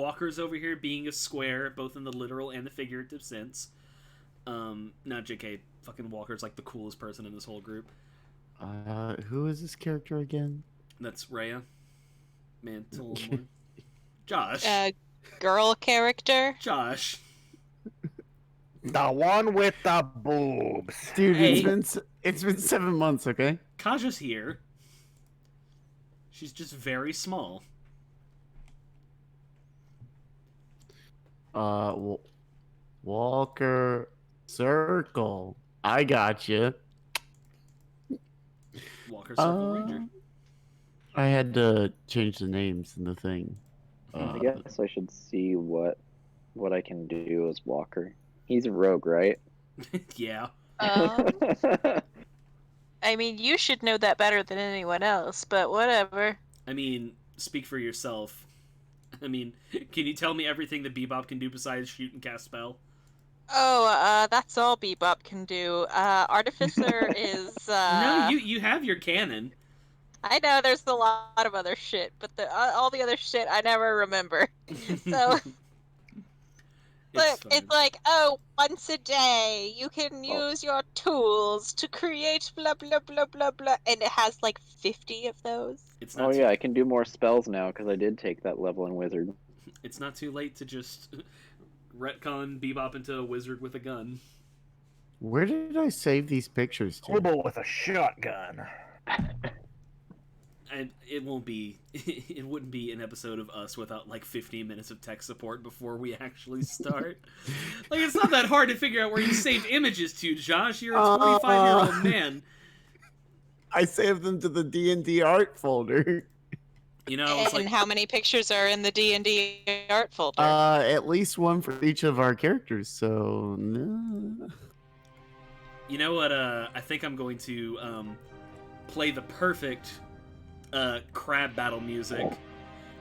Walker's over here being a square, both in the literal and the figurative sense. Not JK. Fucking Walker's like the coolest person in this whole group. Who is this character again? That's Rhea. Man, it's a little more. Josh. Girl character. Josh. The one with the boobs. Dude, Hey. it's been 7 months, okay? Kaja's here. She's just very small. Walker Circle. I got you. Walker Circle Ranger. I had to change the names in the thing. I guess I should see what I can do as Walker. He's a rogue, right? Yeah. I mean, you should know that better than anyone else, but whatever. I mean, speak for yourself. I mean, can you tell me everything that Bebop can do besides shoot and cast spell? Oh, that's all Bebop can do. Artificer is, No, you have your cannon. I know there's a lot of other shit, but all the other shit I never remember. So, look, it's like, oh, once a day, you can use your tools to create blah, blah, blah, blah, blah, and it has like 50 of those. It's not I can do more spells now because I did take that level in Wizard. It's not too late to just retcon Bebop into a wizard with a gun. Where did I save these pictures to? Hobo with a shotgun. And it won't be. It wouldn't be an episode of us without like 15 minutes of tech support before we actually start. Like, it's not that hard to figure out where you saved images to, Josh. You're a 25-year-old man. I saved them to the D&D art folder. You know, it's And like, how many pictures are in the D&D art folder? At least one for each of our characters, so no. you know what? I think I'm going to play the perfect crab battle music,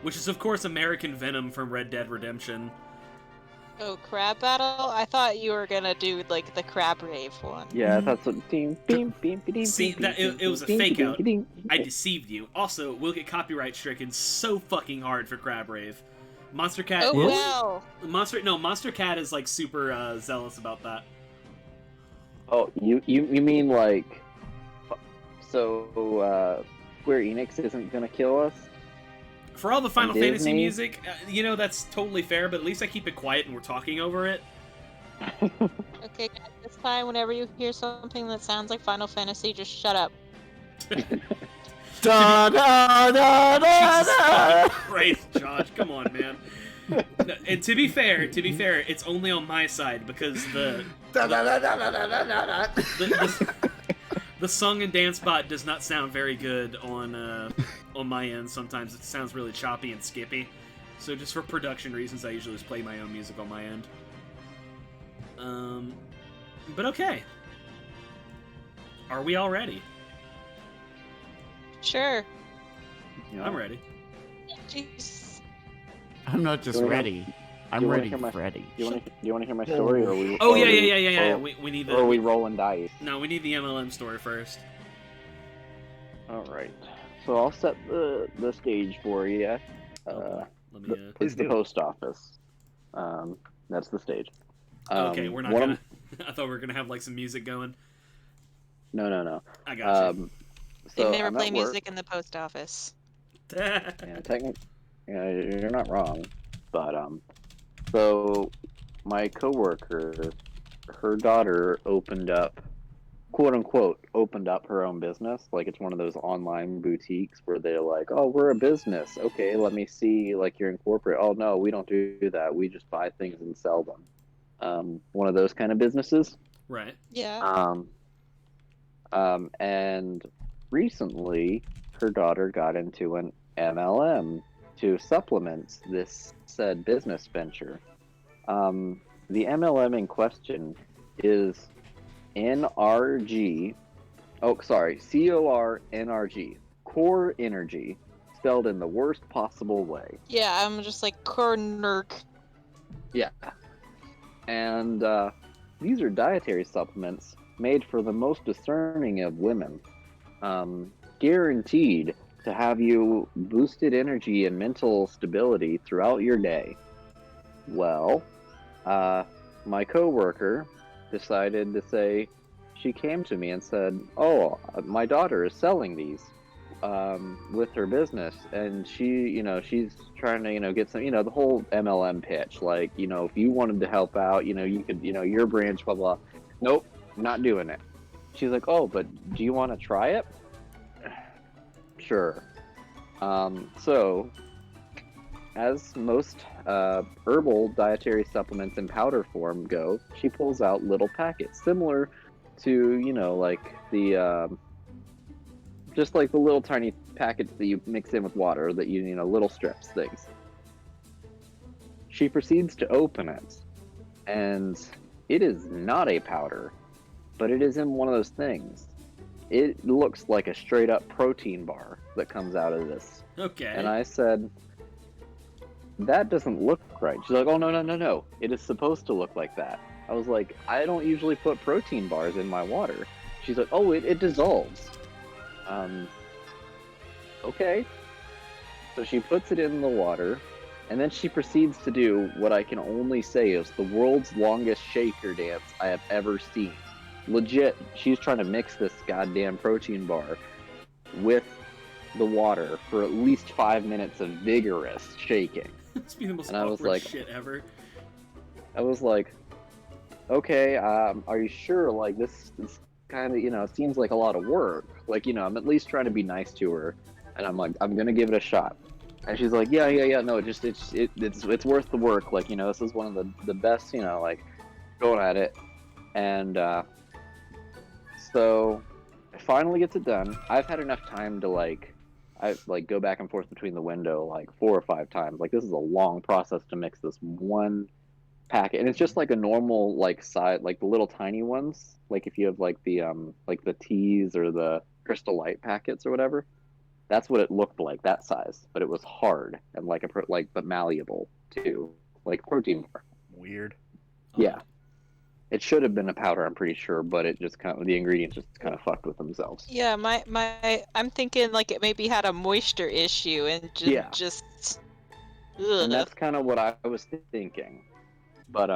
which is of course American Venom from Red Dead Redemption. Oh, crab battle? I thought you were gonna do like the crab rave one. Yeah, that's what. See, It was a fake out. I deceived you. Also, we'll get copyright stricken so fucking hard for Crab Rave. Monster Cat. Oh is, wow! Monster Cat is like super zealous about that. Oh, you mean like? So, Square Enix isn't gonna kill us? For all the Final Disney? Fantasy music, that's totally fair, but at least I keep it quiet and we're talking over it. Okay, guys, this time whenever you hear something that sounds like Final Fantasy, just shut up. Da da da da Jesus da. fucking Christ, Josh, come on, man. And to be fair, it's only on my side because the song and dance bot does not sound very good on my end. Sometimes it sounds really choppy and skippy. So just for production reasons, I usually just play my own music on my end. But okay. Are we all ready? Sure. I'm ready. Jeez. I'm not just ready. I'm ready, Freddy. Do you want to hear my story, or are we? Oh yeah. We need the. Or are we rolling dice? No, we need the MLM story first. All right. So I'll set the stage for you. Let me. It's the post office. That's the stage. Okay, we're not gonna. I thought we were gonna have like some music going. No. I got you. They So never I'm play at work. music in the post office. Yeah, technically, you're not wrong. But so my coworker, her daughter opened up, quote unquote, opened up her own business. Like it's one of those online boutiques where they're like, oh, we're a business. Okay, let me see. Like you're in corporate. Oh no, we don't do that. We just buy things and sell them. One of those kind of businesses. Right. Yeah. And recently, her daughter got into an MLM to supplement this said business venture. The MLM in question is NRG. Oh, sorry, CORNRG. Core Energy, spelled in the worst possible way. Yeah, I'm just like corner. Yeah. And these are dietary supplements made for the most discerning of women. Guaranteed to have you boosted energy and mental stability throughout your day. Well, my coworker decided to say, she came to me and said, "Oh, my daughter is selling these with her business, and she's trying to get some, the whole MLM pitch, like, if you wanted to help out, you could, your branch, blah blah." Nope, not doing it. She's like, "Oh, but do you want to try it?" Sure. So, as most herbal dietary supplements in powder form go, she pulls out little packets similar to, like the just like the little tiny packets that you mix in with water, that little strips things. She proceeds to open it, and it is not a powder, but it is in one of those things. It looks like a straight up protein bar that comes out of this. Okay. And I said, "That doesn't look right." She's like, "Oh, no. It is supposed to look like that." I was like, "I don't usually put protein bars in my water." She's like, "Oh, it dissolves." Okay. So she puts it in the water, and then she proceeds to do what I can only say is the world's longest shaker dance I have ever seen. Legit, she's trying to mix this goddamn protein bar with the water for at least 5 minutes of vigorous shaking. It's been the most And I was awkward like- shit ever. I was like, "Okay, are you sure? Like, this is kind of, it seems like a lot of work. Like, I'm at least trying to be nice to her, and I'm like, I'm gonna give it a shot." And she's like, yeah, no, it's worth the work. Like, this is one of the best, like, going at it. And so I finally gets it done. I've had enough time to I go back and forth between the window like 4 or 5 times. Like, this is a long process to mix this one packet, and it's just like a normal side, like the little tiny ones, like if you have like the teas or the Crystal Light packets or whatever. That's what it looked like, that size, but it was hard and but malleable too, like protein bar. Weird. Yeah, it should have been a powder, I'm pretty sure, but it just the ingredients just kind of fucked with themselves. Yeah, I'm thinking like it maybe had a moisture issue and just. Ugh. And that's kind of what I was thinking. But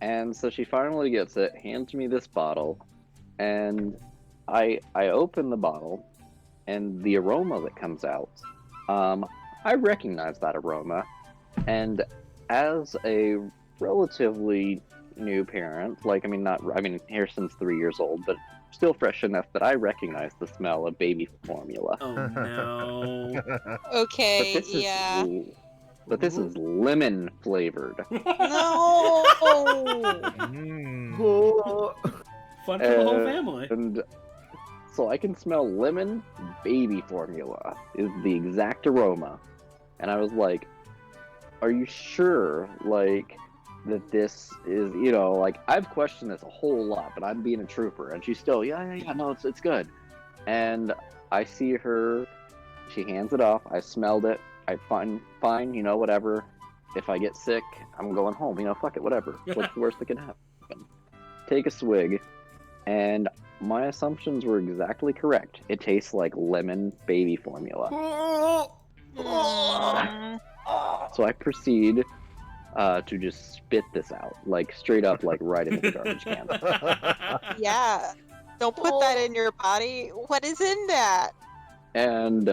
and so she finally gets it, hands me this bottle, and I open the bottle, and the aroma that comes out, I recognize that aroma, and as a relatively new parent, here since 3 years old, but still fresh enough that I recognize the smell of baby formula. Oh no. Okay, yeah. But this is lemon flavored. No. Mm. Fun for the whole family. And so I can smell lemon baby formula is the exact aroma. And I was like, "Are you sure, that this is, I've questioned this a whole lot, but I'm being a trooper." And she's still, yeah, no, it's good. And I see her, she hands it off, I smelled it, fine, whatever. If I get sick, I'm going home, fuck it, whatever. What's the worst that can happen? Take a swig, and my assumptions were exactly correct. It tastes like lemon baby formula. Mm. So I proceed to just spit this out, straight up, right into the garbage can. Yeah. Don't put that in your body. What is in that? And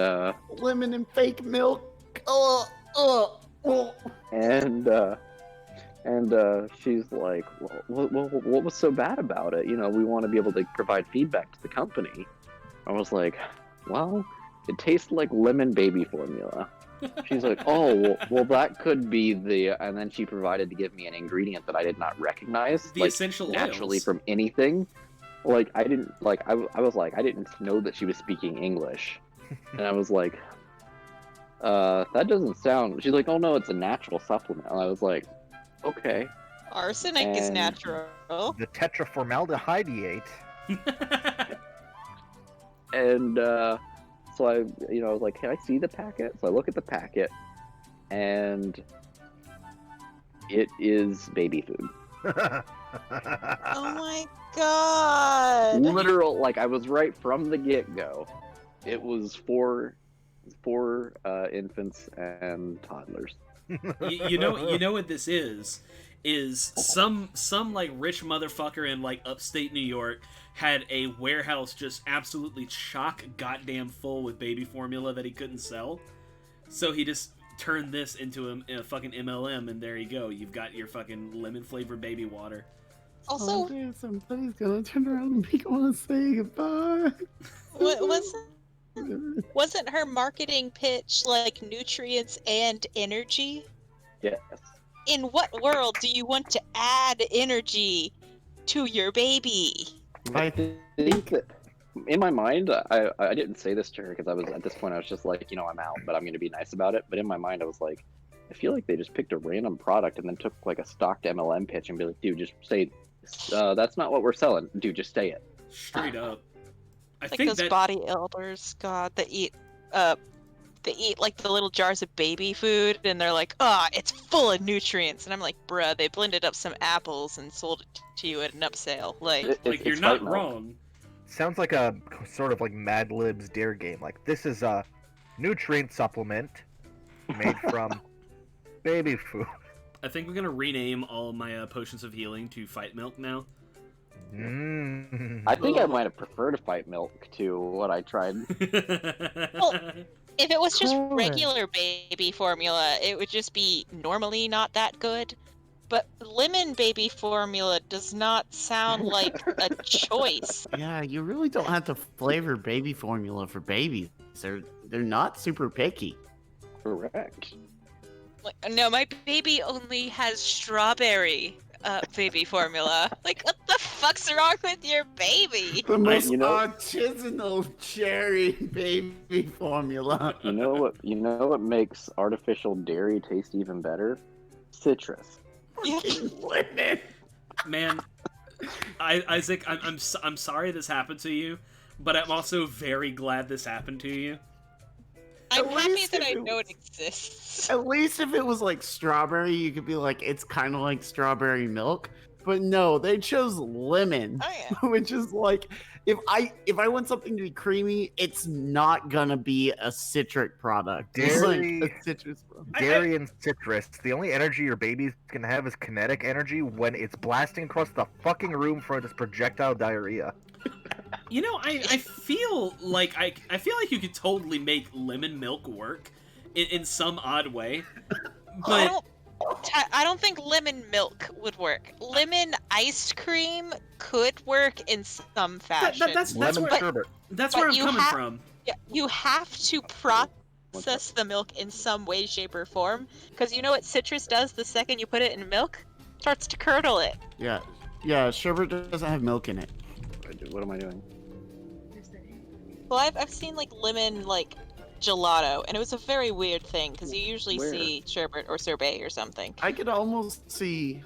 Lemon and fake milk. And she's like, what was so bad about it? We want to be able to provide feedback to the company. I was like, well, it tastes like lemon baby formula. She's like, "Oh, well, that could be the..." And then she provided to give me an ingredient that I did not recognize, The essential naturally oils. from anything. I didn't, I was like, I didn't know that she was speaking English. And I was like, that doesn't sound... She's like, "Oh, no, it's a natural supplement." And I was like, okay. Arsenic is And- natural. The tetraformaldehyde. And so I was like, "Can I see the packet?" So I look at the packet, and it is baby food. Oh my god. Literal, I was right from the get-go. It was for infants and toddlers. You know what this is some like rich motherfucker in like upstate New York had a warehouse just absolutely chock goddamn full with baby formula that he couldn't sell, so he just turned this into a fucking MLM, and there you go, you've got your fucking lemon flavored baby water. Also, Someday somebody's gonna turn around and make want to say goodbye. wasn't her marketing pitch like nutrients and energy? Yes. In what world do you want to add energy to your baby? I think that in my mind, I didn't say this to her because I was at this point I was just like, I'm out, but I'm going to be nice about it. But in my mind, I was like, I feel like they just picked a random product and then took like a stocked MLM pitch and be like, dude, just say that's not what we're selling. Dude, just say it. Straight up. I Like think those that bodybuilders, God, they eat like the little jars of baby food, and they're like, it's full of nutrients. And I'm like, bruh, they blended up some apples and sold it to you at an upsale. Like, you're it's not fight milk. wrong. Sounds like a sort of like Mad Lib's Dare game. Like, this is a nutrient supplement made from baby food. I think we're gonna rename all of my potions of healing to fight milk now. I think I might have preferred fight milk to what I tried. if it was just Sure. regular baby formula, it would just be normally not that good. But lemon baby formula does not sound like a choice. Yeah, you really don't have to flavor baby formula for babies. They're not super picky. Correct. Like, no, my baby only has strawberry baby formula. Like, what the fuck's wrong with your baby? The most you know- artisanal cherry baby formula. You know what makes artificial dairy taste even better? Citrus. Lemon. Man, Isaac, I'm sorry this happened to you, but I'm also very glad this happened to you. I'm At happy least that if I it know it exists. At least if it was like strawberry, you could be like, it's kind of like strawberry milk. But no, they chose lemon, Oh yeah. which is like, if I want something to be creamy, it's not gonna be a citric product. It's like Dairy- a citrus product. Dairy and citrus. The only energy your baby's gonna have is kinetic energy when it's blasting across the fucking room for this projectile diarrhea. You know, I feel like I feel like you could totally make lemon milk work in some odd way, but I don't think lemon milk would work. Lemon ice cream could work in some fashion. that's Lemon where sherbet. that's but where I'm you coming have- from. Yeah, you have to process the milk in some way, shape, or form. Because you know what citrus does the second you put it in milk? Starts to curdle it. Yeah, sherbet doesn't have milk in it. What am I doing? Well, I've seen like lemon like gelato, and it was a very weird thing because you usually Where? see sherbet or sorbet or something. I could almost see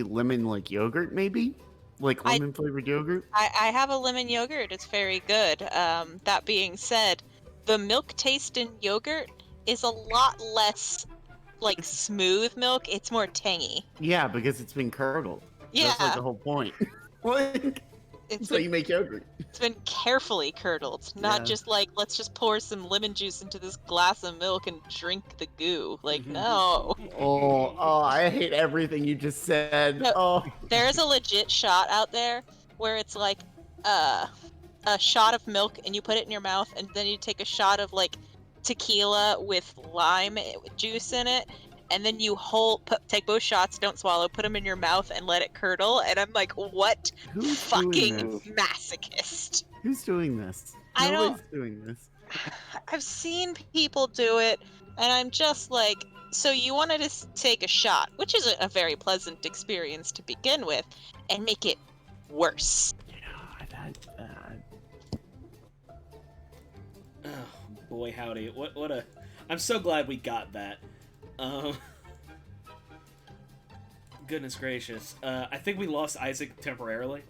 lemon like yogurt, maybe, like I- lemon flavored yogurt. I have a lemon yogurt. It's very good. That being said, the milk taste in yogurt is a lot less like smooth milk. It's more tangy. Yeah, because it's been curdled. Yeah, That's like the whole point. Like, it's so been, you make yogurt. it's been carefully curdled, not Yeah. just like let's just pour some lemon juice into this glass of milk and drink the goo. Like Mhm. no. Oh, I hate everything you just said. No. Oh, There's a legit shot out there where it's like a shot of milk and you put it in your mouth and then you take a shot of like tequila with lime juice in it and then you take both shots, don't swallow, put them in your mouth and let it curdle, and I'm like, what who's fucking doing this? masochist? Who's doing this? I don't- Nobody's doing this. I've seen people do it and I'm just like, so you wanted to take a shot, which is a very pleasant experience to begin with, and make it worse. Oh boy, howdy! What a! I'm so glad we got that. Goodness gracious! I think we lost Isaac temporarily.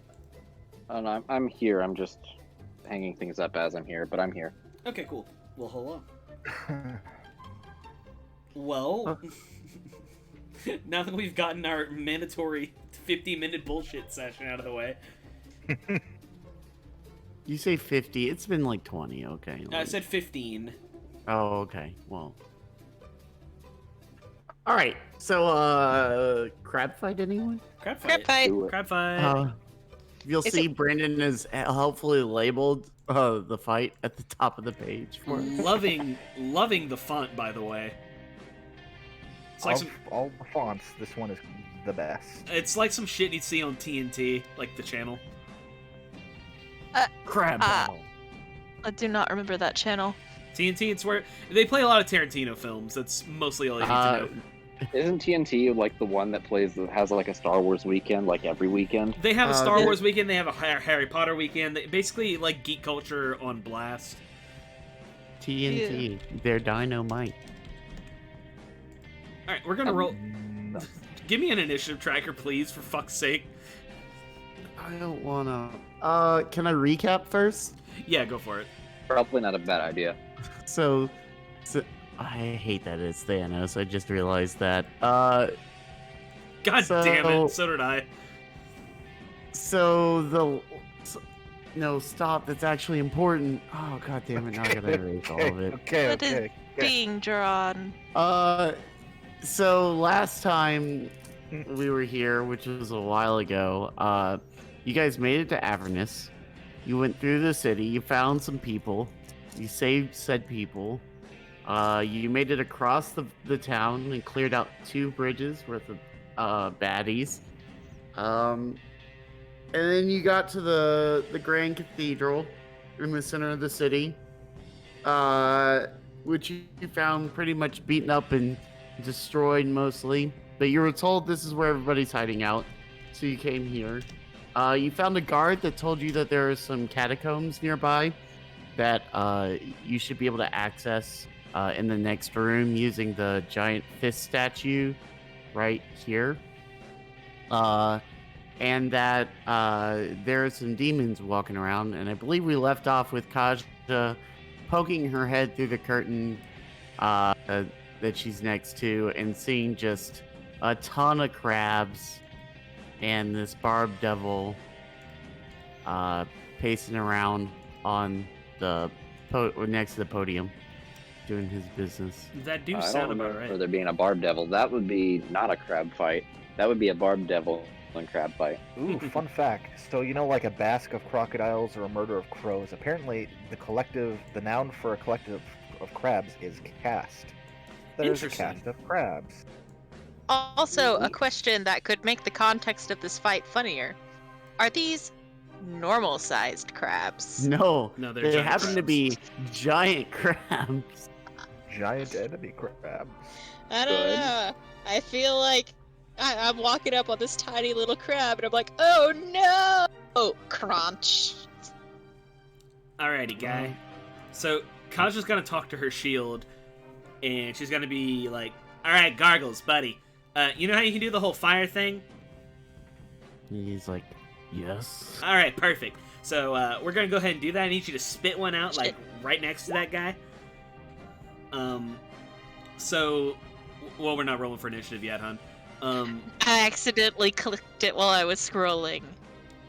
Oh, no, I'm here. I'm just hanging things up as I'm here, but I'm here. Okay, cool. Well, hold on. Well, now that we've gotten our mandatory 50-minute bullshit session out of the way, You say 50. It's been like 20. Okay. I said 15. Oh, okay. Well. All right. So, crab fight anyone? Crab Crap fight. fight. Do it. Crab fight. You'll Is see Brandon is helpfully labeled the fight at the top of the page for it. Loving the font, by the way. It's like some, All the fonts, this one is the best. it's like some shit you'd see on TNT, like the channel. Crab battle. I do not remember that channel. TNT, it's where they play a lot of Tarantino films. That's mostly all you need to know. Isn't TNT like the one that has like a Star Wars weekend like every weekend? They have a Star they- Wars weekend. They have a Harry Potter weekend. They basically like geek culture on blast. TNT. They're dynamite. All right, we're gonna roll. No. Give me an initiative tracker, please, for fuck's sake. I don't wanna. Can I recap first? Yeah, go for it. Probably not a bad idea. So I hate that it's Thanos. I just realized that. God damn So- it! So did I. No, stop. That's actually important. Oh, god damn it! Now I gotta erase all of it. Okay, What is okay. being drawn? So last time we were here, which was a while ago, you guys made it to Avernus. You went through the city. You found some people. You saved said people. You made it across the town and cleared out 2 bridges worth of baddies. And then you got to the Grand Cathedral in the center of the city, which you found pretty much beaten up and destroyed mostly. But you were told this is where everybody's hiding out, so you came here. You found a guard that told you that there are some catacombs nearby that you should be able to access in the next room using the giant fist statue right here. And that there are some demons walking around, and I believe we left off with Kaja poking her head through the curtain that she's next to and seeing just a ton of crabs and this barbed devil pacing around on the next to the podium doing his business. That do I don't sound about remember right. there being a barb devil. That would be not a crab fight. That would be a barb devil and crab fight. Ooh, fun fact. So you know, like a basque of crocodiles or a murder of crows. Apparently, the noun for a collective of crabs is cast. There's a Interesting. cast of crabs. Also, a question that could make the context of this fight funnier. Are these normal-sized crabs? No, No, they're they giant happen to crabs. be giant crabs. Giant enemy crabs. I don't Good. know. I feel like I'm walking up on this tiny little crab, and I'm like, oh no! Oh, crunch. Alrighty, guy. So Kaja's gonna talk to her shield, and she's gonna be like, "All right, Gargles, buddy. You know how you can do the whole fire thing? He's like, yes. All right, perfect. So we're gonna go ahead and do that. I need you to spit one out, like right next to that guy. Well, we're not rolling for initiative yet, hon. I accidentally clicked it while I was scrolling.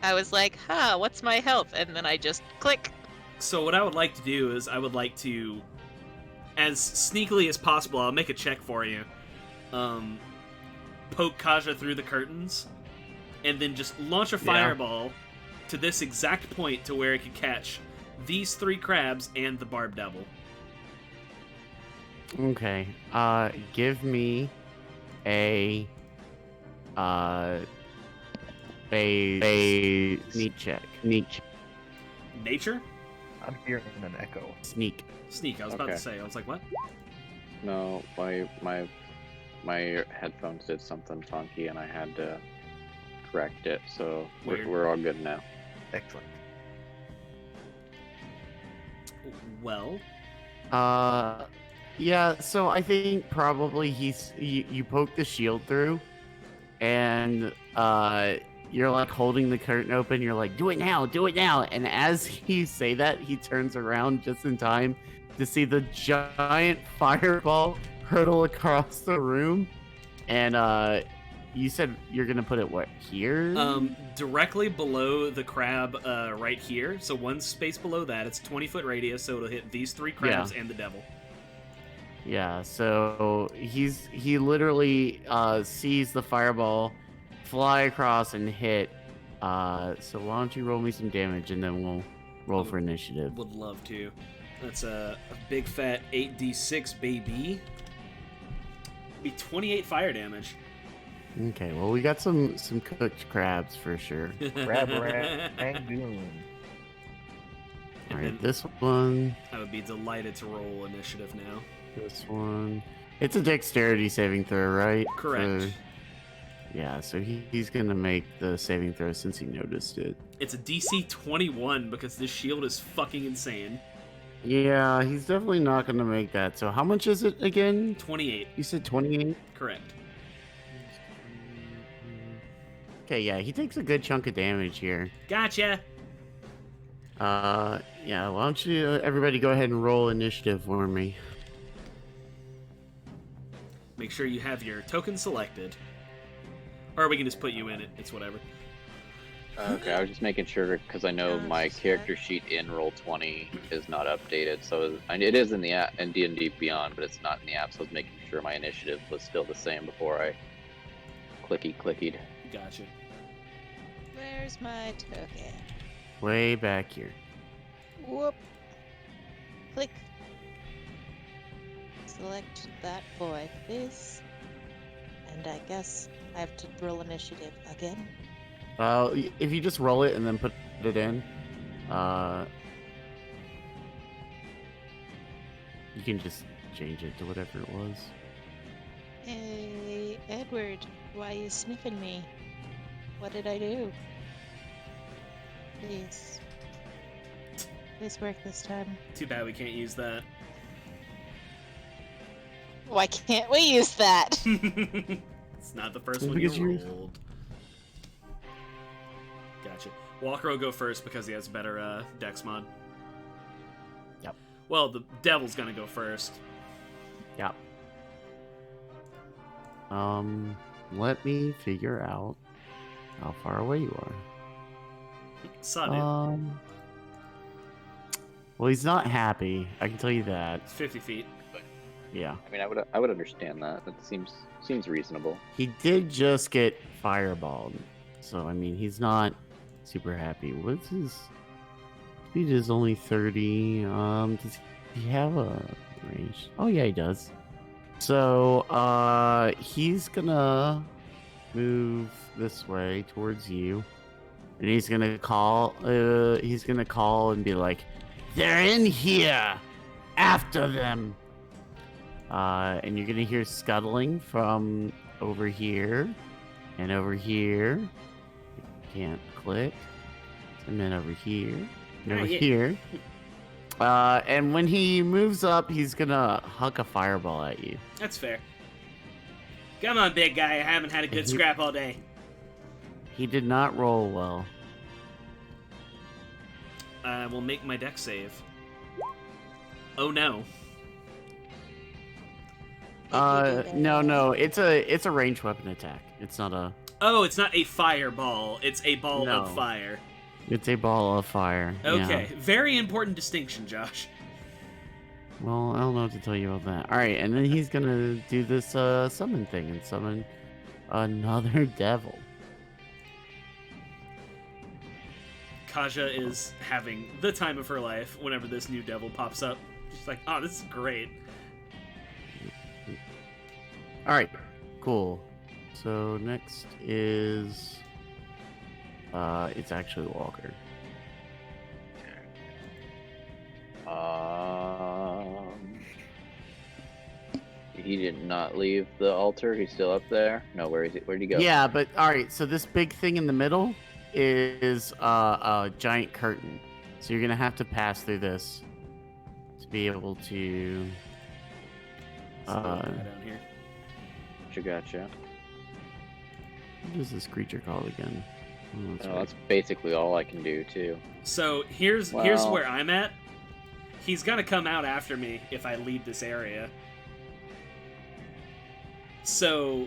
I was like, what's my health? And then I just click. So what I would like to do is I would like to, as sneakily as possible, I'll make a check for you. Poke Kaja through the curtains, and then just launch a fireball to this exact point to where it could catch these 3 crabs and the barb devil. Okay. Give me a sneak check. Nature? I'm hearing an echo. Sneak. Sneak, I was about to Okay. say. I was like, what? No, my headphones did something funky and I had to correct it. So Weird. we're all good now. Excellent. Well, Yeah, so I think probably you poke the shield through, and you're like holding the curtain open. You're like, do it now, and as you say that, he turns around just in time to see the giant fireball hurtle across the room. And you said you're gonna put it what, here? directly below the crab, right here. So one space below that. It's a 20-foot radius, so it'll hit these 3 crabs and the devil. Yeah, so he literally sees the fireball fly across and hit. So why don't you roll me some damage and then we'll roll for initiative. Would love to. That's a big fat 8d6, baby. Be 28 fire damage. Okay, well we got some cooked crabs for sure. Crab Rangoon. All right, this one, I would be delighted to roll initiative now. this one. It's a dexterity saving throw, right? Correct. Yeah, so he's gonna make the saving throw since he noticed it. It's a DC 21 because this shield is fucking insane. Yeah, he's definitely not gonna make that. So how much is it again? 28. You said 28? Correct. Okay, yeah, he takes a good chunk of damage here. Gotcha. Yeah, why don't you everybody go ahead and roll initiative for me. Make sure you have your token selected. Or we can just put you in it. It's whatever. Okay, I was just making sure because I know my character sheet in Roll20 is not updated. So it is in the app in D&D Beyond, but it's not in the app. So I was making sure my initiative was still the same before I clicked. Gotcha. Where's my token? Way back here. Whoop. Click. Select that boy, please. And I guess I have to roll initiative again. If you just roll it and then put it in, you can just change it to whatever it was. Hey, Edward, why are you sniffing me? What did I do? Please. Please work this time. Too bad we can't use that. Why can't we use that? It's not the first one you rolled. Gotcha. Walker will go first because he has better dex mod. Yep. Well, the devil's gonna go first. Yep. Let me figure out how far away you are. Saw it. Well, he's not happy. I can tell you that. It's 50 feet. Yeah. I mean, I would understand that. That seems reasonable. He did just get fireballed, so I mean, he's not super happy. What's his speed? Is only 30. Does he have a range? Oh yeah, he does. So he's gonna move this way towards you, and he's gonna call. He's gonna call and be like, "They're in here! After them!" And you're gonna hear scuttling from over here and over here. Can't click. And then over here and over here. And when he moves up, he's gonna huck a fireball at you. That's fair. Come on, big guy. I haven't had a good scrap all day. He did not roll well. I will make my dex save. Oh no. No, it's a ranged weapon attack. It's not a. Oh, it's not a fireball. It's a ball No. of fire. It's a ball of fire. Okay, Yeah. very important distinction, Josh. Well, I don't know what to tell you about that. All right, and then he's gonna do this summon thing and summon another devil. Kaja is having the time of her life whenever this new devil pops up. She's like, oh, this is great. All right, cool. So next is it's actually Walker. He did not leave the altar. He's still up there. No, where is he? Where'd he go? Yeah, but all right. So this big thing in the middle is a giant curtain. So you're gonna have to pass through this to be able to. Down here. Gotcha. What is this creature called again? Oh, that's right. That's basically all I can do too. So here's Well- where I'm at. He's gonna come out after me if I leave this area. So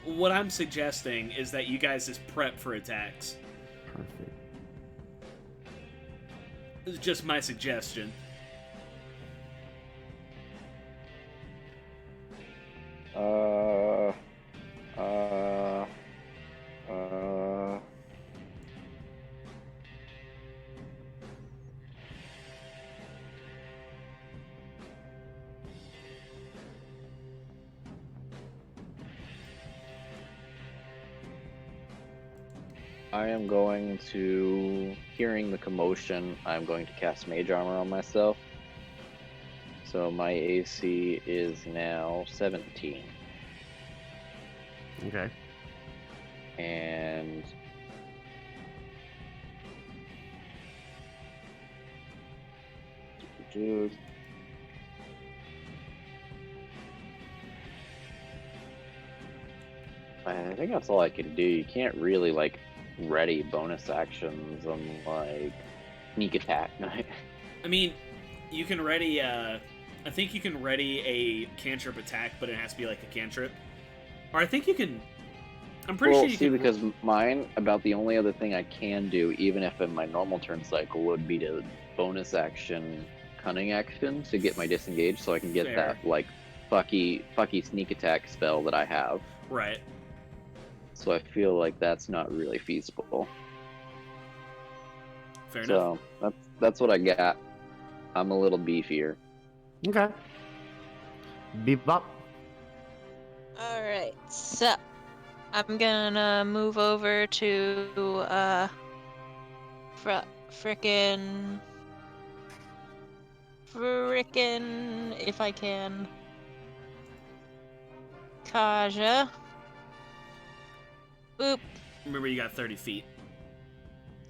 what I'm suggesting is that you guys just prep for attacks. Perfect. It's just my suggestion. Uh, uh, uh. I am going to, hearing the commotion, I'm going to cast Mage Armor on myself. So my AC is now 17. Okay. And dude. I think that's all I can do. You can't really like ready bonus actions on like sneak attack. I mean, you can ready. I think you can ready a cantrip attack, but it has to be like a cantrip. Or I think you can. I'm pretty Well, sure you see, can. because mine, about the only other thing I can do, even if in my normal turn cycle, would be to bonus action cunning action to get my disengage, so I can get Fair. that like fucky sneak attack spell that I have. Right. So I feel like that's not really feasible. Fair enough. So that's what I got. I'm a little beefier. Okay. Bebop. Alright, so I'm gonna move over to frickin' if I can, Kaja. Boop. Remember, you got 30 feet.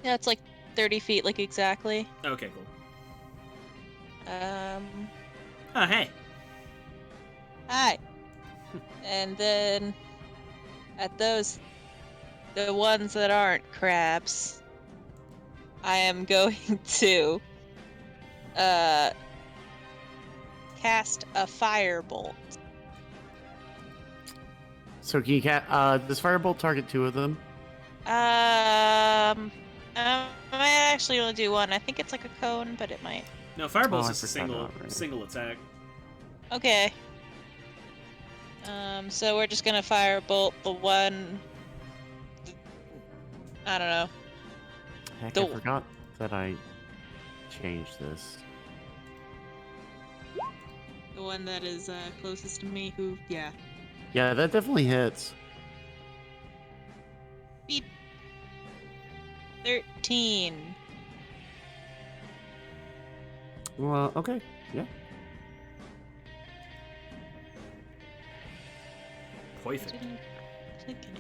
Yeah, it's like 30 feet, like exactly. Okay, cool. Oh, Oh, hey. hi. And then at the ones that aren't crabs, I am going to cast a firebolt. So can you does Firebolt target two of them? I might actually only do one. I think it's like a cone, but it might. No, Fireball's I just a forgot about it. single attack. Okay. So we're just gonna firebolt the one. I don't know. Heck, The- I forgot that I changed this. The one that is closest to me. Who? Yeah. Yeah, that definitely hits. Beep. 13. Well, okay. Yeah. Perfect. Didn't click any.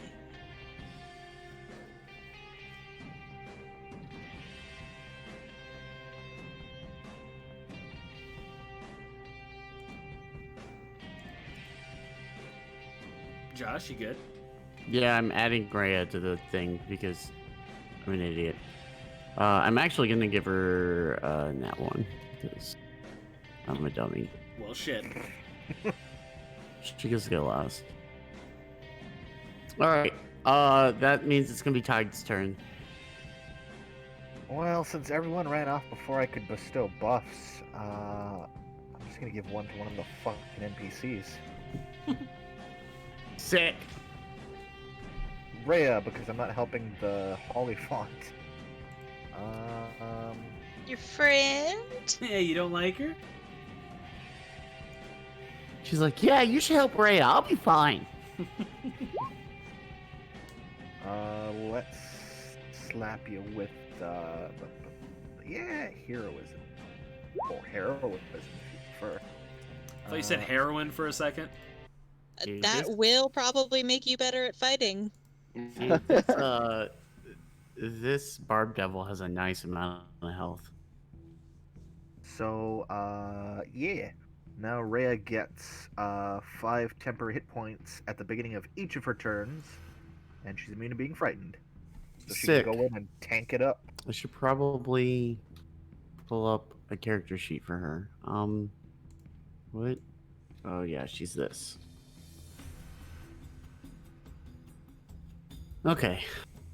Josh, you good? Yeah, I'm adding Rhea to the thing because I'm an idiot. I'm actually gonna give her that one because I'm a dummy. Well, shit. She gets to go last. All right. That means it's gonna be Tig's turn. Well, since everyone ran off before I could bestow buffs, I'm just gonna give one to one of the fucking NPCs. Sick. Rhea, because I'm not helping the Holly font. Your friend? Yeah, you don't like her? She's like, yeah, you should help Rhea. I'll be fine. Let's slap you with, yeah, heroism. Or heroism, if you prefer. I thought you said heroin for a second. Dude, That this- will probably make you better at fighting. Dude, this Barb Devil has a nice amount of health. So, yeah. Now Rhea gets 5 temporary hit points at the beginning of each of her turns, and she's immune to being frightened. So she Sick. can go in and tank it up. I should probably pull up a character sheet for her. What? Oh yeah, she's this. Okay,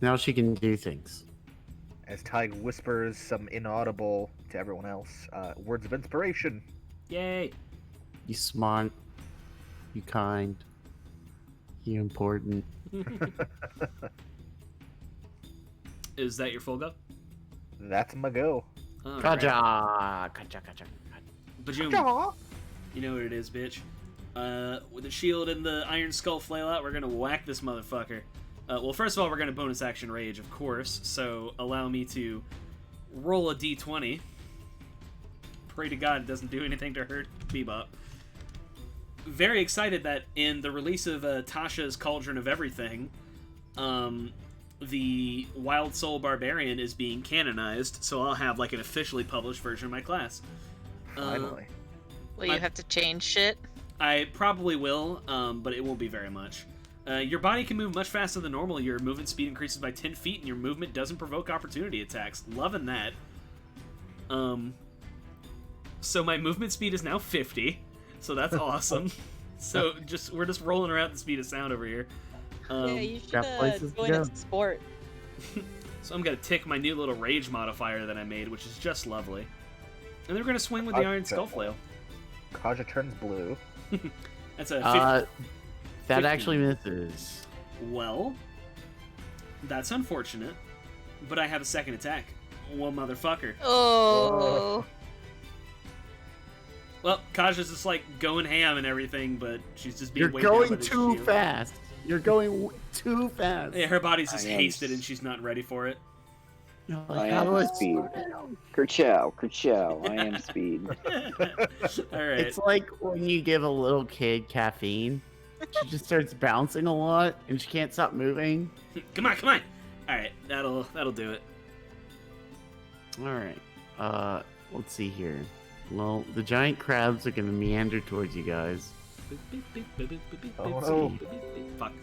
now she can do things. As Tig whispers some inaudible to everyone else words of inspiration. Yay. You smart, you kind, You important. Is that your full go? That's my go. All right. Kaja. Bajoom. You know what it is, bitch. With the shield and the iron skull flail out, we're gonna whack this motherfucker. Well, first of all, we're gonna bonus action rage, of course. So allow me to roll a d20. Pray to God it doesn't do anything to hurt Bebop. Very excited that in the release of Tasha's Cauldron of Everything, the Wild Soul Barbarian is being canonized, so I'll have like an officially published version of my class. Finally. Will you have to change shit? I probably will, but it won't be very much. Your body can move much faster than normal. Your movement speed increases by 10 feet, and your movement doesn't provoke opportunity attacks. Loving that. So my movement speed is now 50, so that's awesome. So we're just rolling around the speed of sound over here. Yeah, you should got places to join go. a sport. So I'm gonna tick my new little rage modifier that I made, which is just lovely. And they're gonna swing with the iron skull flail. Kaja turns blue. That's a 50. That 15. actually misses. Well, that's unfortunate, but I have a second attack. Well, motherfucker. Oh. Well, Kaja's just like going ham and everything, but she's just being You're weighed down by going this too shield. fast. You're going too fast. Yeah, her body's just I am hasted and she's not ready for it. You're I like, how am do I speed. Kerchow, kerchow. I am speed. Alright. It's like when you give a little kid caffeine. She just starts bouncing a lot and she can't stop moving. Come on. Alright, that'll do it. Alright. Let's see here. Well, the giant crabs are gonna meander towards you guys. Oh, no. Fuck.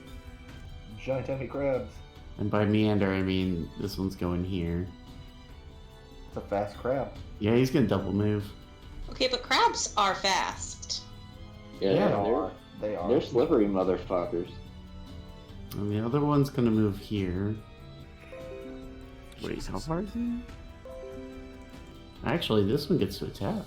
Giant heavy crabs. And by meander, I mean this one's going here. It's a fast crab. Yeah, he's gonna double move. Okay, but crabs are fast. Yeah, Yeah. they're slippery motherfuckers. And the other one's gonna move here. Wait, how far is he? Actually, this one gets to attack.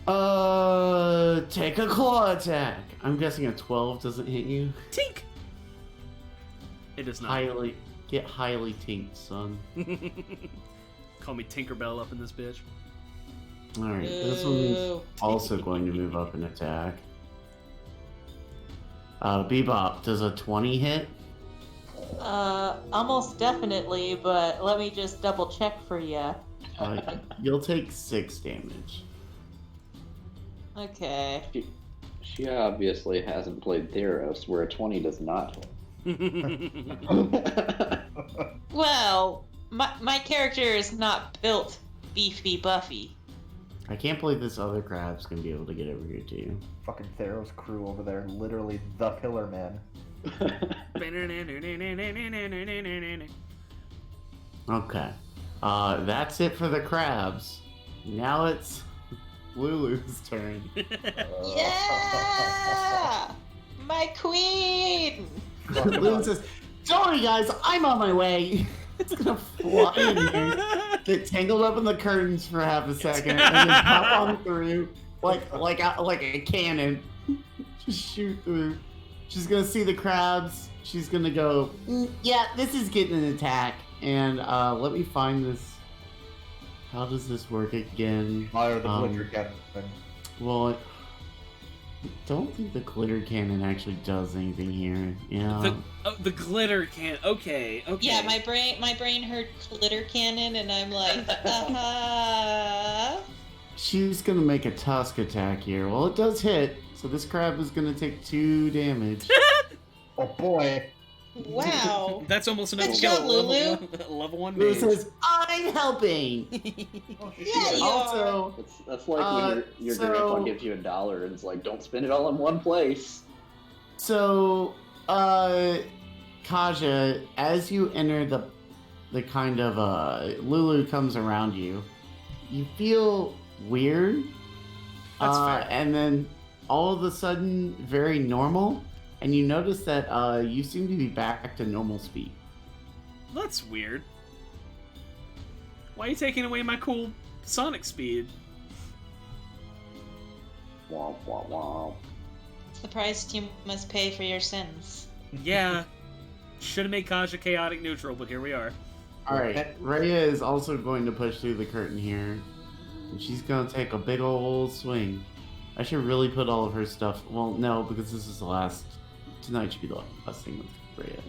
Oh, damn. Take a claw attack. I'm guessing a 12 doesn't hit you. Tink! It does not. Get highly tinked, son. Call me Tinkerbell up in this bitch. Alright, this one's also going to move up and attack. Bebop, does a 20 hit? Almost definitely, but let me just double check for you. You'll take 6 damage. Okay. She obviously hasn't played Theros, where a 20 does not hit. Well, my character is not built beefy buffy. I can't believe this other crab's gonna be able to get over here too. Fucking Theros crew over there, literally the Pillar Man. Okay. That's it for the crabs. Now it's Lulu's turn. Yeah! My queen! Lulu says, "Sorry guys, I'm on my way." It's gonna fly in here, get tangled up in the curtains for half a second, and then pop on through like a cannon. Just shoot through. She's gonna see the crabs. She's gonna go, yeah, this is getting an attack. And let me find this. How does this work again? Fire the glitter cannon. Well, I don't think the glitter cannon actually does anything here. Yeah. The glitter can. Okay. Yeah, my brain heard glitter cannon, and I'm like, She's gonna make a tusk attack here. Well, it does hit, so this crab is gonna take 2 damage. Oh boy. wow. That's almost enough Good to get job, a Lulu. level 1 Lulu mage. says, "I'm helping." Yeah, you Also, That's like when your grandpa gives you $1 and it's like, don't spend it all in one place. so, Kaja, as you enter the kind of Lulu comes around you, you feel weird. That's fair. And then all of a sudden, very normal, and you notice that you seem to be back to normal speed. That's weird. Why are you taking away my cool sonic speed? Womp womp womp. It's the price you must pay for your sins. Yeah. Should have made Kaja chaotic neutral, but here we are. Alright, Rhea is also going to push through the curtain here. And she's going to take a big old swing. I should really put all of her stuff... Well, no, because this is the last... Tonight should be the last thing with Rhea.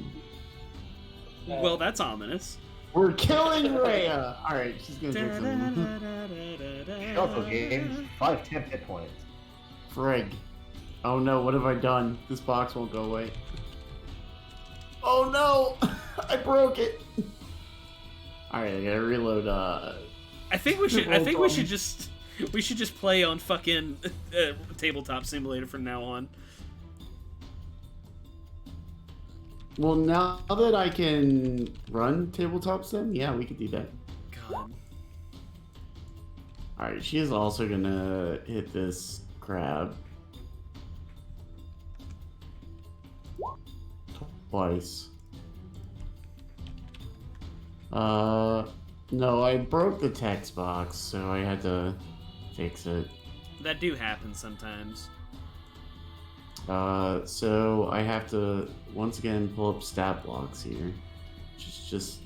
Well, that's ominous. We're killing Rhea! Alright, she's going to take some... Shuffle games, 5 temp hit points. Frig. Oh no, what have I done? This box won't go away. Oh no! I broke it! Alright, I gotta reload, I think we should just play on fucking Tabletop Simulator from now on. Well, now that I can run Tabletop Sim, yeah, we could do that. God. Alright, she is also gonna hit this crab. Twice. No, I broke the text box, so I had to fix it. That do happen sometimes. So I have to, once again, pull up stat blocks here. Which is just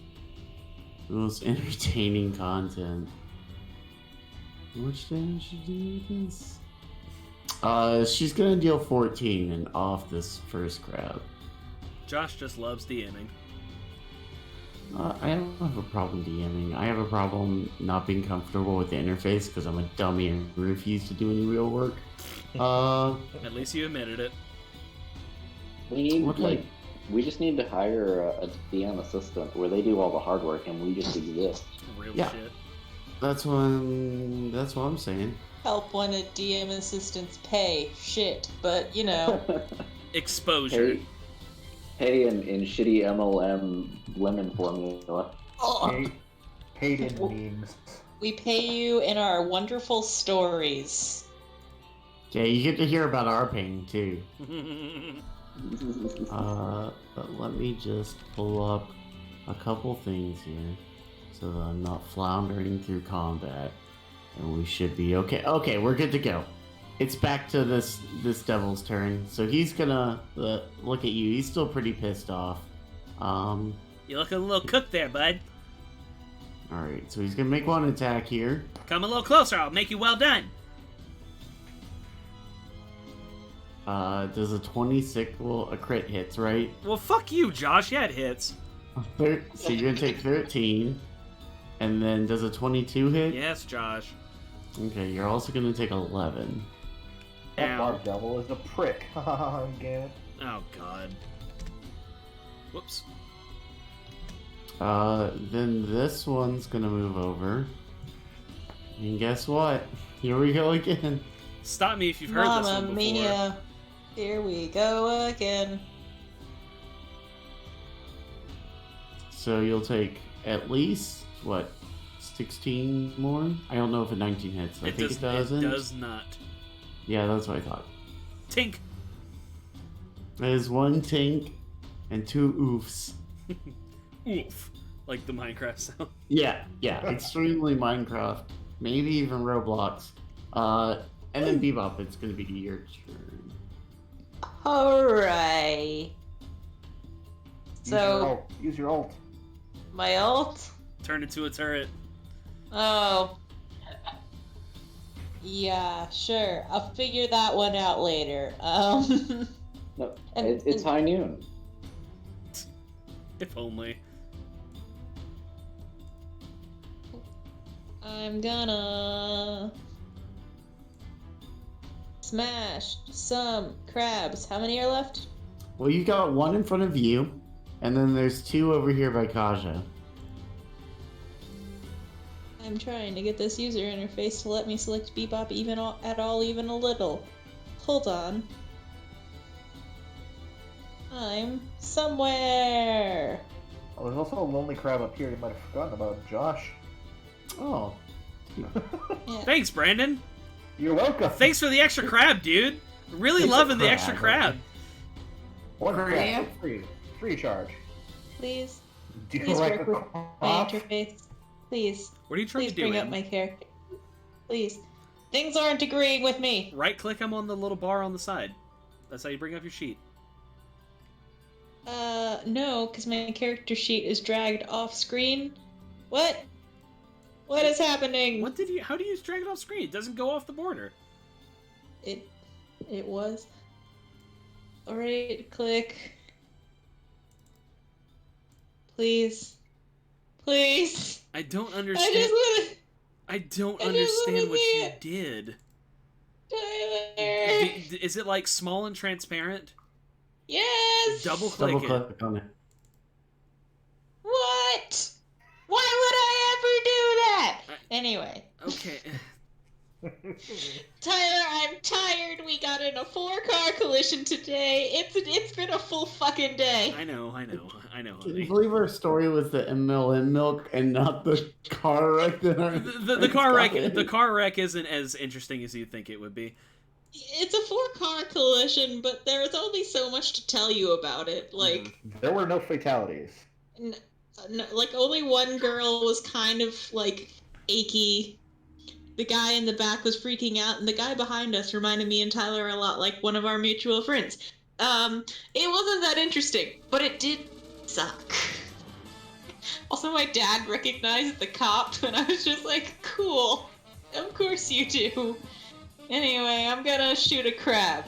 the most entertaining content. How much damage should you do with this? She's gonna deal 14 and off this first crab. Josh just loves DMing. I don't have a problem DMing. I have a problem not being comfortable with the interface because I'm a dummy and refuse to do any real work. At least you admitted it. We need Okay. we just need to hire a DM assistant where they do all the hard work and we just exist. Real Yeah. shit. That's what I'm saying. Help when a DM assistants pay. Shit, but you know. Exposure. Pay in shitty MLM lemon formula. Paid in memes. We pay you in our wonderful stories. Yeah, you get to hear about our pain too. But let me just pull up a couple things here so that I'm not floundering through combat. And we should be okay. Okay, we're good to go. It's back to this devil's turn. So he's gonna look at you. He's still pretty pissed off. You looking a little cooked there, bud. Alright, so he's gonna make one attack here. Come a little closer, I'll make you well done. Does a 26, well, a crit hits, right? Well, fuck you, Josh. Yeah, it hits. So you're gonna take 13. And then does a 22 hit? Yes, Josh. Okay, you're also gonna take 11. That Ow. barb devil is a prick. Again. Oh, God. Whoops. Then this one's gonna move over. And guess what? Here we go again. Stop me if you've heard this one Mamma before. mia. Here we go again. So you'll take at least, what, 16 more? I don't know if a 19 hits. I think it doesn't. It does not. Yeah, that's what I thought. Tink. There's 1 tink and 2 oofs. Oof. Like the Minecraft sound. Yeah, extremely Minecraft. Maybe even Roblox. And then Bebop, it's gonna be your turn. Alright. So, Use your ult. my ult? Turn into a turret. Oh. Yeah, sure. I'll figure that one out later. No, And- it's high noon. If only. I'm gonna smash some crabs. How many are left? Well, you got 1 in front of you, and then there's 2 over here by Kaja. I'm trying to get this user interface to let me select Bebop even a little. Hold on. I'm somewhere. Oh, there's also a lonely crab up here you might have forgotten about, Josh. Oh. Yeah. Thanks, Brandon. You're welcome. Thanks for the extra crab, dude. Really It's a loving the crab, extra right? crab. One Crab? free. Free charge. Please, Do you please like work the with my crop? interface. Please, What are you trying please to do, bring up man? my character. Please, Things aren't agreeing with me. Right-click him on the little bar on the side. That's how you bring up your sheet. No, because my character sheet is dragged off screen. What? What is happening? How do you drag it off screen? It doesn't go off the border. It was. Alright, click. Please. Please. I don't understand. I just wanna... I don't I just understand wanna what see you it. did. Tyler. Is it like small and transparent? Yes! Double click it. Double click on it. What? Why would I ever do that? Anyway. Okay. Tyler, I'm tired. We got in a 4-car collision today. It's been a full fucking day. I know. Can you Honey. believe our story was the MLM milk and not the car wreck that our The car wreck isn't as interesting as you think it would be. It's a 4-car collision, but there's only so much to tell you about it. Like, There were no fatalities. like only one girl was kind of like achy. The guy in the back was freaking out, and the guy behind us reminded me and Tyler a lot like one of our mutual friends. It wasn't that interesting, but it did suck. Also, my dad recognized the cop, and I was just like, cool. Of course you do. Anyway, I'm gonna shoot a crab.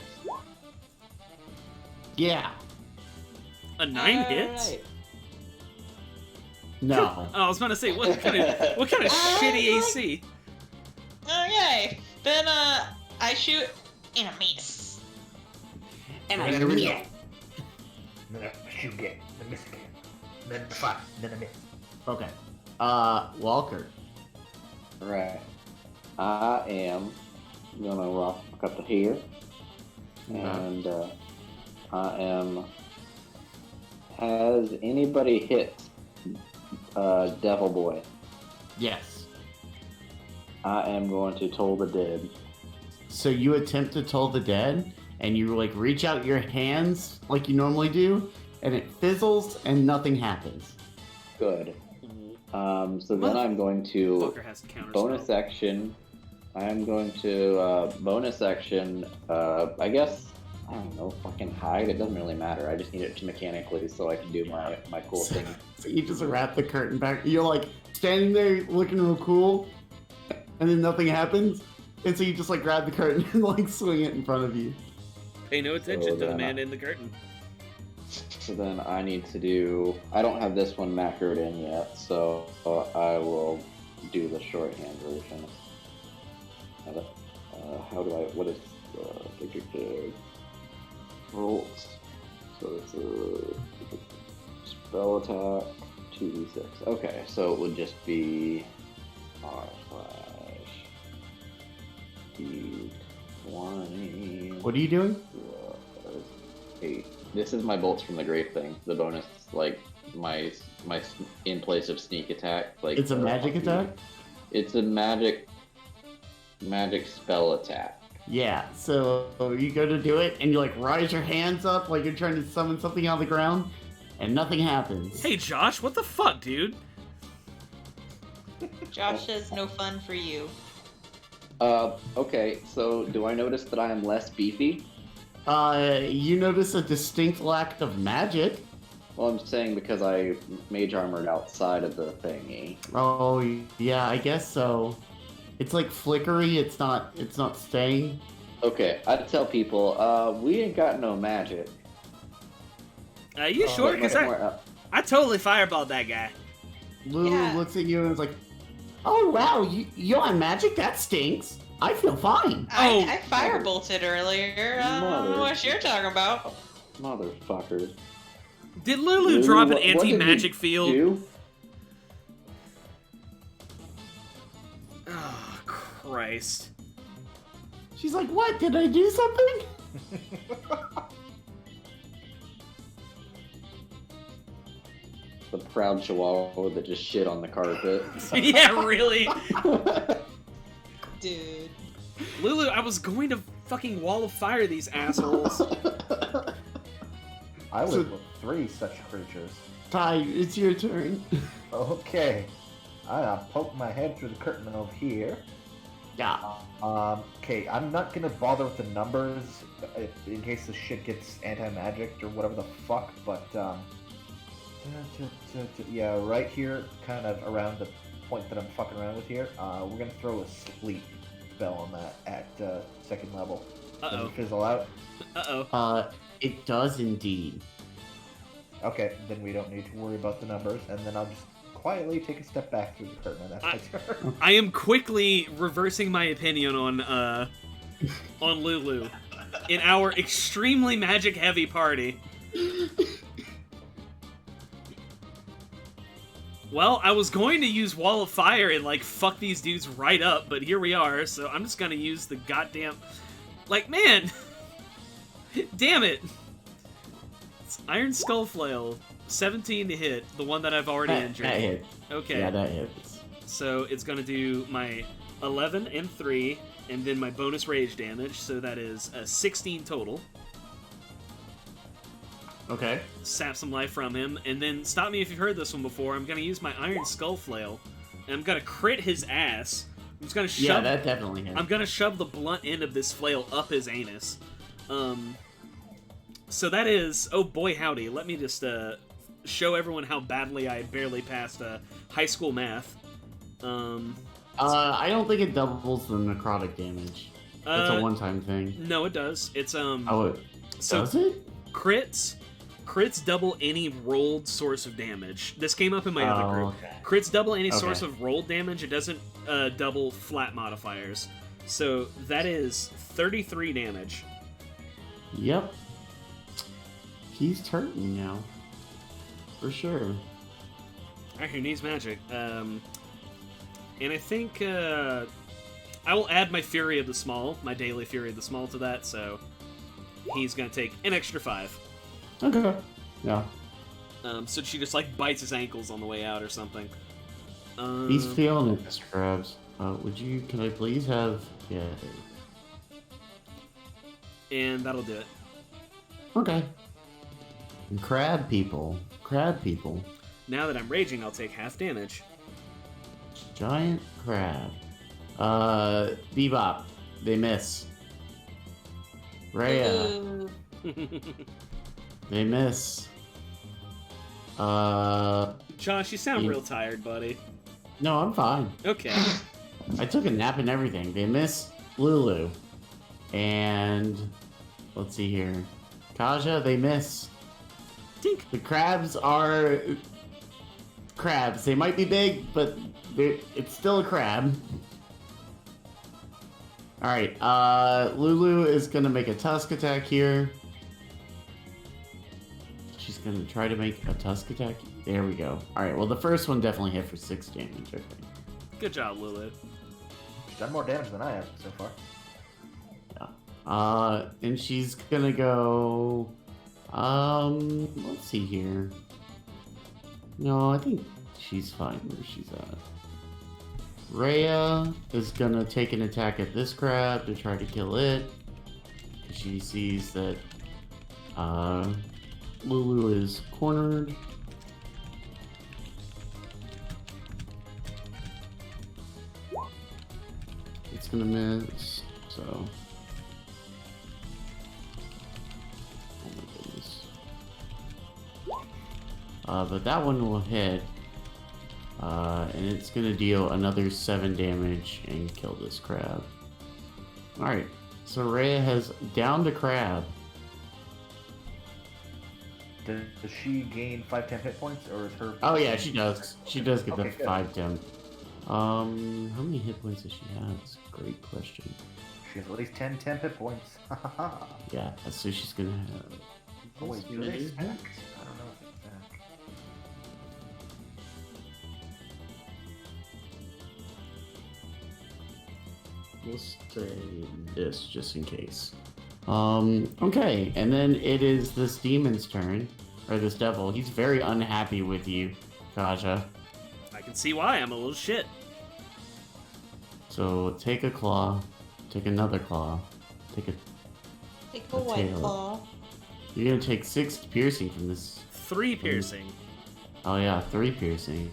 Yeah. A 9 hits? Alright. No. Oh, I was about to say, what kind of shitty AC? Okay, then I shoot in a miss. And I miss. Then I shoot again. Then miss again. Then a 5. Then a miss. Okay. Walker. Right. I am gonna rock up to here, and I am. Has anybody hit Devil Boy? Yes. I am going to toll the dead. So you attempt to toll the dead, and you like reach out your hands like you normally do, and it fizzles, and nothing happens. Good. So then I'm going to Fucker has a counter bonus spell. action. I am going to bonus action. I guess I don't know. Fucking hide. It doesn't really matter. I just need it to mechanically so I can do my cool thing. So you just wrap the curtain back. You're like standing there looking real cool, and then nothing happens. And so you just like grab the curtain and like swing it in front of you. Pay no attention to the then man in the curtain. So then I need to do. I don't have this one macroed in yet, so I will do the shorthand version. How do I? What is rolls? So it's a spell attack 2d6. Okay, so it would just be D20. What are you doing? 8. This is my bolts from the grave thing. The bonus, like my in place of sneak attack. Like It's a magic attack? It's a magic spell attack. Yeah, so you go to do it, and you like rise your hands up like you're trying to summon something out of the ground, and nothing happens. Hey, Josh, what the fuck, dude? Josh says no fun for you. Okay, so do I notice that I am less beefy? You notice a distinct lack of magic. Well, I'm saying because I mage armored outside of the thingy. Oh, yeah, I guess so. It's like flickery, it's not staying. Okay, I'd tell people, we ain't got no magic. You sure? Because I totally fireballed that guy. Lulu Yeah. looks at you and is like, oh wow, you on magic? That stinks. I feel fine. I firebolted earlier. I don't know what you're talking about. Motherfuckers. Did Lulu drop an what did you anti-magic field? do? Oh, Christ. She's like, what? Did I do something? The proud chihuahua that just shit on the carpet. Yeah, really? Dude. Lulu, I was going to fucking wall of fire these assholes. I So- live with 3 such creatures. Ty, it's your turn. Okay. I poke my head through the curtain over here. Yeah. Okay, I'm not gonna bother with the numbers in case the shit gets anti-magic or whatever the fuck, but yeah, right here, kind of around the point that I'm fucking around with here, we're gonna throw a sleep spell on that at second level. Does Uh-oh. it fizzle out? Uh-oh. It does indeed. Okay, then we don't need to worry about the numbers, and then I'll just quietly take a step back through the curtain, and that's my turn. I am quickly reversing my opinion on Lulu. In our extremely magic-heavy party. Well, I was going to use Wall of Fire and, like, fuck these dudes right up, but here we are, so I'm just gonna use the goddamn... Like, man! Damn it! It's Iron Skull Flail, 17 to hit, the one that I've already injured. That hit. Okay. Yeah, that hits. So it's gonna do my 11 and 3, and then my bonus rage damage, so that is 16 total. Okay. Sap some life from him, and then stop me if you've heard this one before. I'm gonna use my Iron Skull Flail, and I'm gonna crit his ass. I'm just gonna shove. Yeah, that definitely hits. I'm gonna shove the blunt end of this flail up his anus. So that is. Oh boy, howdy! Let me just show everyone how badly I barely passed high school math. I don't think it doubles the necrotic damage. It's a one-time thing. No, it does. It's Oh, does it? Crits double any rolled source of damage. This came up in my other group. Okay. Crits double any source Okay. of rolled damage. It doesn't double flat modifiers. So that is 33 damage. Yep. He's hurting now. For sure. Alright, who needs magic? And I think I will add my Fury of the Small, my daily Fury of the Small to that, so he's gonna take an extra 5. Okay. Yeah. So she just like bites his ankles on the way out or something. He's feeling it, Mr. Krabs. Can I please have... Yeah. And that'll do it. Okay. And crab people. Now that I'm raging, I'll take half damage. Giant crab. Bebop. They miss. Rhea. Ooh. They miss. Josh, you sound real tired, buddy. No, I'm fine. Okay. I took a nap and everything. They miss Lulu. And let's see here. Kaja, they miss. Tink. The crabs are crabs. They might be big, but it's still a crab. Alright, Lulu is gonna make a tusk attack here. She's gonna try to make a tusk attack. There we go. Alright, well the first one definitely hit for 6 damage, I think. Good job, Lulu. She's done more damage than I have so far. And she's gonna go... let's see here. No, I think she's fine where she's at. Rhea is gonna take an attack at this crab to try to kill it. She sees that, Lulu is cornered. It's gonna miss, so... Oh my goodness. But that one will hit. And it's gonna deal another 7 damage and kill this crab. Alright, so Rhea has downed a crab. Does she gain 5-10 hit points, or is her... Oh yeah, she does. She does get Okay, the good. 5 temp. How many hit points does she have? That's a great question. She has at least 10 hit points. Yeah, so she's gonna have... Oh wait, do they stack? I don't know if they stack. We'll say this just in case. Okay, and then it is this demon's turn. Or this devil. He's very unhappy with you, Kaja. I can see why. I'm a little shit. So take a claw. Take another claw. Take a... Take a A white tail. claw. You're gonna take 6 piercing from this. 3 piercing. Oh yeah, 3 piercing.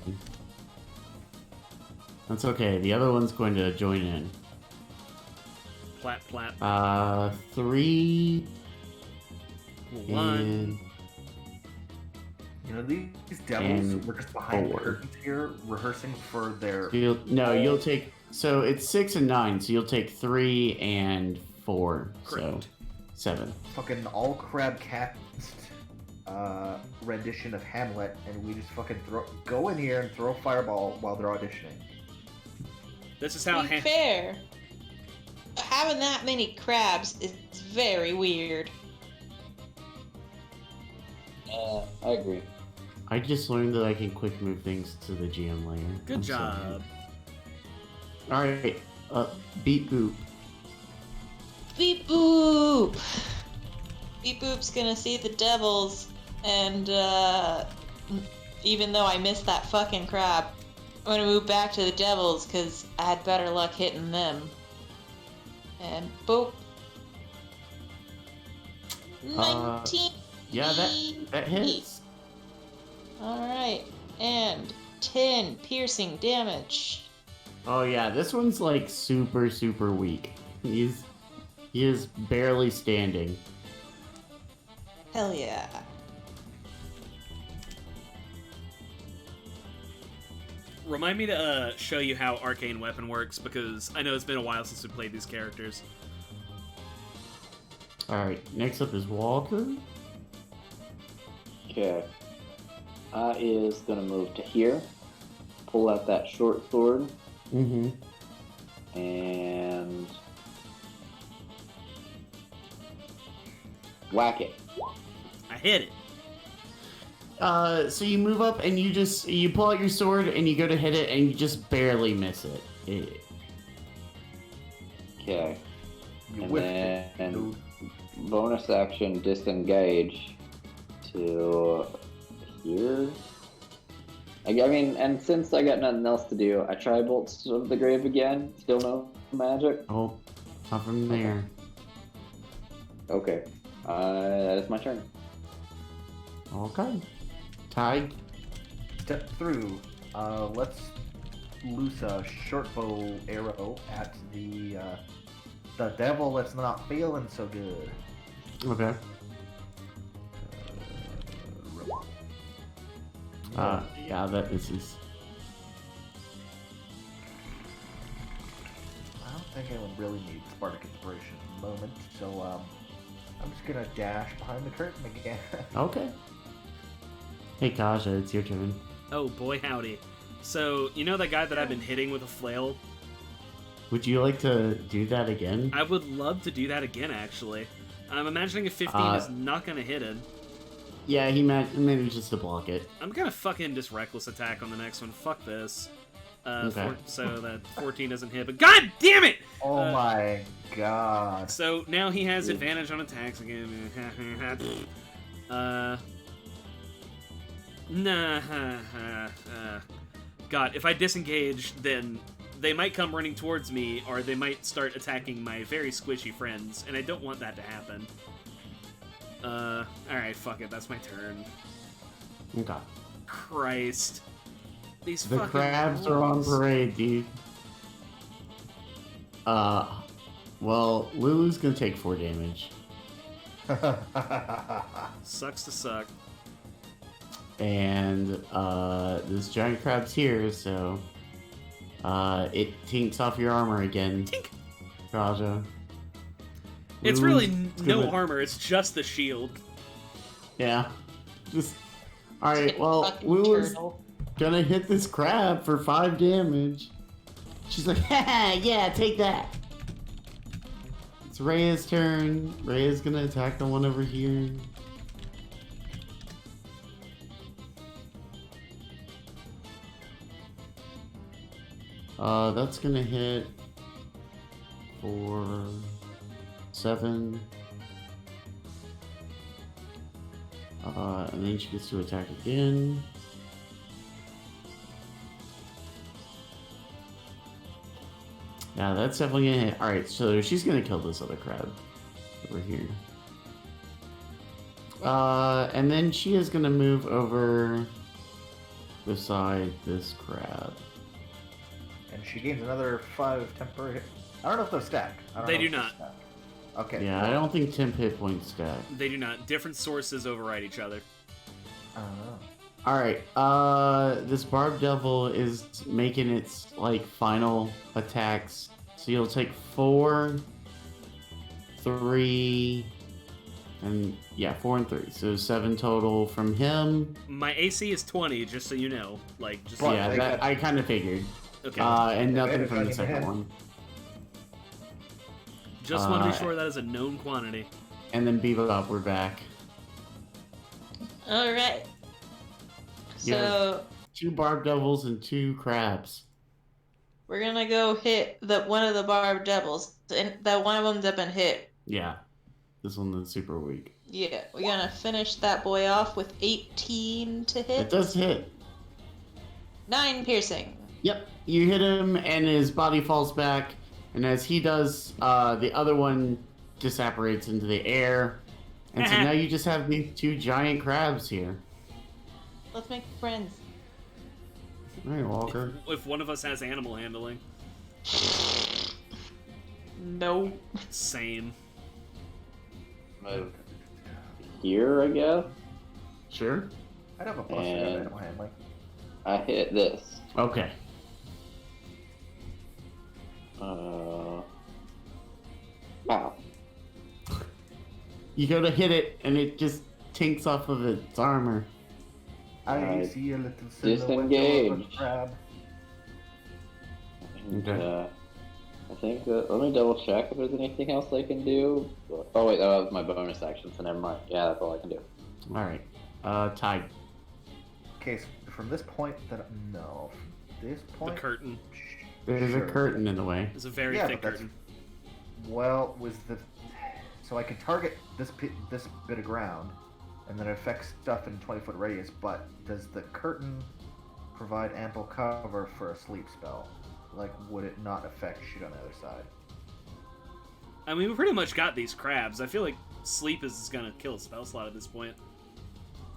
That's okay. The other one's going to join in. Plat plat. 3 1. and You know, these devils And were just behind the 4. curtains here, rehearsing for their. you'll take. So it's 6 and 9. So you'll take 3 and 4. Correct. So 7. Fucking all crab cast rendition of Hamlet, and we just fucking go in here and throw a fireball while they're auditioning. This is how To be fair, having that many crabs is very weird. I agree. I just learned that I can quick move things to the GM layer. Good I'm so job. good. Alright, beep boop. Beep boop! Beep boop's gonna see the devils, and even though I missed that fucking crab, I'm gonna move back to the devils because I had better luck hitting them. And boop. 19. Yeah, that hits. Alright, and 10 piercing damage. Oh yeah, this one's like super, super weak. He is barely standing. Hell yeah. Remind me to show you how Arcane Weapon works, because I know it's been a while since we played these characters. Alright, next up is Walker. Okay. Is gonna move to here, pull out that short sword, Mm-hmm. and whack it. I hit it. So you move up and you pull out your sword and you go to hit it and you just barely miss it. Okay. You And whiffed it. then dude. bonus action disengage to here. I mean, and since I got nothing else to do, I try Bolts of the Grave again. Still no magic. Oh, not from there. Okay. That is my turn. Okay. Tide. Step through. Let's loose a short bow arrow at the devil that's not feeling so good. Okay. Yeah, that misses. I don't think anyone really needs Spartic Inspiration at the moment, so I'm just gonna dash behind the curtain again. Okay. Hey, Kaja, it's your turn. Oh boy howdy. So, you know that guy that I've been hitting with a flail? Would you like to do that again? I would love to do that again, actually. I'm imagining a 15 is not gonna hit him. Yeah, he manages to block it. I'm gonna fucking just reckless attack on the next one. Fuck this. Okay. So that 14 doesn't hit, but god damn it! Oh my god. So now he has advantage on attacks again. God, if I disengage, then they might come running towards me, or they might start attacking my very squishy friends, and I don't want that to happen. Alright, fuck it, that's my turn. Okay. Christ. These The fucking crabs are on rolls. parade, dude. Well, Lulu's gonna take 4 damage. Sucks to suck. And, this giant crab's here, so, it tinks off your armor again. Tink! Raja. It's Lulu's really no gonna- armor, it's just the shield. Yeah. Just, alright, well, Fucking Lulu's turtle. gonna hit this crab for 5 damage. She's like, haha, yeah, take that. It's Rhea's turn. Rhea's gonna attack the one over here. That's gonna hit for 7. And then she gets to attack again. Yeah, that's definitely gonna hit. Alright, so she's gonna kill this other crab over here. And then she is gonna move over beside this crab. And she gains another 5 temporary I don't know if those stack. They do not. Stack. Okay. Yeah, I don't think 10 hit points stack. They do not. Different sources override each other. I don't know. Alright, this Barb Devil is making its, like, final attacks. So you'll take 4, 3, and, yeah, 4 and 3. So 7 total from him. My AC is 20, just so you know. Like, just But yeah, they that got- I kind of figured. okay. And nothing advantage from on the either second hand. one. Just want to be sure that is a known quantity. And then Bebop, we're back. All right. So Yeah. 2 Barb Devils and 2 Crabs. we're gonna go hit one of the Barb Devils, and that one of them's been hit. Yeah. This one is super weak. Yeah, we're gonna finish that boy off with 18 to hit. It does hit. 9 piercing. Yep. You hit him and his body falls back. And as he does, the other one disapparates into the air. And so now you just have these 2 giant crabs here. Let's make friends. All right, Walker. If one of us has animal handling, No. same. Move here, I guess. Sure. I have a plus for And- animal handling. I hit this. Okay. Wow. You go to hit it, and it just tinks off of its armor. I see a little silhouette of a Disengage. crab. And, Okay. I think let me double check if there's anything else I can do. Oh wait, that was my bonus action, so never mind. Yeah, that's all I can do. All right. Tide. Okay, so from this point, no. This The point. curtain There's Sure. a curtain in the way. is a very Yeah, thick but that's- curtain. Well, so I can target this this bit of ground, and then it affects stuff in 20-foot radius. But does the curtain provide ample cover for a sleep spell? Like, would it not affect shit on the other side? I mean, we pretty much got these crabs. I feel like sleep is gonna kill a spell slot at this point.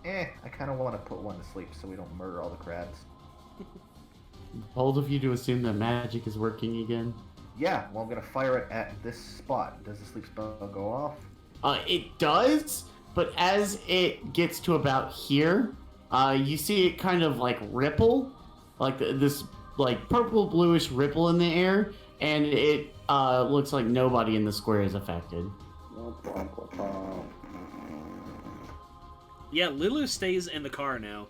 I kind of want to put one to sleep so we don't murder all the crabs. Bold of you to assume that magic is working again. Yeah, well, I'm gonna fire it at this spot. Does the sleep spell go off? It does, but as it gets to about here, you see it kind of like ripple, like this like purple bluish ripple in the air, and it looks like nobody in the square is affected. Yeah, Lulu stays in the car now.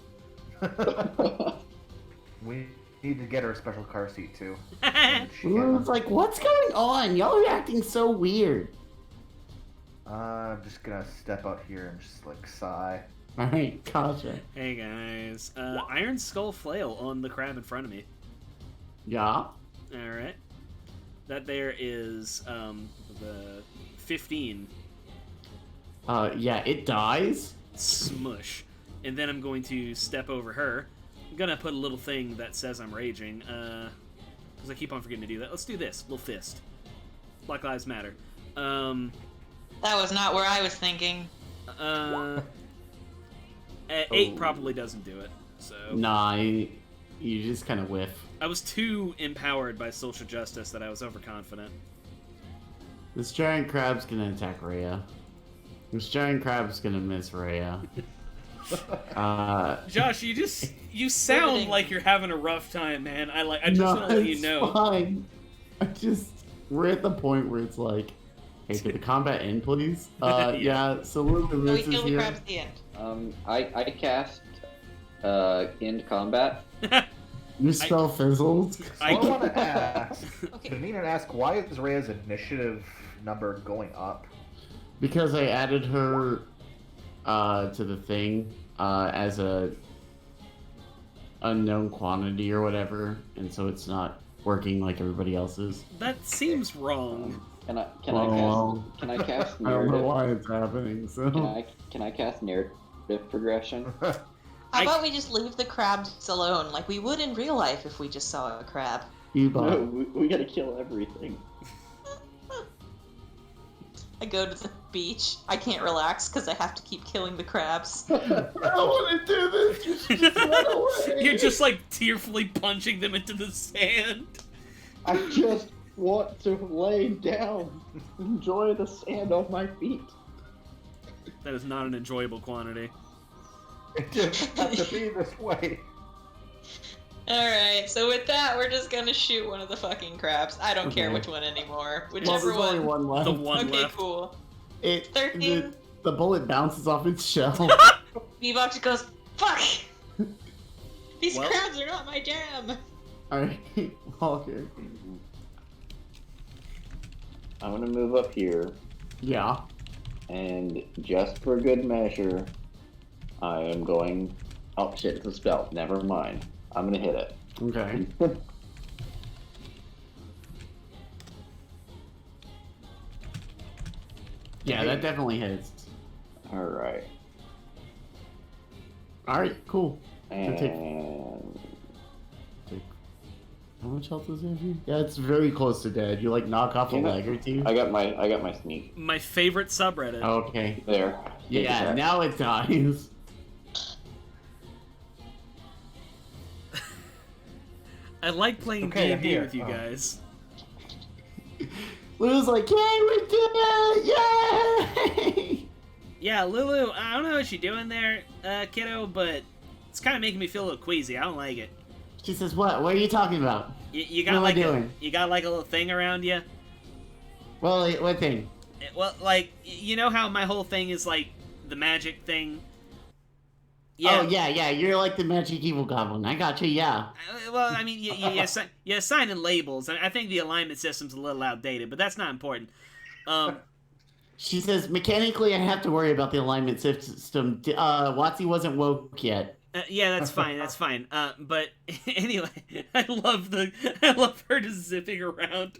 We need to get her a special car seat too. It's like, what's going on? Y'all are acting so weird. I'm just gonna step out here and just like sigh. All right, gotcha. Hey guys, Iron Skull Flail on the crab in front of me. Yeah. All right, that there is the 15 Yeah, it dies. smush, and then I'm going to step over her. I'm gonna put a little thing that says I'm raging, because I keep on forgetting to do that. Let's do this, little fist. Black Lives Matter. That was not where I was thinking. 8 probably doesn't do it. So Nah, you just kind of whiff. I was too empowered by social justice that I was overconfident. This giant crab's gonna attack Rhea. This giant crab's gonna miss Rhea. Josh, you sound Riveting. like you're having a rough time, man. I just want to let you it's know. Fine. We're at the point where it's like, hey, could the combat end, please? Yeah. So Luke So we misses kill the here. crabs at the end. I cast end combat. Your spell fizzles. I- I want to ask. Okay. I need to ask why is Rhea's initiative number going up? Because I added her to the thing as a unknown quantity or whatever, and so it's not working like everybody else's. That seems wrong. Can I Well, cast I don't know narrative? why it's happening. So Can I cast narrative progression? How about we just leave the crabs alone, like we would in real life if we just saw a crab? No, Bebop. we gotta kill everything. I go to the beach. I can't relax because I have to keep killing the crabs. I don't want to do this. You should just run away. You're just like tearfully punching them into the sand. I just want to lay down. Enjoy the sand on my feet. That is not an enjoyable quantity. It didn't have to be this way. Alright, so with that, we're just gonna shoot one of the fucking crabs. I don't care Okay. which one anymore. Well, Whichever there's only one. one left. The one Okay, left. cool. 13. 13. The bullet bounces off its shell. Bebop just goes, fuck! These Well- crabs are not my jam! Alright, okay. I'm gonna move up here, Yeah. and just for good measure, I am going. Oh shit! It's a spell. Never mind. I'm gonna hit it. Okay. Yeah, that definitely hits. All right. Alright, cool. And How much health does it have you? Yeah, it's very close to dead. You like knock off a You know, leg or two? I got my sneak My favorite subreddit. Okay. there. Yeah, now it dies. I like playing Okay, I'm D&D here. with you Oh. guys. Lou's like, yay, we did it! Yay! Yeah, Lulu, I don't know what you're doing there, kiddo, but it's kind of making me feel a little queasy. I don't like it. She says, what? What are you talking about? You What got am I like doing? you got like a little thing around you. Well, what thing? Well, like you know how my whole thing is like the magic thing. Oh, yeah, you're like the magic evil goblin. I got you, yeah. Well, I mean, you assign in labels. I think the alignment system's a little outdated, but that's not important. She says, mechanically, I have to worry about the alignment system. Watsy wasn't woke yet. Yeah, that's fine. That's fine. But anyway, I love her just zipping around.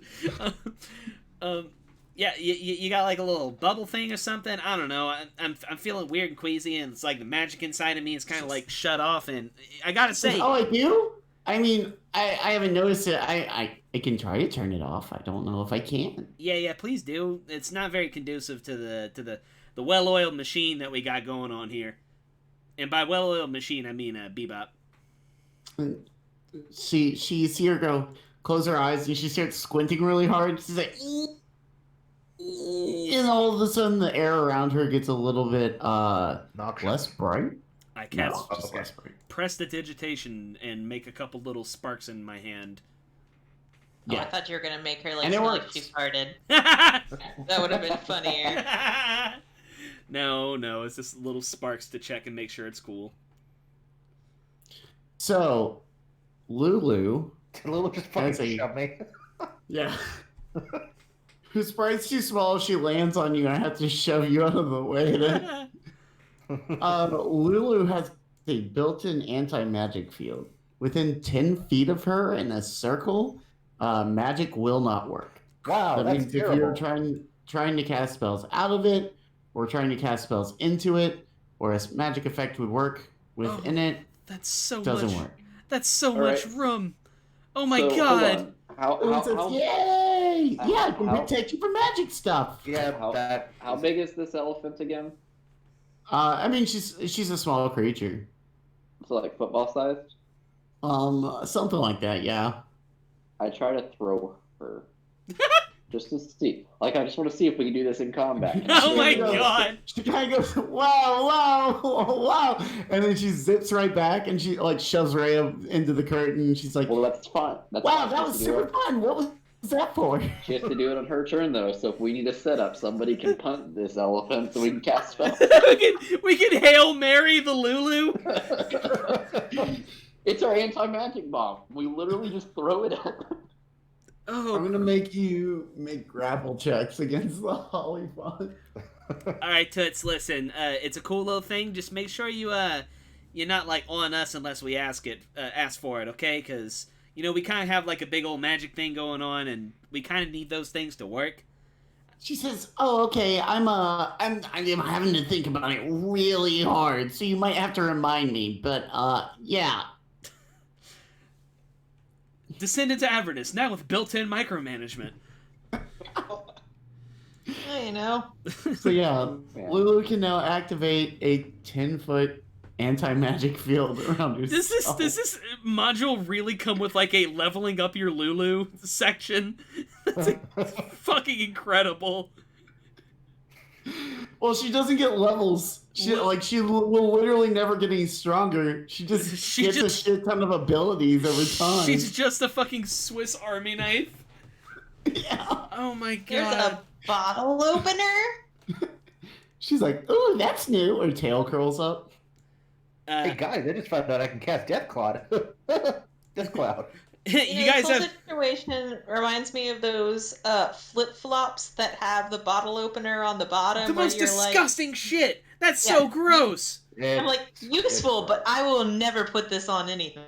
Yeah, you got like a little bubble thing or something. I don't know. I'm feeling weird and queasy, and it's like the magic inside of me is kind of like shut off. And I gotta say, Oh, I do? I mean, I haven't noticed it. I can try to turn it off. I don't know if I can. yeah, please do. It's not very conducive to the well-oiled machine that we got going on here. And by well-oiled machine, I mean Bebop. She see her go, close her eyes, and she starts squinting really hard. She's like, and all of a sudden the air around her gets a little bit Noxious. less bright. I cast No, just okay. less bright. prestidigitation and make a couple little sparks in my hand. Oh, I Yeah. thought you were gonna make her like And it smell like works. she farted. That would have been funnier. No, it's just little sparks to check and make sure it's cool. So, Lulu, Lulu just That's fucking a- shoved me. yeah, whose sprite's too small, she lands on you. I have to shove you out of the way. To... Lulu has a built-in anti-magic field. Within 10 feet of her in a circle, magic will not work. Wow, That that's means if terrible. you're trying to cast spells out of it, or trying to cast spells into it, or a magic effect would work within it, That's so doesn't much. work. That's so All much right. room. Oh my So, hold god. on. How, Lulu how, says, how, yay! Yeah, it can how- protect you from magic stuff. Yeah, how, how big is this elephant again? I mean, she's a small creature. So like football sized? Something like that, yeah. I try to throw her. Just to see. Like, I just want to see if we can do this in combat. Oh my She goes- god. She kind of goes, wow, and then she zips right back and she like shoves right up into the curtain. She's like, Well, that's fine. That's wow, fine. that She was has to do super it- fun. What was that for? She has to do it on her turn, though, so if we need a setup, somebody can punt this elephant so we can cast spells. we can Hail Mary the Lulu. It's our anti-magic bomb. We literally just throw it at them. Oh, I'm gonna make you make grapple checks against the Hollyphant. all right, Toots. Listen, it's a cool little thing. Just make sure you're not like on us unless we ask for it, okay? Because we kind of have like a big old magic thing going on, and we kind of need those things to work. She says, "Oh, okay. I'm having to think about it really hard, so you might have to remind me. But yeah." Descend into Avernus now with built-in micromanagement. You know. So yeah, Yeah. Lulu can now activate a 10-foot anti-magic field around yourself. Does this module really come with like a leveling up your Lulu section? That's fucking incredible. Well, she doesn't get levels. She will literally never get any stronger. She gets a shit ton of abilities over time. She's just a fucking Swiss Army knife. Yeah. Oh my god. There's a bottle opener? She's like, ooh, that's new. Her tail curls up. Hey guys, I just found out I can cast Death Cloud. Death Cloud. You guys this whole have situation reminds me of those flip-flops that have the bottle opener on the bottom. the where most you're disgusting shit. That's so gross. I'm like, useful, but I will never put this on anything.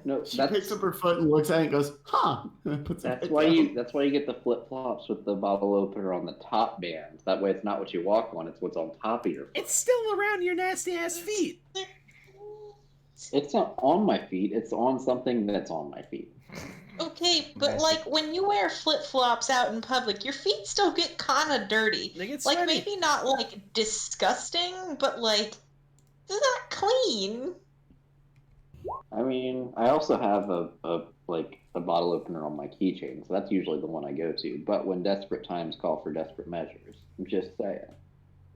No, She picks up her foot and looks at it and goes, huh. And puts it that's back why down. that's why you get the flip flops with the bottle opener on the top band. That way, it's not what you walk on; it's what's on top of your foot. It's still around your nasty ass feet. It's not on my feet. It's on something that's on my feet. Okay, but like when you wear flip-flops out in public, your feet still get kind of dirty. They get Like sweaty. maybe not like disgusting, but like they're not clean. I mean, I also have a bottle opener on my keychain, so that's usually the one I go to. But when desperate times call for desperate measures, I'm just saying.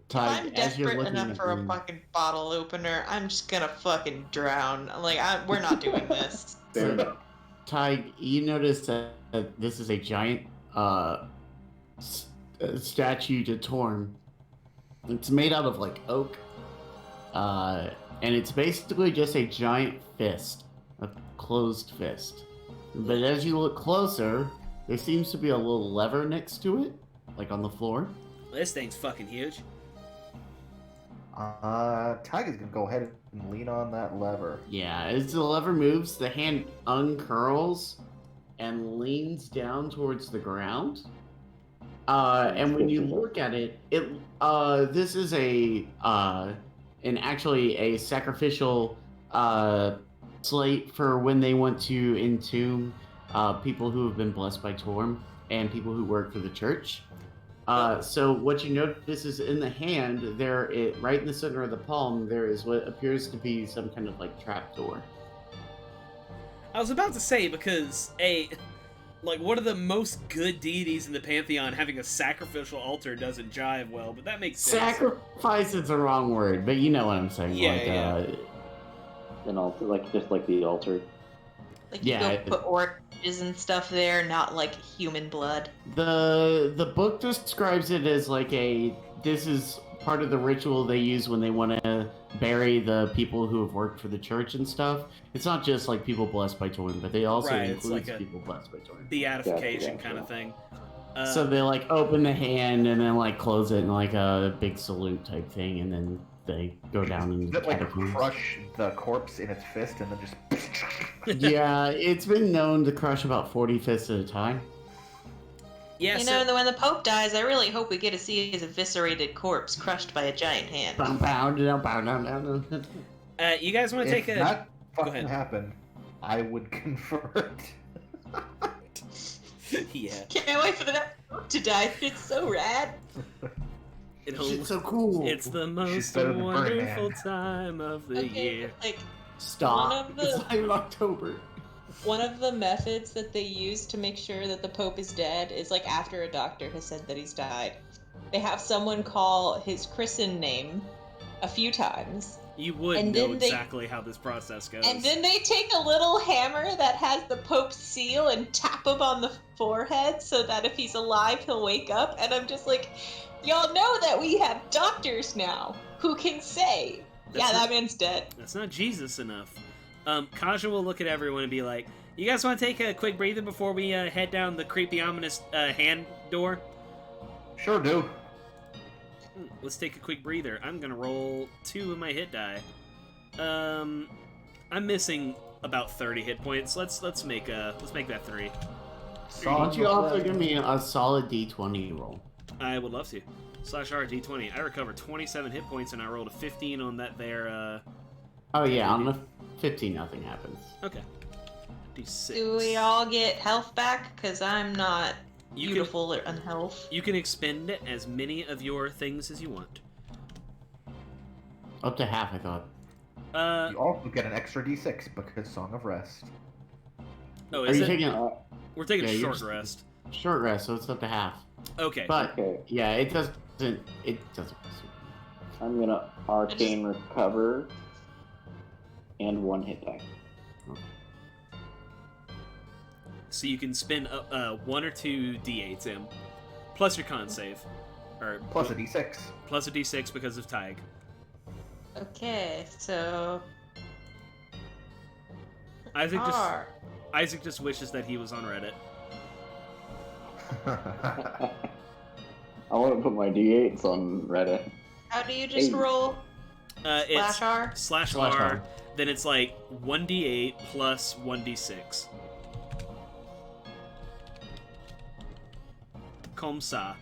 Ty, I'm as you're desperate looking enough at for a them- fucking bottle opener. I'm just gonna fucking drown. Like we're not doing this. Fair enough. Ty, you notice that this is a giant statue to Torm. It's made out of like oak, and it's basically just a giant fist, a closed fist. But as you look closer, there seems to be a little lever next to it, like on the floor. This thing's fucking huge. Tiger's gonna go ahead and lean on that lever. Yeah, as the lever moves, the hand uncurls and leans down towards the ground. And when you look at it, this is actually a sacrificial slate for when they want to entomb people who have been blessed by Torm and people who work for the church. So what you notice is in the hand, right in the center of the palm, there is what appears to be some kind of like trapdoor. I was about to say, because one of the most good deities in the Pantheon having a sacrificial altar doesn't jive well, but that makes sense. Sacrifice is the wrong word, but you know what I'm saying. Yeah, And also, just like the altar. Like you Yeah, go put oranges and stuff there, not like human blood. The book describes it as this is part of the ritual they use when they want to bury the people who have worked for the church and stuff. It's not just like people blessed by Torm, but they also Right, it's include like a people blessed by Torm. Beatification Gotcha. kind of thing. So they open the hand and then close it in a big salute type thing, and then they go down and Does it crush the corpse in its fist and then just? Yeah, it's been known to crush about 40 fists at a time. Yeah, You so, know, when the Pope dies, I really hope we get to see his eviscerated corpse crushed by a giant hand. you guys want to take If a... that Go fucking ahead. happened, I would convert. Yeah. Can't wait for the next Pope to die. It's so rad. Shit's so cool. It's the most better than wonderful Birdman. time of the year. Like Stop. one of the- It's not even October. one of the methods that they use to make sure that the Pope is dead is after a doctor has said that he's died, they have someone call his christened name a few times. You would And know then they- exactly how this process goes. And then they take a little hammer that has the Pope's seal and tap him on the forehead so that if he's alive, he'll wake up. And I'm just like, y'all know that we have doctors now who can say, That's that man's dead. That's not Jesus enough. Kaja will look at everyone and be like, you guys want to take a quick breather before we head down the creepy, ominous hand door? Sure do. Let's take a quick breather. I'm gonna roll 2 of my hit die. I'm missing about 30 hit points. Let's make that 3. Why don't you also give me a solid D20 roll? I would love to. /R D20. I recovered 27 hit points and I rolled a 15 on that there. Oh yeah, on the 15 nothing happens. Okay. D6. Do we all get health back? Because I'm not You can- beautiful in health. You can expend as many of your things as you want. Up to half, I thought. You also get an extra d6 because Song of Rest. Oh, Are is you it? taking We're taking Yeah, a you're short rest. short rest, so it's up to half. Okay. But Okay. yeah, it doesn't. It doesn't. I'm gonna arcane recover and 1 hit die. So you can spend 1 or 2 d8s in, plus your con save, or Plus a d6. plus a d6 because of Tig. Okay, so Isaac R. just wishes that he was on Reddit. I want to put my d8s on Reddit. How do you just Hey. roll? It's Slash R? slash Slash R. R. Then it's like 1d8 plus 1d6. Comme ça.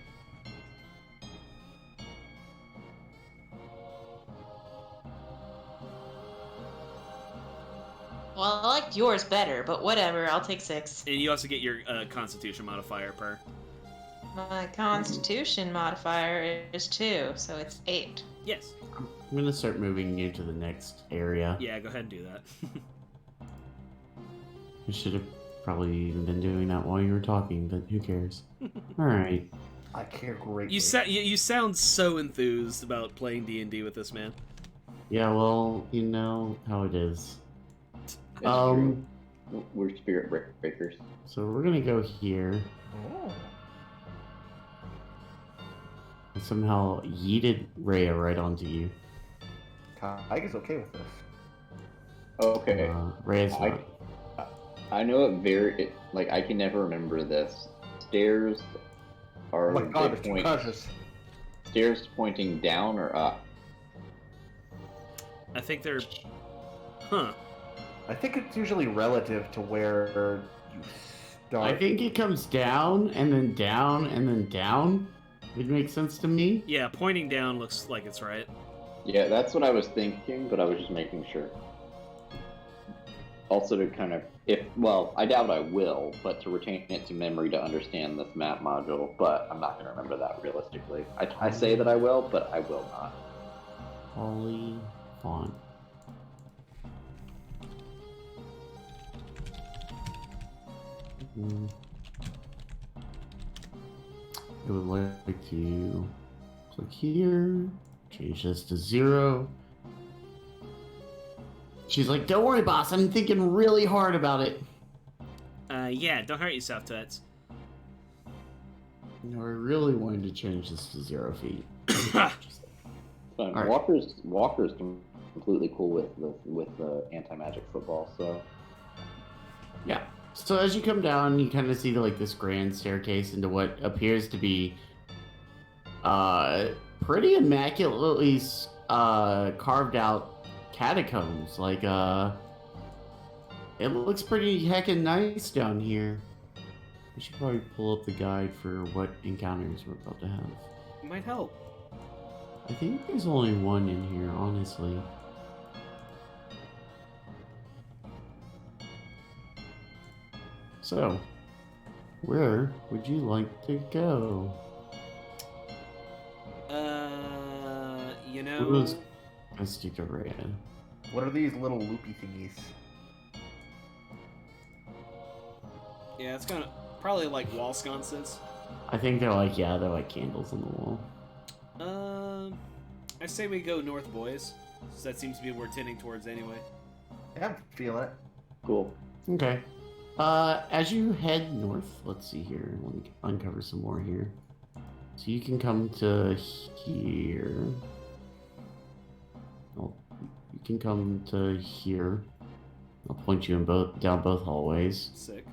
Well, I liked yours better, but whatever. I'll take 6. And you also get your Constitution modifier per. My Constitution modifier is 2, so it's 8. Yes. I'm gonna start moving you to the next area. Yeah, go ahead and do that. I should have probably even been doing that while you were talking, but who cares? All right. I care greatly. You sound so enthused about playing D&D with this man. Yeah, well, you know how it is. It's Um, true. We're spirit breakers. So we're gonna go here. Oh. And somehow yeeted Rhea right onto you. Tig is okay with this. Okay. Rhea's I- not. I know like, I can never remember this. Stairs are Oh my god, they it's too point- cautious. stairs pointing down or up? I think they're... Huh. I think it's usually relative to where you start. I think it comes down and then down and then down. Would make sense to me. Yeah, pointing down looks like it's right. Yeah, that's what I was thinking, but I was just making sure. Also to kind of, I doubt I will, but to retain it to memory to understand this map module, but I'm not going to remember that realistically. I say that I will, but I will not. Holy font. I would like to click here, change this to 0. She's like, don't worry, boss, I'm thinking really hard about it. Yeah, don't hurt yourself, Toots. No, I really wanted to change this to 0 feet. Fine. All right. Walker's completely cool with anti-magic football, so... Yeah. So as you come down, you kind of see like this grand staircase into what appears to be pretty immaculately carved out catacombs. Like it looks pretty heckin' nice down here. We should probably pull up the guide for what encounters we're about to have. Might help. I think there's only one in here, honestly. So, where would you like to go? You What know... was- Let's stick to Rhea. What are these little loopy thingies? Yeah, it's gonna... Probably like wall sconces. I think they're like candles on the wall. I say we go north, boys. So that seems to be what we're tending towards anyway. Yeah, I'm feeling it. Cool. Okay. As you head north, let's see here. Let me uncover some more here. So you can come to here. Oh, you can come to here. I'll point you in down both hallways, Sick.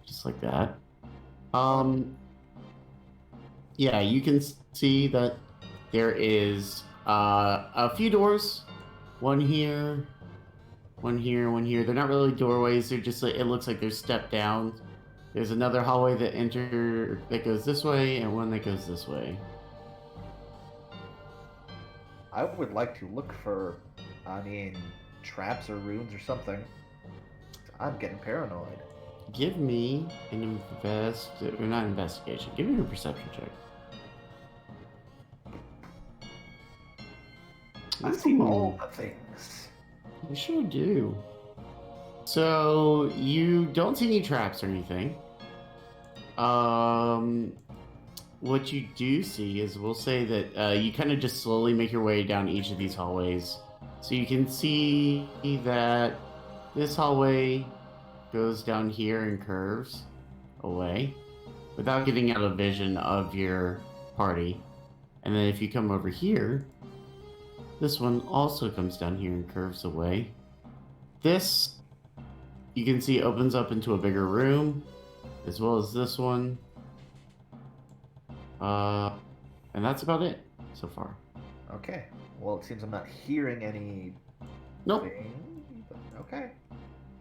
just like that. Yeah, you can see that there is a few doors. One here, one here, one here. They're not really doorways. They're just like, it looks like they're step downs. There's another hallway that goes this way, and one that goes this way. I would like to look for, traps or runes or something. I'm getting paranoid. Give me an not investigation. Give me a perception check. I see Ooh. all the things. You sure do. So you don't see any traps or anything. What you do see is, we'll say that you kind of just slowly make your way down each of these hallways. So you can see that this hallway goes down here and curves away without getting out of vision of your party. And then if you come over here, this one also comes down here and curves away. This, you can see, opens up into a bigger room, as well as this one. And that's about it so far. Okay. Well, it seems I'm not hearing any. Nope. Okay.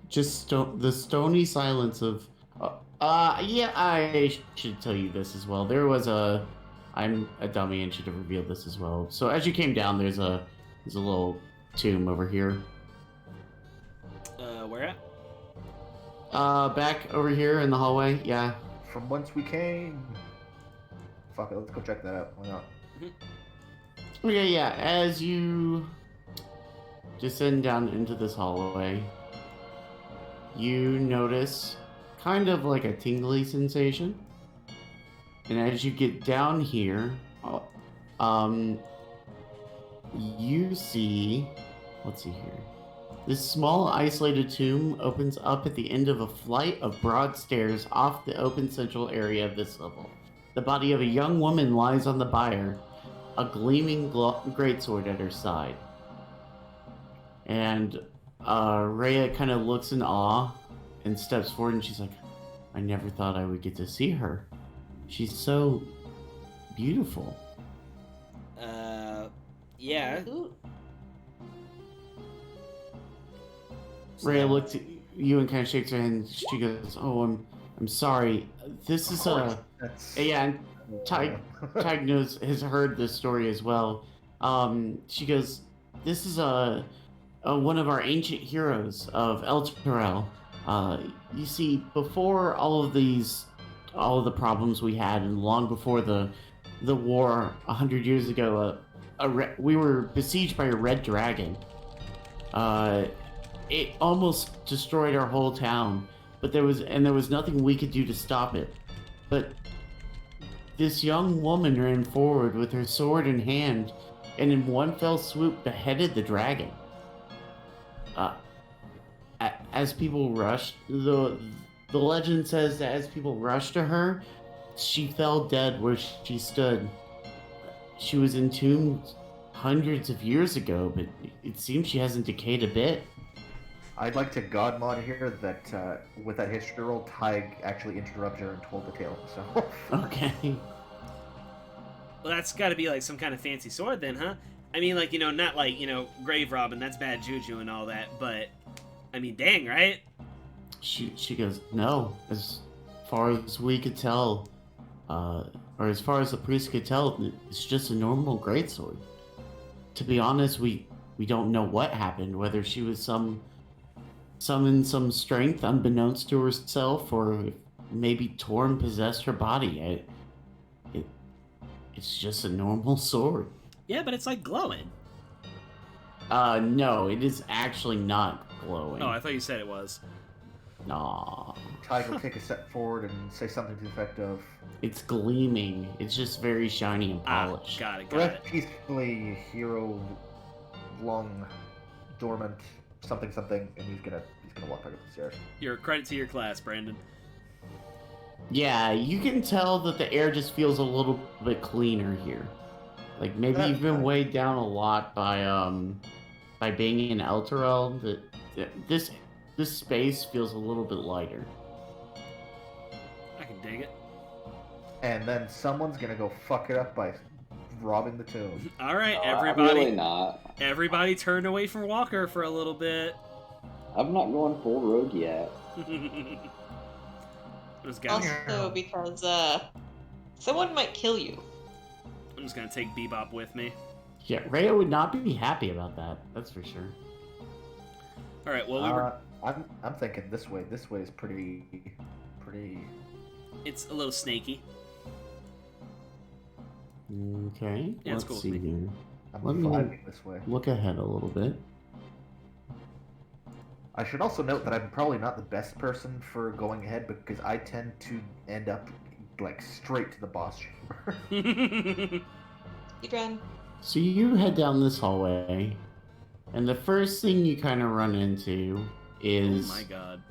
Just the stony silence of. Yeah, I should tell you this as well. There was a. I'm a dummy and should have revealed this as well. So as you came down, there's a little tomb over here. Where at? Back over here in the hallway. Yeah. From whence we came. Fuck it, let's go check that out. Why not? Okay, yeah. As you descend down into this hallway, you notice kind of like a tingly sensation. And as you get down here, you see, let's see here. This small isolated tomb opens up at the end of a flight of broad stairs off the open central area of this level. The body of a young woman lies on the bier, a gleaming greatsword at her side. And Rhea kind of looks in awe and steps forward, and she's like, I never thought I would get to see her. She's so beautiful. Yeah. Rhea looks at you and kind of shakes her hand. She goes, "Oh, I'm sorry. This is yeah." And Tig has heard this story as well. She goes, "This is one of our ancient heroes of El Terrell. You see, before all of the problems we had, and long before the war 100 years ago, we were besieged by a red dragon. It almost destroyed our whole town, but there was nothing we could do to stop it. But this young woman ran forward with her sword in hand, and in one fell swoop beheaded the dragon. As people rushed, the legend says that as people rushed to her, she fell dead where she stood. She was entombed hundreds of years ago, but it seems she hasn't decayed a bit." I'd like to God mod here that with that history roll, Tig actually interrupted her and told the tale himself. Okay. Well, that's got to be like some kind of fancy sword then, huh? I mean, like, not like, grave robbing, that's bad juju and all that, but, I mean, dang, right? She goes, "No, as far as we could tell, or as far as the priest could tell, it's just a normal greatsword. To be honest, we don't know what happened, whether she was summoned some strength unbeknownst to herself, or maybe Torm possessed her body. It's just a normal sword." Yeah, but it's like glowing. No, it is actually not glowing. Oh, I thought you said it was. Nah. Tig will take a step forward and say something to the effect of, It's gleaming. It's just very shiny and Ah, polished. got it. "Rest peacefully, hero, long, dormant, something, and he's gonna walk back up the stairs." Your credit to your class, Brandon. Yeah, you can tell that the air just feels a little bit cleaner here. Like maybe you've been weighed down a lot by being in El Terrell. That this space feels a little bit lighter. I can dig it. And then someone's gonna go fuck it up by robbing the tomb. All right, I'm everybody. really not. Everybody turned away from Walker for a little bit. I'm not going full rogue yet. This guy. Also, because someone might kill you. I'm just gonna take Bebop with me. Yeah, Rhea would not be happy about that. That's for sure. All right. Well, we were. I'm thinking this way. This way is pretty. It's a little snaky. Okay. Yeah, it's Let's cool with see me. here. I'm Let me vibing this way. look ahead a little bit. I should also note that I'm probably not the best person for going ahead because I tend to end up like straight to the boss chamber. You run. So you head down this hallway, and the first thing you kind of run into is... Oh my god.